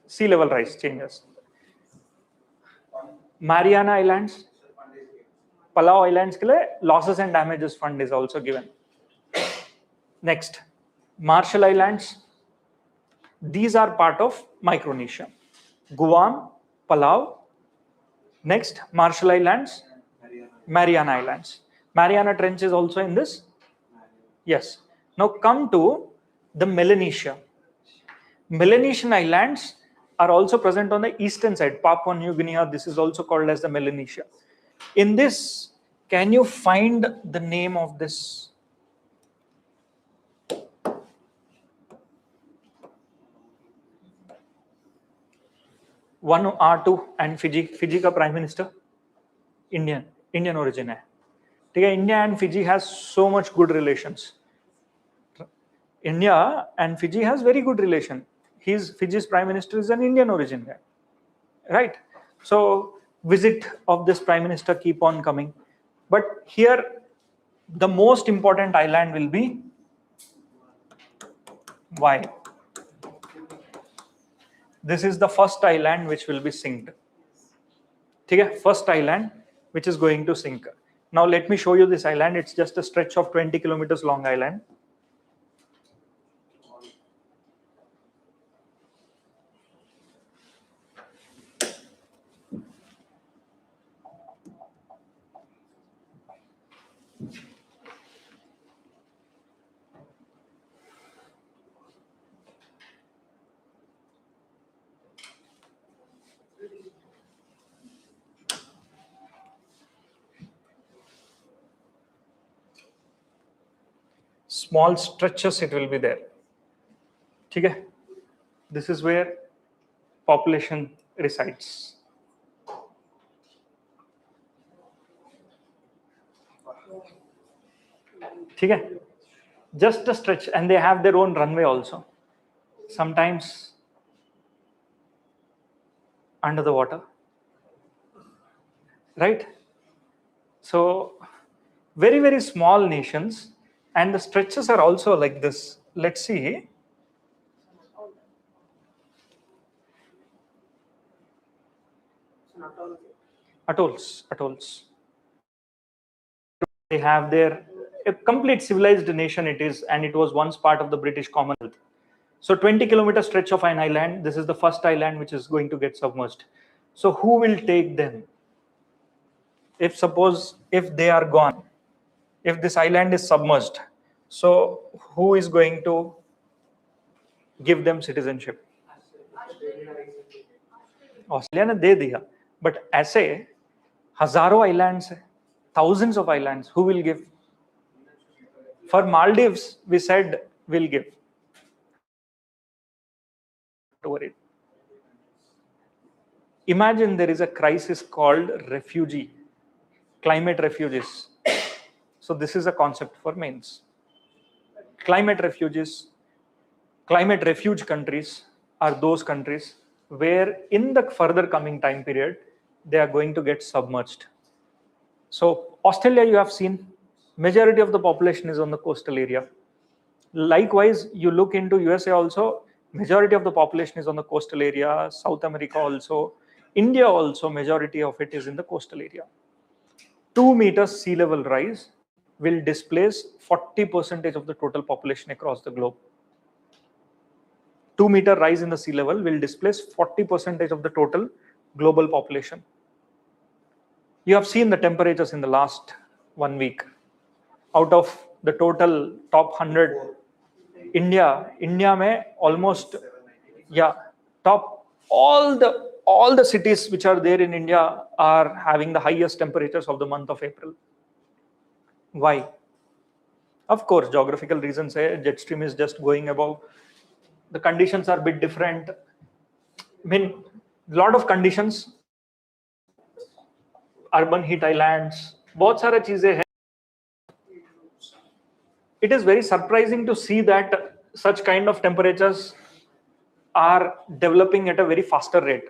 Sea level rise changes. Mariana Islands, Palau Islands ke liye losses and damages fund is also given. Next, Marshall Islands. These are part of Micronesia. Guam, Palau. Next, Marshall Islands, Mariana Islands. Mariana Trench is also in this. Yes. Now come to the Melanesia. Melanesian islands are also present on the eastern side. Papua New Guinea, this is also called as the Melanesia. In this, can you find the name of this? Vanuatu and Fiji. Fiji का prime minister Indian origin है. ठीक है, India and Fiji has so much good relations. India and Fiji has very good relation. Fiji's prime minister is an Indian origin guy, right? So visit of this prime minister keep on coming. But here, the most important island will be why? This is the first island which will be sinked. Okay, first island which is going to sink. Now let me show you this island. It's just a stretch of 20 kilometers long island. Small stretches it will be there. Okay? This is where population resides. Okay? Just a stretch, and they have their own runway also. Sometimes under the water, right? So very, very small nations, and the stretches are also like this. Let's see. Atolls. They have a complete civilized nation it is, and it was once part of the British Commonwealth. So 20-kilometer stretch of an island. This is the first island which is going to get submerged. So who will take them? If they are gone, if this island is submerged, so who is going to give them citizenship? Australia ने दे दिया, but ऐसे हजारों islands है. thousands of islands. Who will give? For Maldives, we said we'll give. Worried. Imagine there is a crisis called refugee, climate refugees. So this is a concept for mains. Climate refugees, climate refuge countries are those countries where in the further coming time period, they are going to get submerged. So Australia, you have seen, majority of the population is on the coastal area. Likewise, you look into USA also, majority of the population is on the coastal area, South America also, India also, majority of it is in the coastal area. 2 meters sea level rise will displace 40% of the total population across the globe. 2 meter rise in the sea level will displace 40% of the total global population. You have seen the temperatures in the last 1 week. Out of the total top 100, India में almost, yeah, top all the cities which are there in India are having the highest temperatures of the month of April. Why? Of course, geographical reasons. Jet stream is just going above. The conditions are a bit different. I mean, lot of conditions. Urban heat islands. बहुत सारे चीजें हैं. It is very surprising to see that such kind of temperatures are developing at a very faster rate.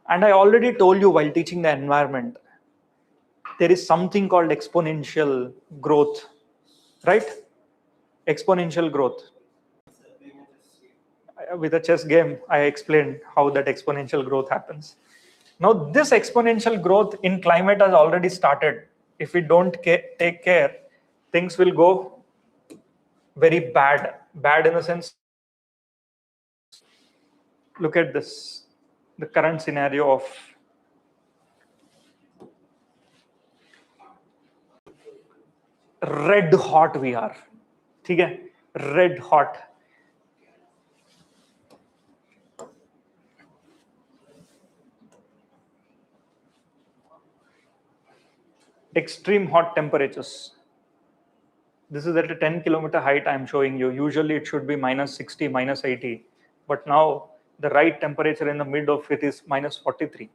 And I already told you while teaching the environment, there is something called exponential growth, right? Exponential growth. With a chess game, I explained how that exponential growth happens. Now, this exponential growth in climate has already started. If we don't take care, things will go very bad. Bad in the sense, look at this, the current scenario of red hot we are. ठीक है? Red hot. Extreme hot temperatures. This is at a 10-kilometer height I'm showing you. Usually it should be minus 60, minus 80. But now the right temperature in the mid of it is minus 43.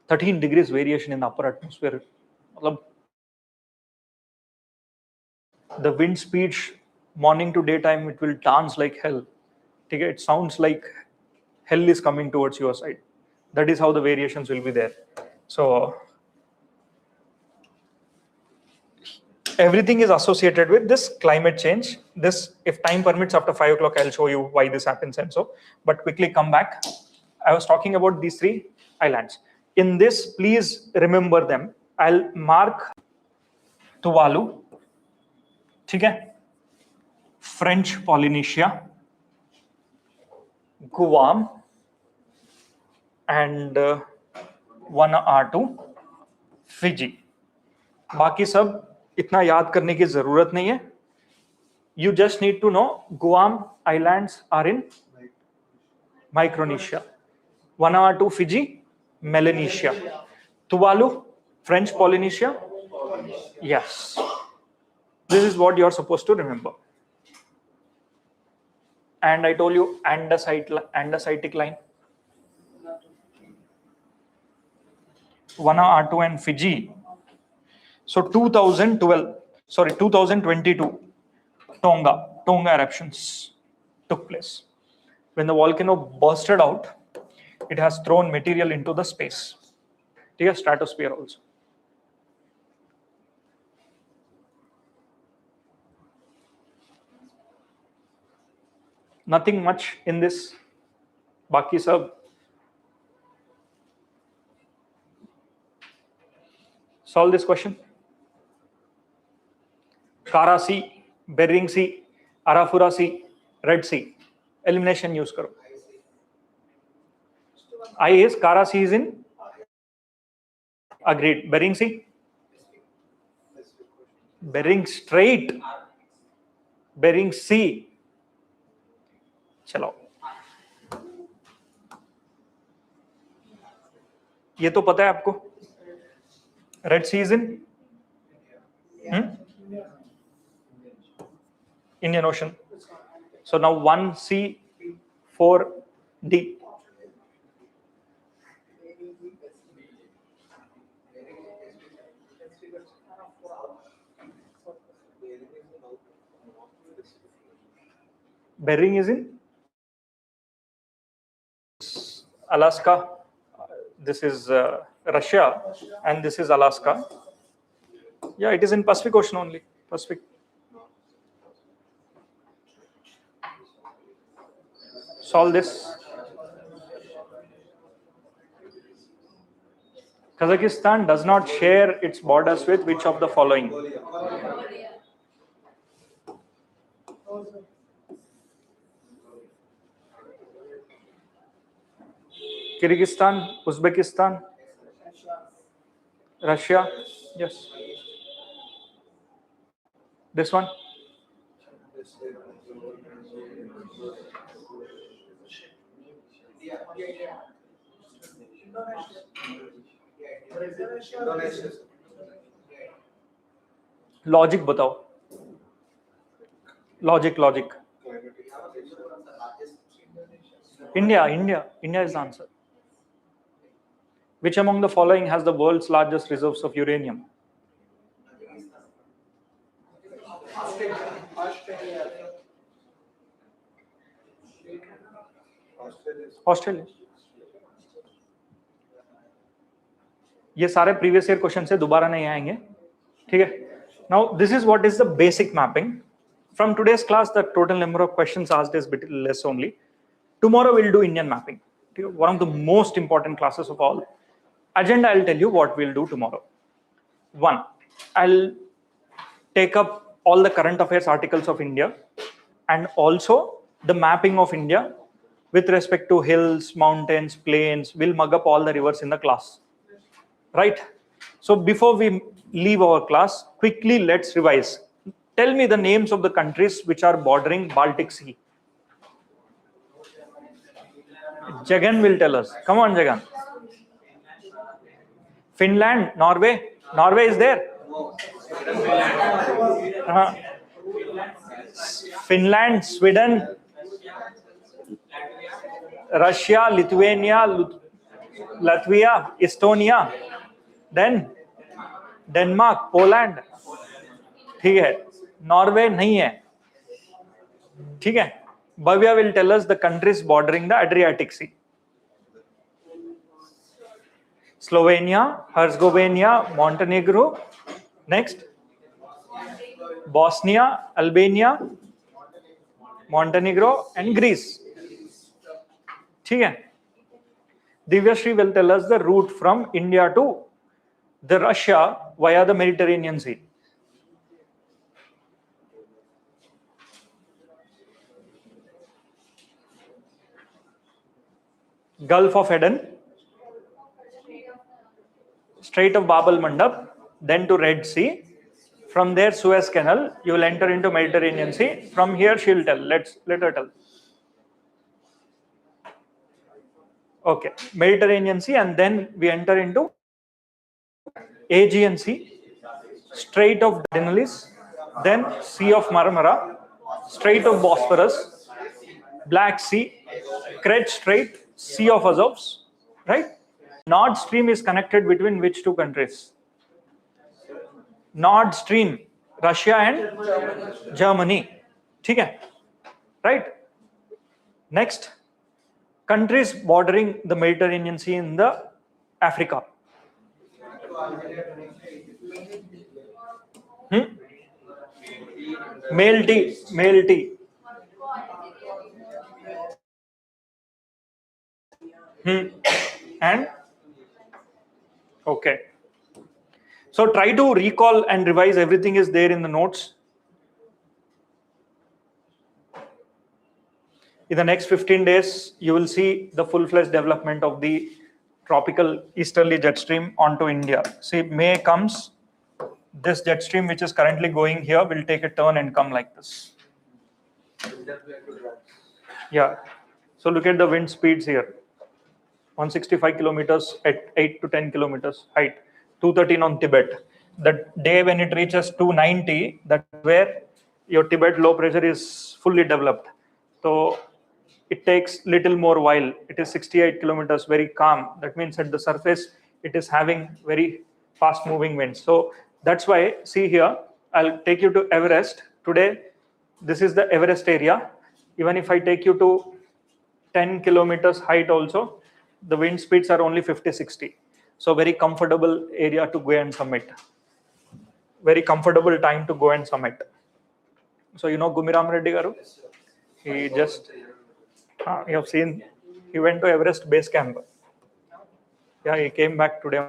13 degrees variation in the upper atmosphere. The wind speed, morning to daytime, it will dance like hell. It sounds like hell is coming towards your side. That is how the variations will be there. So everything is associated with this climate change. This, if time permits, after 5 o'clock, I'll show you why this happens and so. But quickly come back. I was talking about these 3 islands. In this, please remember them. I'll mark Tuvalu, French Polynesia, Guam, and Vanuatu, Fiji. बाकी सब इतना याद करने की जरूरत नहीं है. You just need to know Guam Islands are in Micronesia. Vanuatu, Fiji, Melanesia. Tuvalu, French Polynesia. Yes. This is what you are supposed to remember. And I told you Andesitic line. Vanuatu and Fiji. So 2022, Tonga eruptions took place. When the volcano bursted out, it has thrown material into the space. Stratosphere also. Nothing much in this. Baki sab. Solve this question. Kara Sea, Bering Sea, Arafura Sea, Red Sea. Elimination use karo. I is Kara Sea is in. Agreed. Bering Sea. Bering Strait. Bering Sea. चलो. ये तो पता है आपको. Red Sea is in Indian Ocean. So now 1C, 4D. Bering is in Alaska. This is Russia, and this is Alaska. Yeah, it is in Pacific Ocean only. Pacific. Solve this. Kazakhstan does not share its borders with which of the following? Kyrgyzstan, Uzbekistan, Russia. Yes. This one. Logic बताओ. Logic. India is the answer. Which among the following has the world's largest reserves of uranium? Australia. ये सारे previous year question से दोबारा नहीं आएंगे, ठीक है? Now this is what is the basic mapping. From today's class, the total number of questions asked is bit less only. Tomorrow we'll do Indian mapping. One of the most important classes of all. Agenda, I'll tell you what we'll do tomorrow. One, I'll take up all the current affairs articles of India and also the mapping of India with respect to hills, mountains, plains. We'll mug up all the rivers in the class. Right? So before we leave our class, quickly let's revise. Tell me the names of the countries which are bordering Baltic Sea. Jagan will tell us. Come on, Jagan. Finland, Norway. Norway is there. Finland, Sweden, Russia, Lithuania, Latvia, Estonia. Then Denmark, Poland. ठीक है. Norway नहीं है. ठीक है. Bhavya will tell us the countries bordering the Adriatic Sea. Slovenia, Herzegovina, Montenegro. Next. Bosnia, Albania, Montenegro, and Greece. ठीक है. Divyashree will tell us the route from India to the Russia via the Mediterranean Sea. Gulf of Aden, Strait of Bab al-Mandab, then to Red Sea. From there, Suez Canal, you will enter into Mediterranean Sea. From here, she'll tell. Let her tell. Okay, Mediterranean Sea, and then we enter into Aegean Sea, Strait of Dardanelles, then Sea of Marmara, Strait of Bosphorus, Black Sea, Kerch Strait, Sea of Azov, right? Nord Stream is connected between which two countries? Nord Stream, Russia and Germany. ठीक है? Right? Next, countries bordering the Mediterranean Sea in the Africa. Male T. And okay. So try to recall and revise. Everything is there in the notes. In the next 15 days, you will see the full-fledged development of the tropical easterly jet stream onto India. See, May comes, this jet stream which is currently going here will take a turn and come like this. Yeah. So look at the wind speeds here. 165 kilometers at 8 to 10 kilometers height. 213 on Tibet. The day when it reaches 290, that's where your Tibet low pressure is fully developed. So it takes little more while. It is 68 kilometers, very calm. That means at the surface, it is having very fast moving winds. So that's why, see here, I'll take you to Everest. Today, this is the Everest area. Even if I take you to 10 kilometers height also, the wind speeds are only 50, 60. So very comfortable area to go and summit. Very comfortable time to go and summit. So you know Gumiram Reddy Garu? He just, you have seen, he went to Everest base camp. Yeah, he came back today.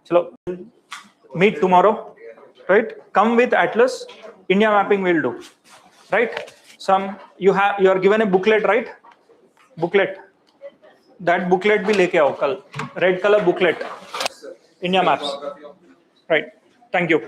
So meet tomorrow, right? Come with Atlas. India mapping will do, right? You are given a booklet, right? Booklet. That booklet भी लेके आओ कल. Red color booklet. India maps. Right. Thank you.